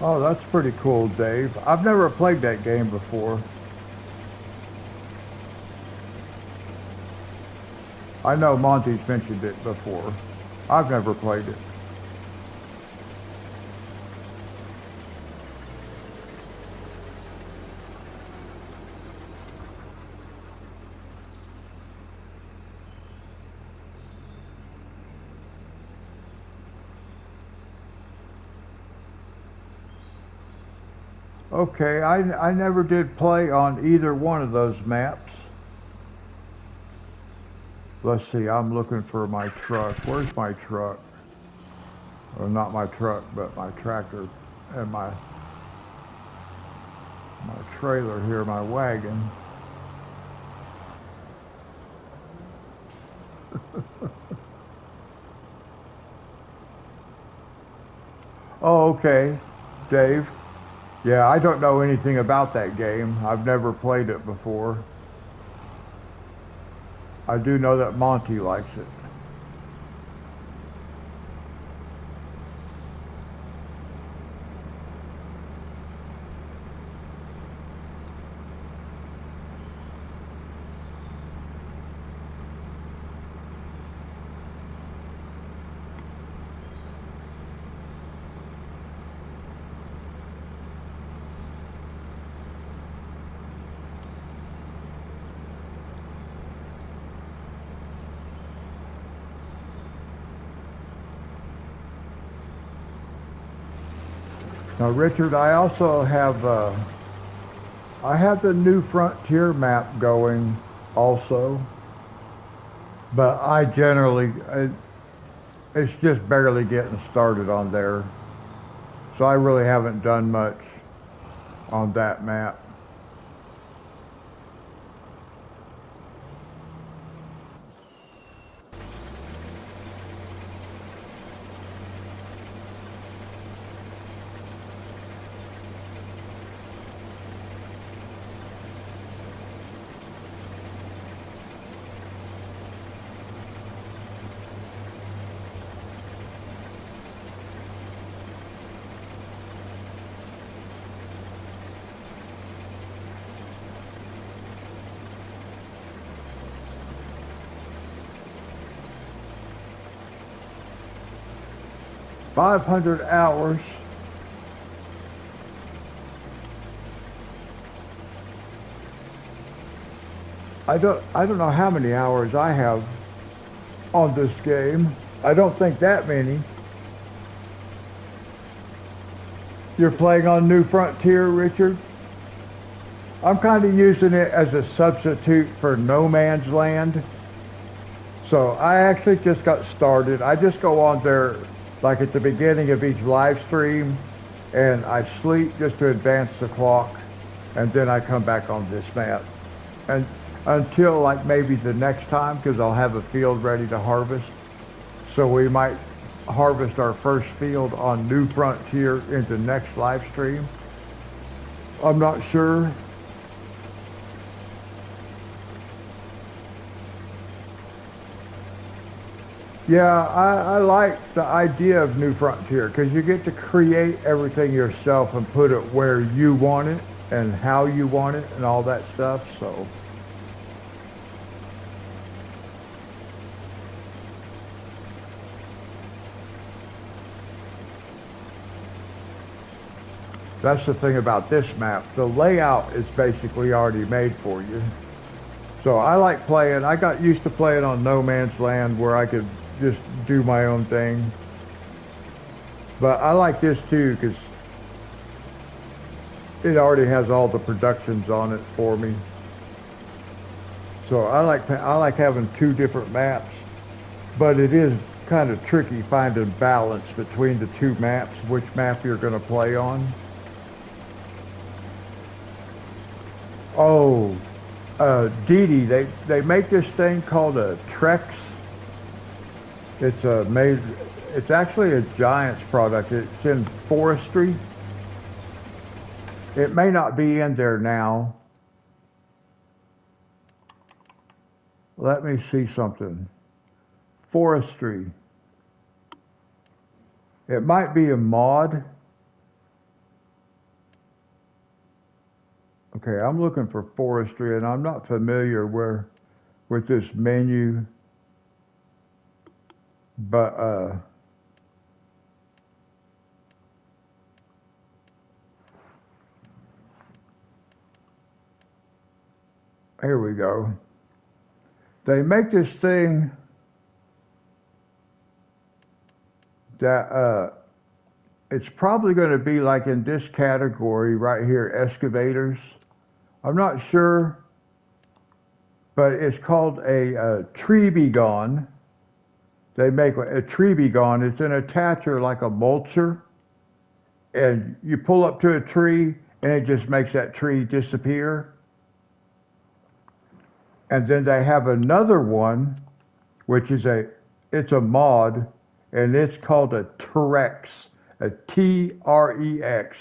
Oh, that's pretty cool, Dave. I've never played that game before. I know Monty's mentioned it before. I've never played it. Okay, I never did play on either one of those maps. Let's see, I'm looking for my truck. Where's my truck? Well, not my truck, but my tractor and my trailer here, my wagon. Oh, okay, Dave. Yeah, I don't know anything about that game. I've never played it before. I do know that Monty likes it. Now, Richard, I also have I have the New Frontier map going also, but I generally it's just barely getting started on there, so I really haven't done much on that map. 500 hours. I don't know how many hours I have on this game. I don't think that many. You're playing on New Frontier, Richard? I'm kind of using it as a substitute for No Man's Land. So I actually just got started. I just go on there like at the beginning of each live stream and I sleep just to advance the clock and then I come back on this map. And until like maybe the next time because I'll have a field ready to harvest. So we might harvest our first field on New Frontier in the next live stream. I'm not sure. Yeah, I like the idea of New Frontier because you get to create everything yourself and put it where you want it and how you want it and all that stuff. So that's the thing about this map. The layout is basically already made for you. So I like playing. I got used to playing on No Man's Land where I could just do my own thing. But I like this too because it already has all the productions on it for me. So I like having two different maps, but it is kind of tricky finding balance between the two maps, which map you're going to play on. Oh, Dee Dee, they make this thing called a Trex. It's a made. It's actually a Giants product. It's in forestry. It may not be in there now. Let me see something. Forestry. It might be a mod. Okay, I'm looking for forestry, and I'm not familiar with this menu, but here we go. They make this thing that it's probably going to be like in this category right here, excavators. I'm not sure, but it's called a tree begon. They make a tree begon. It's an attacher like a mulcher, and you pull up to a tree, and it just makes that tree disappear. And then they have another one, which is it's a mod, and it's called a Trex, a Trex.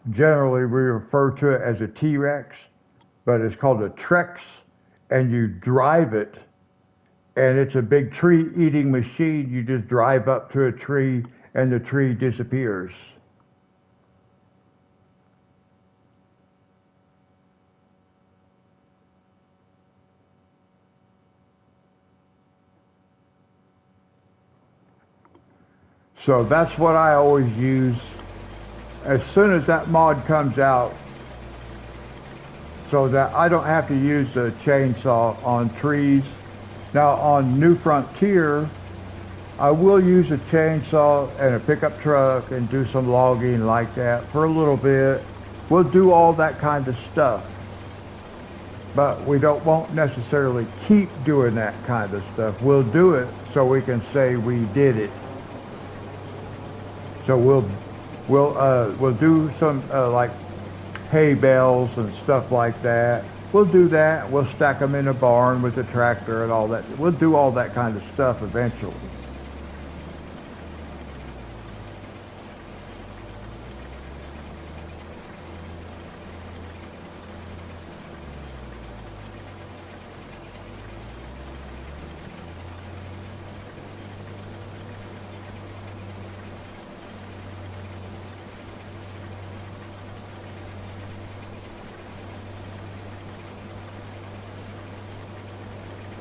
Generally, we refer to it as a T-Rex, but it's called a Trex, and you drive it, and it's a big tree eating machine. You just drive up to a tree and the tree disappears. So that's what I always use. As soon as that mod comes out, so that I don't have to use the chainsaw on trees. Now on New Frontier, I will use a chainsaw and a pickup truck and do some logging like that for a little bit. We'll do all that kind of stuff. But we won't necessarily keep doing that kind of stuff. We'll do it so we can say we did it. So we'll do some like hay bales and stuff like that. We'll do that. We'll stack them in a barn with the tractor and all that. We'll do all that kind of stuff eventually.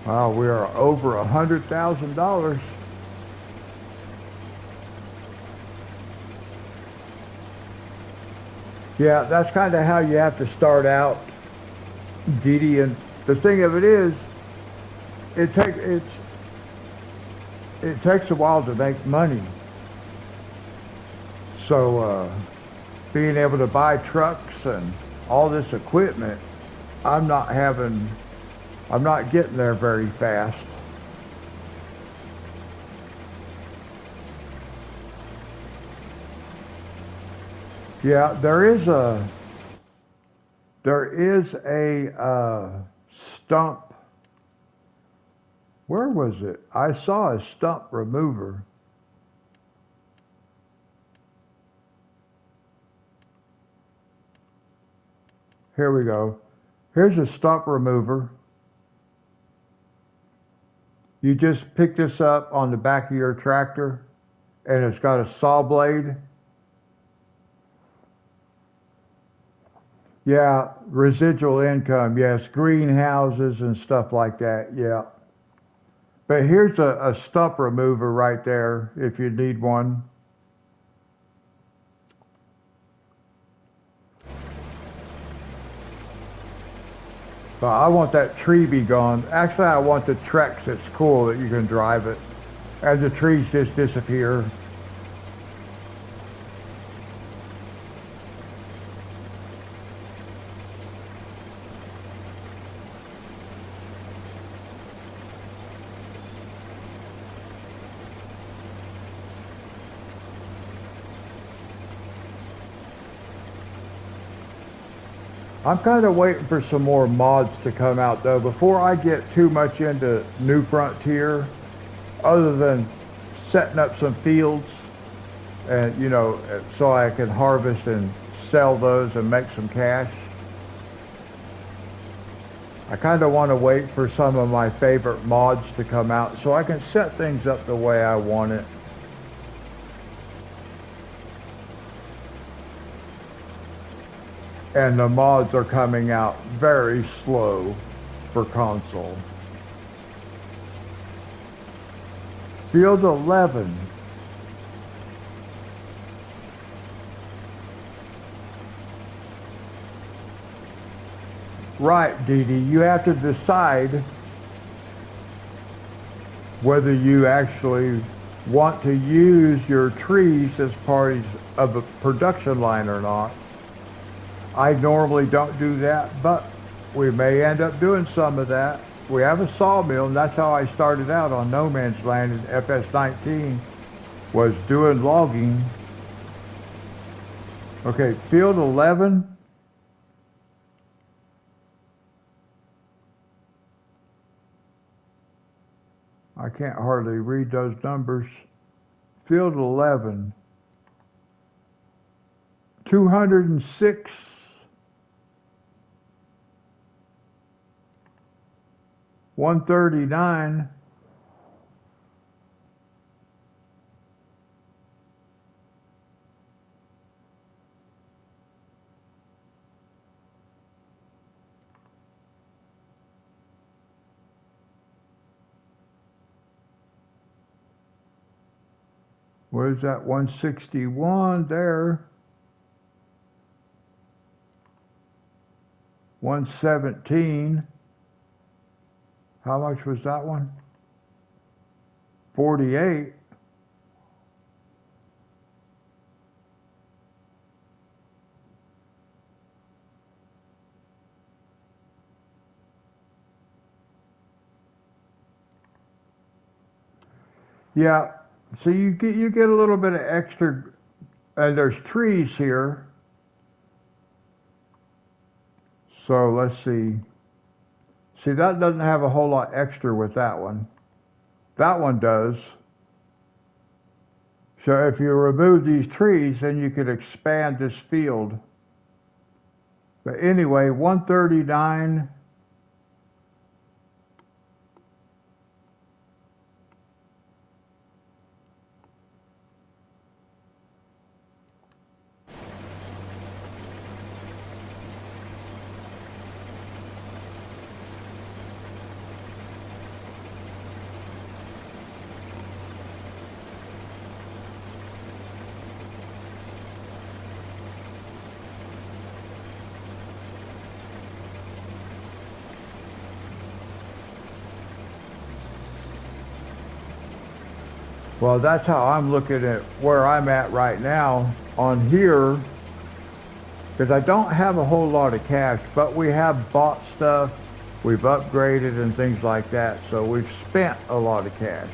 Wow, we are over $100,000. Yeah, that's kind of how you have to start out, Dee Dee. And the thing of it is, it takes it takes a while to make money. So being able to buy trucks and all this equipment, I'm not having, I'm not getting there very fast. Yeah, there is a stump. Where was it? I saw a stump remover. Here we go. Here's a stump remover. You just pick this up on the back of your tractor, and it's got a saw blade. Yeah, residual income, yes, greenhouses and stuff like that, yeah. But here's a stump remover right there if you need one. But I want that tree be gone. Actually, I want the Trex. It's cool that you can drive it. And the trees just disappear. I'm kind of waiting for some more mods to come out though. Before I get too much into New Frontier, other than setting up some fields and, you know, so I can harvest and sell those and make some cash. I kind of want to wait for some of my favorite mods to come out so I can set things up the way I want it. And the mods are coming out very slow for console. Field 11. Right, Dee Dee, you have to decide whether you actually want to use your trees as part of a production line or not. I normally don't do that, but we may end up doing some of that. We have a sawmill, and that's how I started out on No Man's Land in FS19, was doing logging. Okay, field 11. I can't hardly read those numbers. Field 11. 206. 139. What is that? 161 there. 117. How much was that one? 48. Yeah. So you get a little bit of extra, and there's trees here. So let's see. See, that doesn't have a whole lot extra with that one. That one does. So if you remove these trees, then you could expand this field. But anyway, 139. Well, that's how I'm looking at where I'm at right now on here, because I don't have a whole lot of cash, but we have bought stuff, we've upgraded and things like that, so we've spent a lot of cash.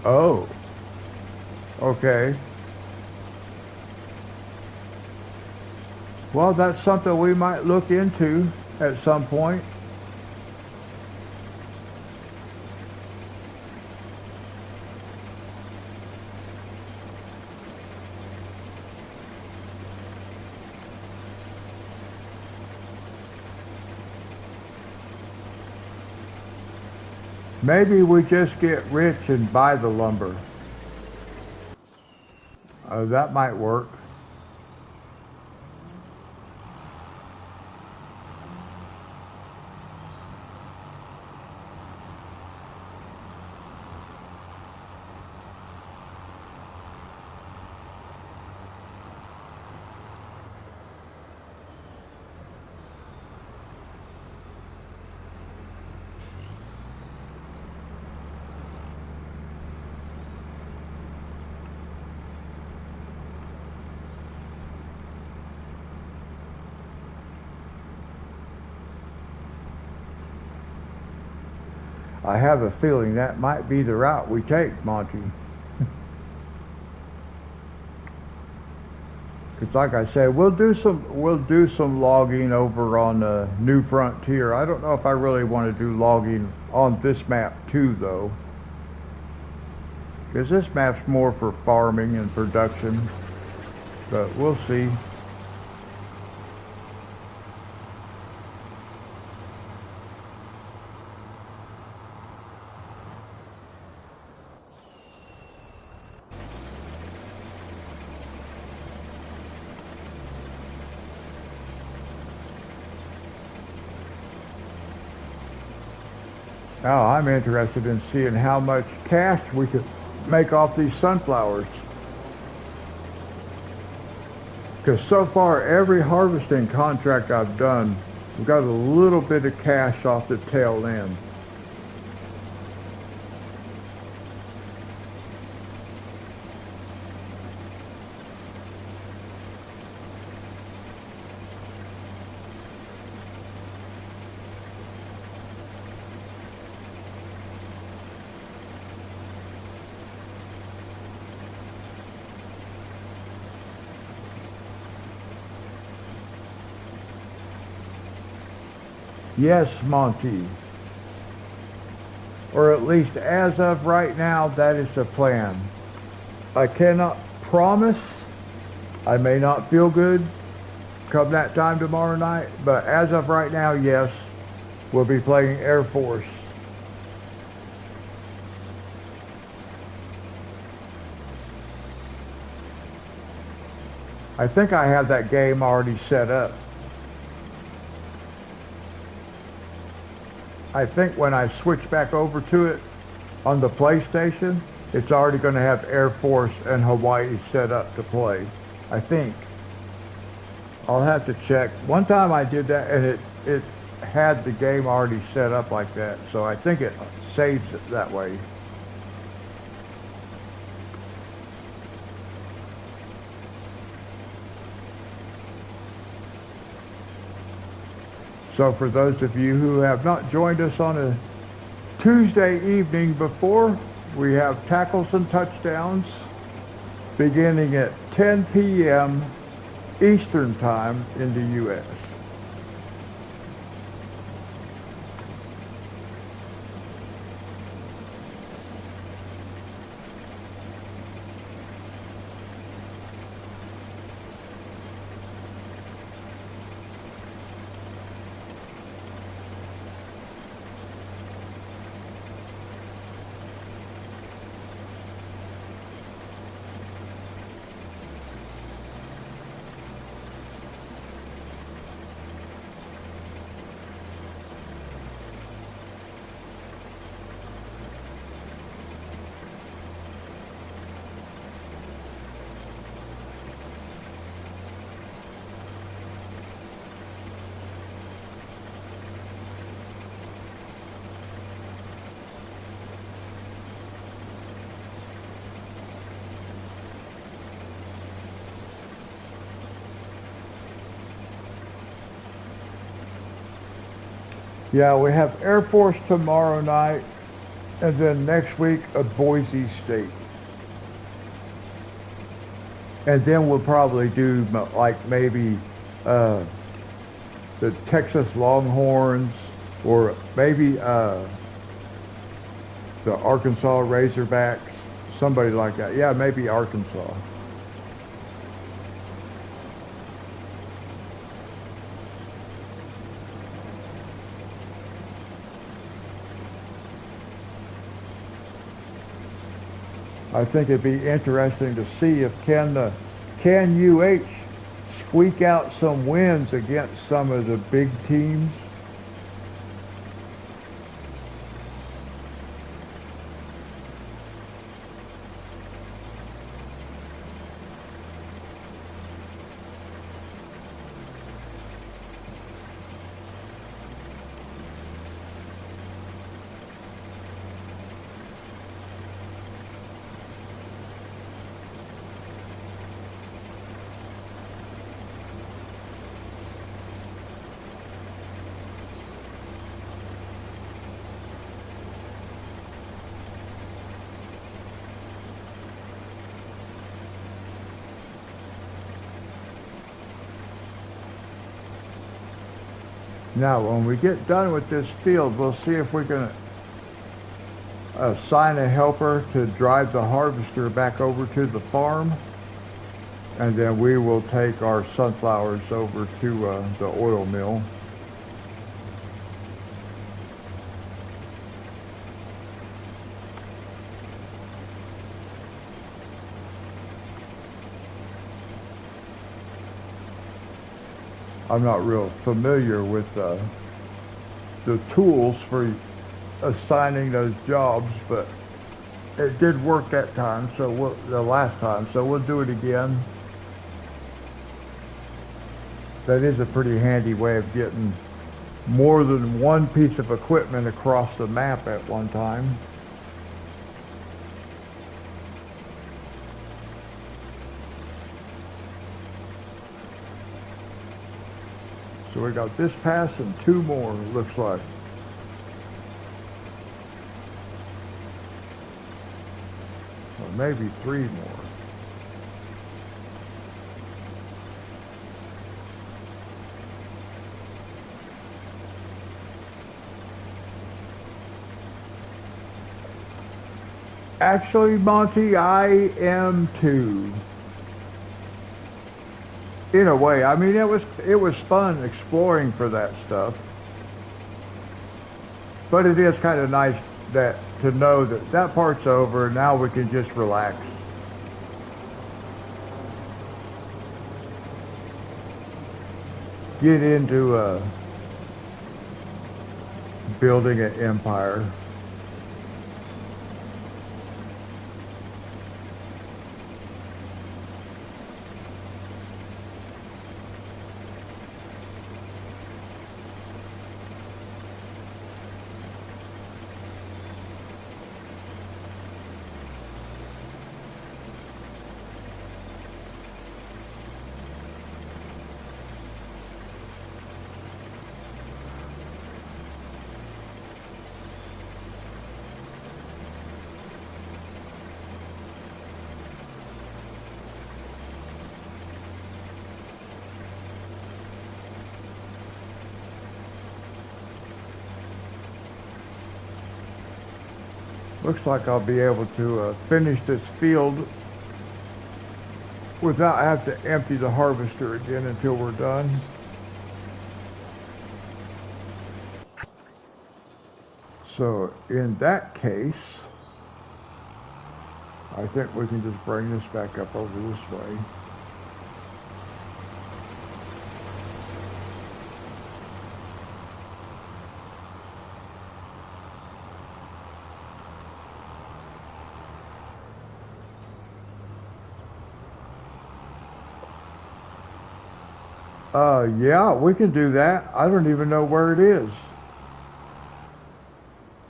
Oh, okay. Well, that's something we might look into at some point. Maybe we just get rich and buy the lumber. That might work. I have a feeling that might be the route we take, Monty. Because like I said, we'll do some logging over on the New Frontier. I don't know if I really want to do logging on this map too, though. Because this map's more for farming and production. But we'll see. Now I'm interested in seeing how much cash we could make off these sunflowers. Because so far, every harvesting contract I've done, we've got a little bit of cash off the tail end. Yes, Monty. Or at least as of right now, that is the plan. I cannot promise. I may not feel good come that time tomorrow night, but as of right now, yes, we'll be playing Air Force. I think I have that game already set up. I think when I switch back over to it on the PlayStation, it's already going to have Air Force and Hawaii set up to play. I think. I'll have to check. One time I did that and it had the game already set up like that. So I think it saves it that way. So for those of you who have not joined us on a Tuesday evening before, we have tackles and touchdowns beginning at 10 p.m. Eastern Time in the U.S. Yeah, we have Air Force tomorrow night, and then next week Boise State. And then we'll probably do like maybe uh, the Texas Longhorns or maybe the Arkansas Razorbacks, somebody like that. Yeah, maybe Arkansas. I think it'd be interesting to see if can UH squeak out some wins against some of the big teams. Now, when we get done with this field, we'll see if we can assign a helper to drive the harvester back over to the farm, and then we will take our sunflowers over to the oil mill. I'm not real familiar with the tools for assigning those jobs, but it did work that time, so the last time, so we'll do it again. That is a pretty handy way of getting more than one piece of equipment across the map at one time. So we got this pass and two more, looks like. Or maybe three more. Actually, Monty, I am too. In a way, I mean, it was fun exploring for that stuff, but it is kind of nice that to know that that part's over. Now we can just relax, get into building an empire. Looks like I'll be able to finish this field without having to empty the harvester again until we're done. So in that case, I think we can just bring this back up over this way. Yeah, we can do that. I don't even know where it is,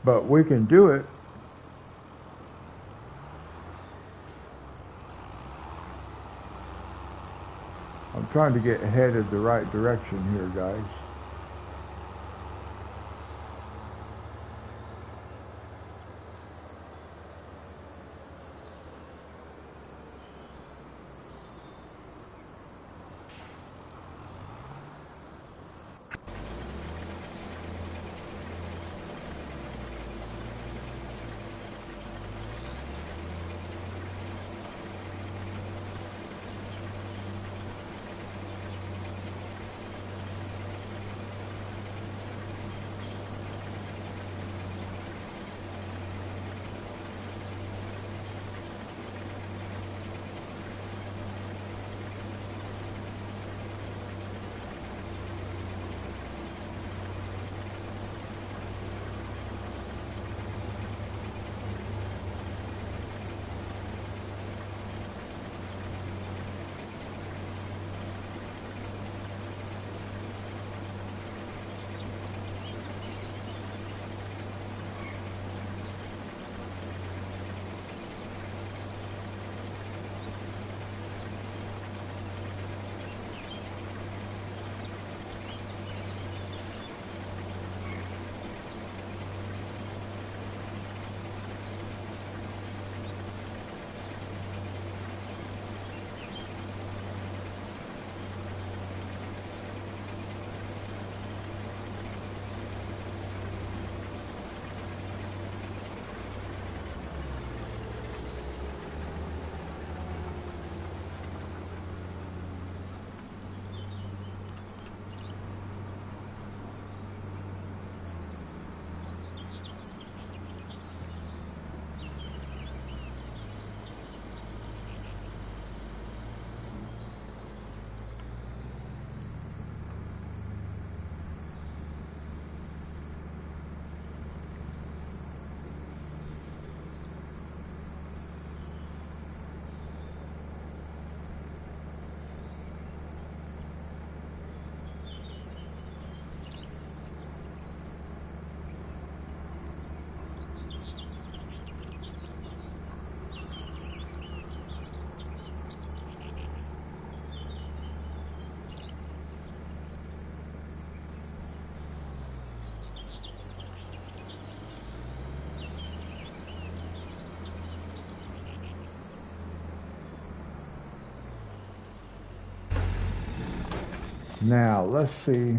but we can do it. I'm trying to get headed the right direction here, guys. Now, let's see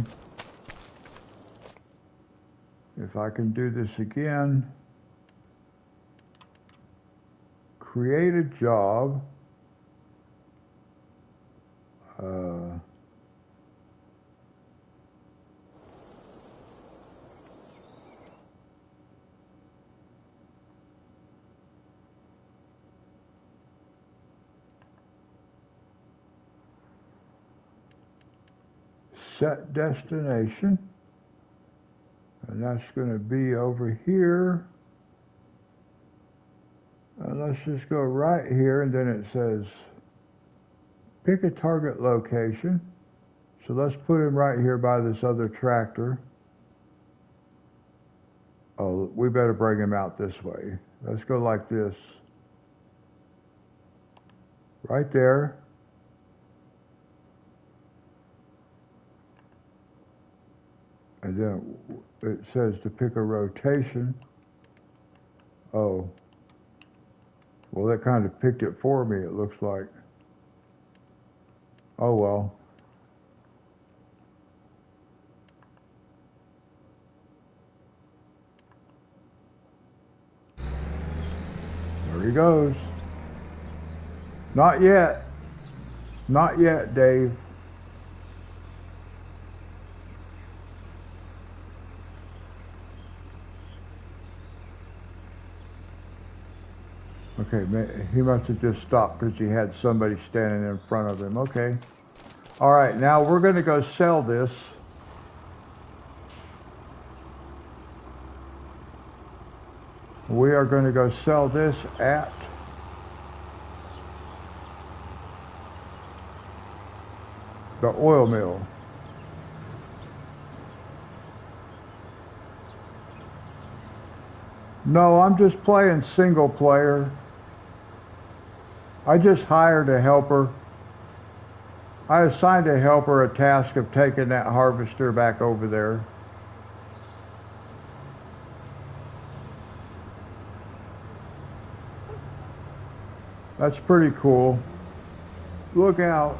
if I can do this again. create a job. Set destination, and that's going to be over here. And let's just go right here, and then it says pick a target location. So let's put him right here by this other tractor. Oh, we better bring him out this way. Let's go like this. Right there. And then it says to pick a rotation. Oh. Well, that kind of picked it for me, it looks like. Oh, well. There he goes. Not yet. Not yet, Dave. Okay, he must have just stopped because he had somebody standing in front of him. Okay. All right, now we're going to go sell this. We are going to go sell this at the oil mill. No, I'm just playing single player. I just hired a helper. I assigned a helper a task of taking that harvester back over there. That's pretty cool. Look out.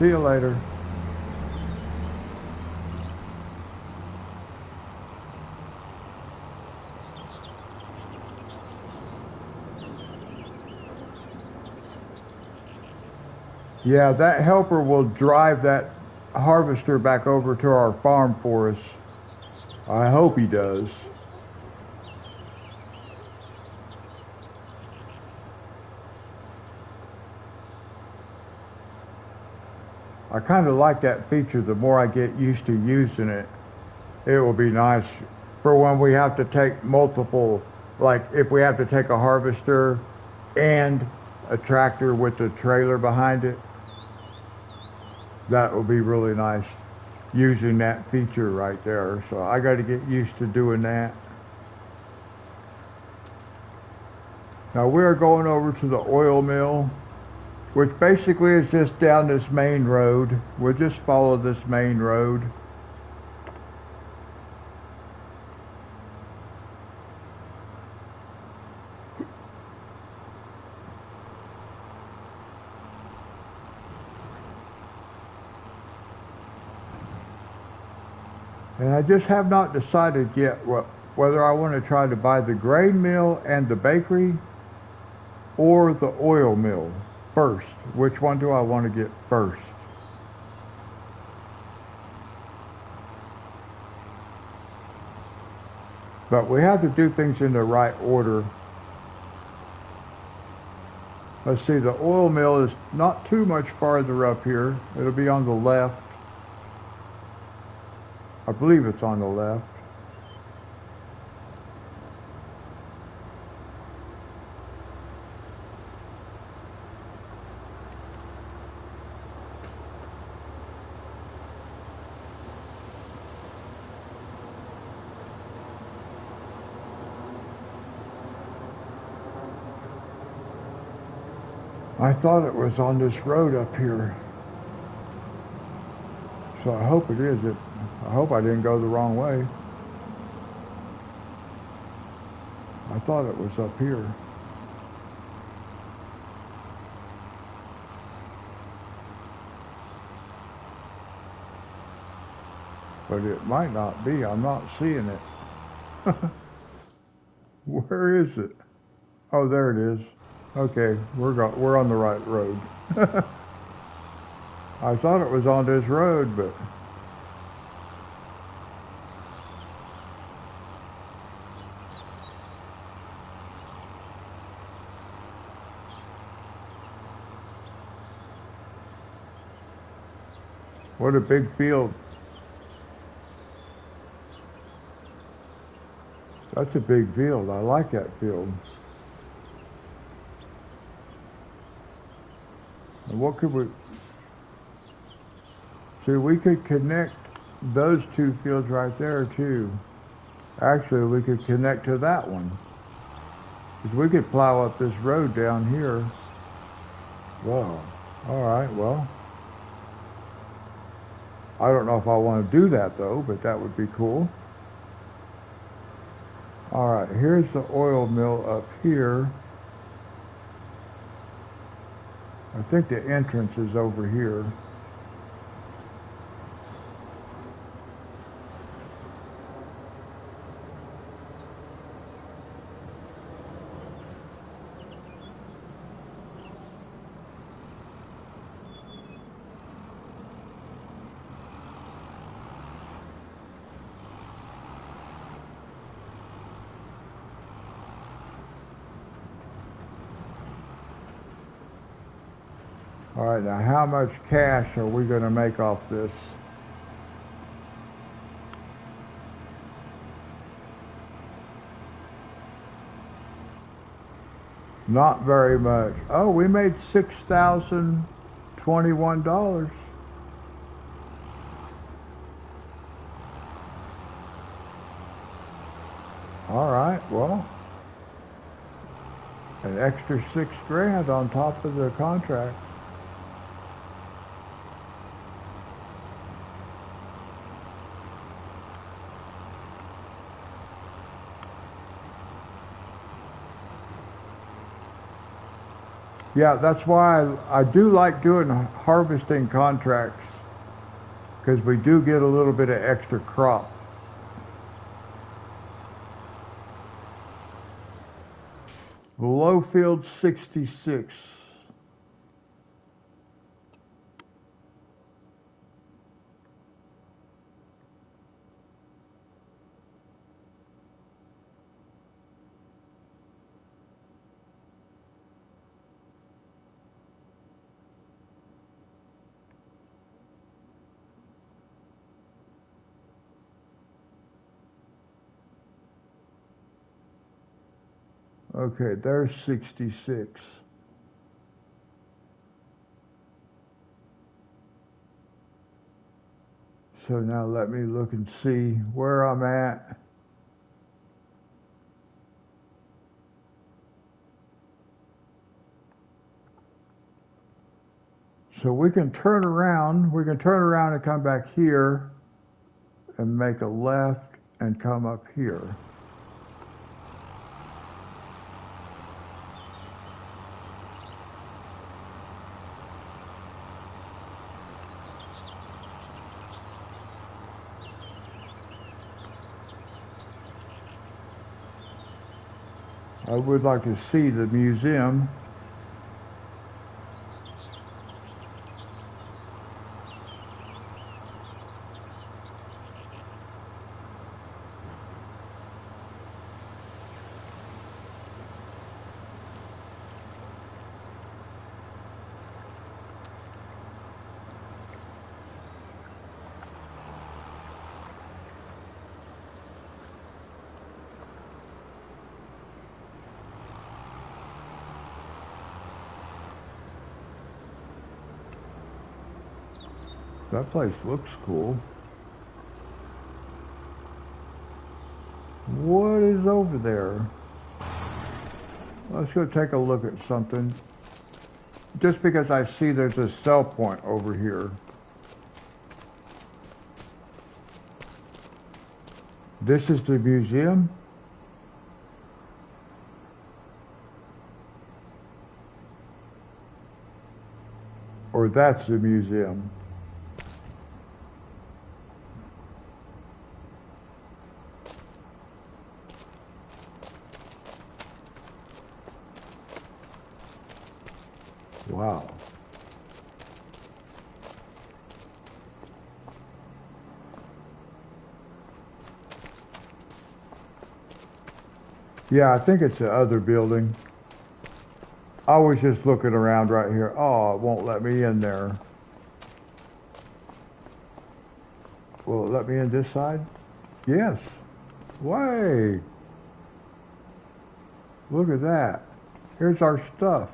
See you later. Yeah, that helper will drive that harvester back over to our farm for us. I hope he does. I kind of like that feature. The more I get used to using it, it will be nice for when we have to take multiple, like if we have to take a harvester and a tractor with the trailer behind it. That will be really nice using that feature right there. So I got to get used to doing that. Now we are going over to the oil mill, which basically is just down this main road. We'll just follow this main road. And I just have not decided yet whether I want to try to buy the grain mill and the bakery or the oil mill first. Which one do I want to get first? But we have to do things in the right order. Let's see, the oil mill is not too much farther up here. It'll be on the left. I believe it's on the left. I thought it was on this road up here. So I hope it is. I hope I didn't go the wrong way. I thought it was up here. But it might not be. I'm not seeing it. Where is it? Oh, there it is. Okay, we're on the right road. I thought it was on this road, but what a big field. That's a big field. I like that field. And what could we see? We could connect those two fields right there too. Actually, we could connect to that one. Because we could plow up this road down here. Wow. All right, well, I don't know if I want to do that though, but that would be cool. All right, here's the oil mill up here. I think the entrance is over here. All right, now how much cash are we going to make off this? Not very much. Oh, we made $6,021. All right, well, an extra 6 grand on top of the contract. Yeah, that's why I do like doing harvesting contracts, because we do get a little bit of extra crop. Below field 66. Okay, there's 66. So now let me look and see where I'm at. So we can turn around and come back here and make a left and come up here. I would like to see the museum. That place looks cool. What is over there? Let's go take a look at something. Just because I see there's a cell point over here. This is the museum? Or that's the museum? Wow. Yeah, I think it's the other building. I was just looking around right here. Oh, it won't let me in there. Will it let me in this side? Yes. Way. Look at that. Here's our stuff.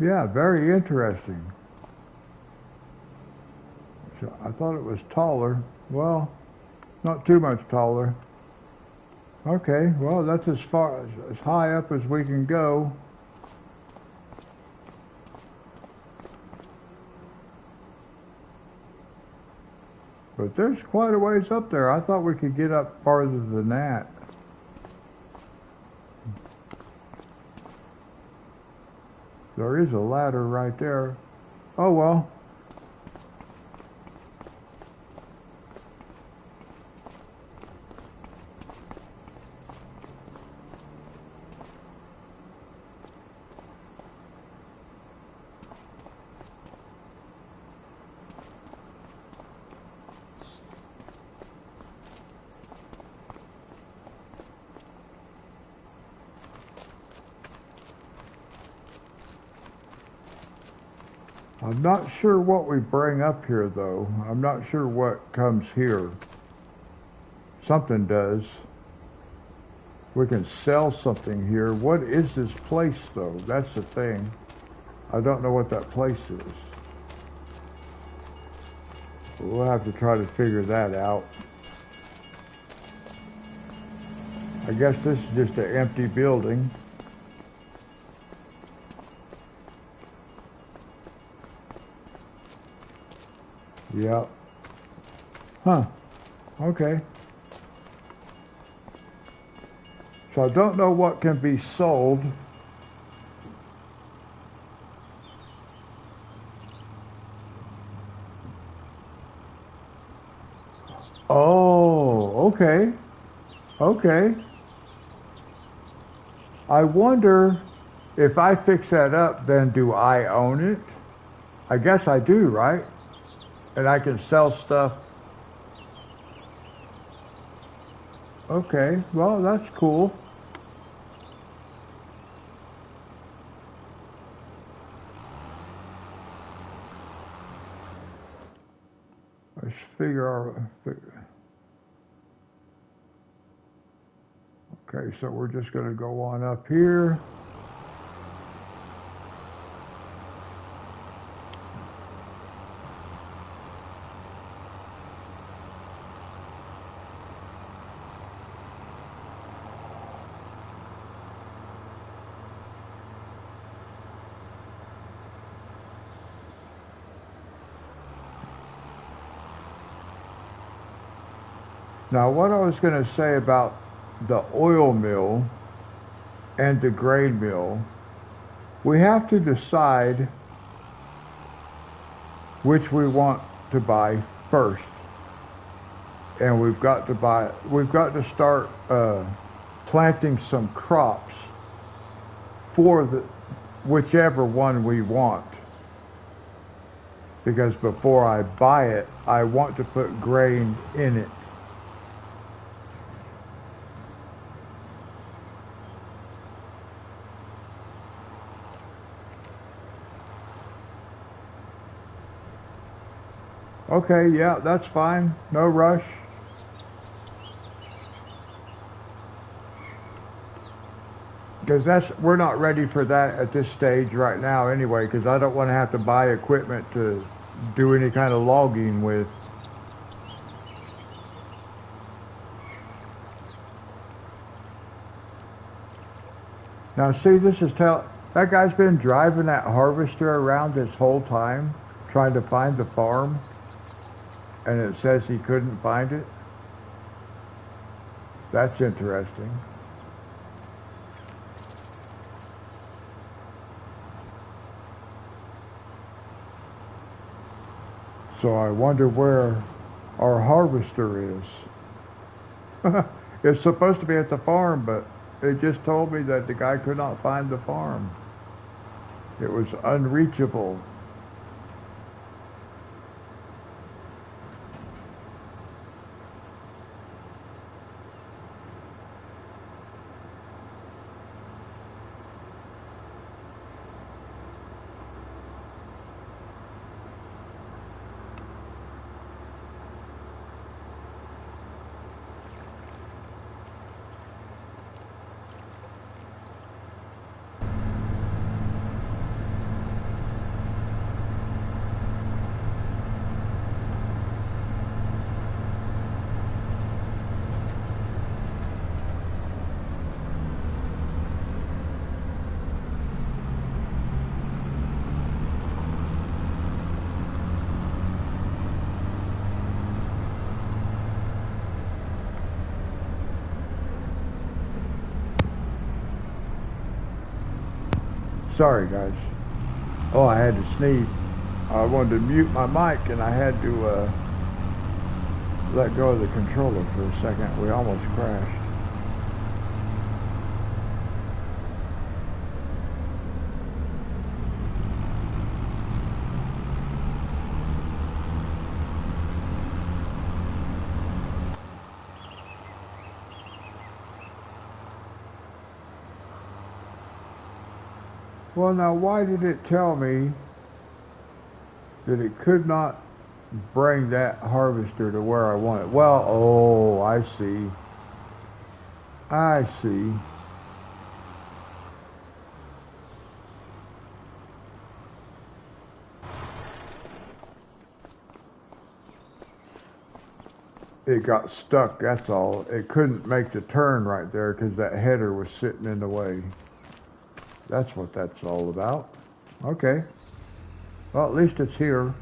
Yeah, very interesting. So I thought it was taller. Well, not too much taller. Okay, well, that's as high up as we can go. But there's quite a ways up there. I thought we could get up farther than that. There is a ladder right there. Oh well. I'm not sure what we bring up here, though. I'm not sure what comes here. Something does. We can sell something here. What is this place, though? That's the thing. I don't know what that place is. We'll have to try to figure that out. I guess this is just an empty building. Yep. Huh. Okay. So I don't know what can be sold. Oh, okay. Okay. I wonder if I fix that up, then do I own it? I guess I do, right? And I can sell stuff. Okay, well, that's cool. Let's figure out. Okay, so we're just going to go on up here. Now, what I was going to say about the oil mill and the grain mill, we have to decide which we want to buy first. And we've got to start planting some crops for whichever one we want. Because before I buy it, I want to put grain in it. Okay, yeah, that's fine. No rush. Because we're not ready for that at this stage right now anyway, because I don't want to have to buy equipment to do any kind of logging with. Now see, that guy's been driving that harvester around this whole time, trying to find the farm, and it says he couldn't find it. That's interesting. So I wonder where our harvester is. It's supposed to be at the farm, but it just told me that the guy could not find the farm. It was unreachable. Sorry, guys. Oh, I had to sneeze. I wanted to mute my mic, and I had to let go of the controller for a second. We almost crashed. Well, now, why did it tell me that it could not bring that harvester to where I want it? Well, oh, I see. I see. It got stuck, that's all. It couldn't make the turn right there because that header was sitting in the way. That's what that's all about. Okay. Well, at least it's here.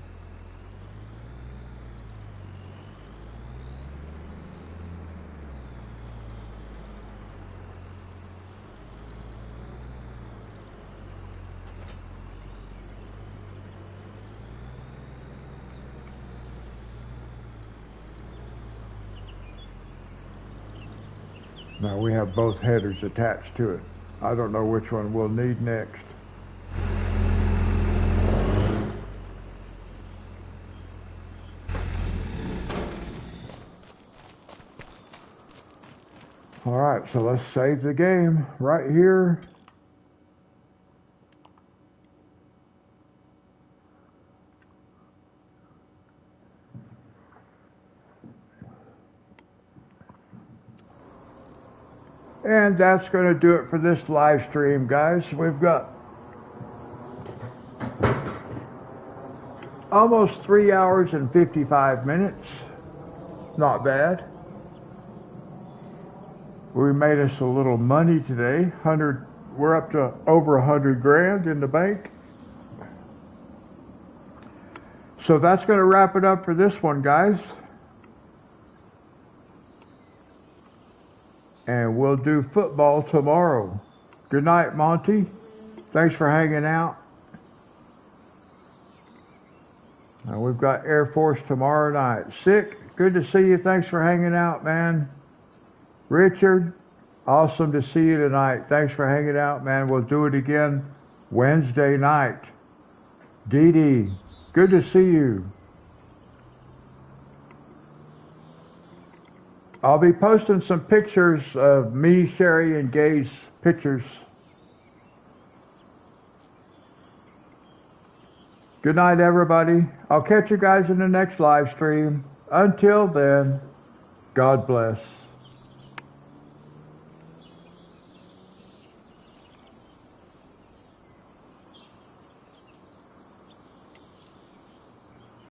Now we have both headers attached to it. I don't know which one we'll need next. All right, so let's save the game right here. And that's going to do it for this live stream, guys. We've got almost 3 hours and 55 minutes. Not bad. We made us a little money today. We're up to over 100 grand in the bank. So that's going to wrap it up for this one, guys. And we'll do football tomorrow. Good night, Monty. Thanks for hanging out. We've got Air Force tomorrow night. Sick, good to see you. Thanks for hanging out, man. Richard, awesome to see you tonight. Thanks for hanging out, man. We'll do it again Wednesday night. Dee Dee, good to see you. I'll be posting some pictures of me, Sherry, and Gay's pictures. Good night, everybody. I'll catch you guys in the next live stream. Until then, God bless.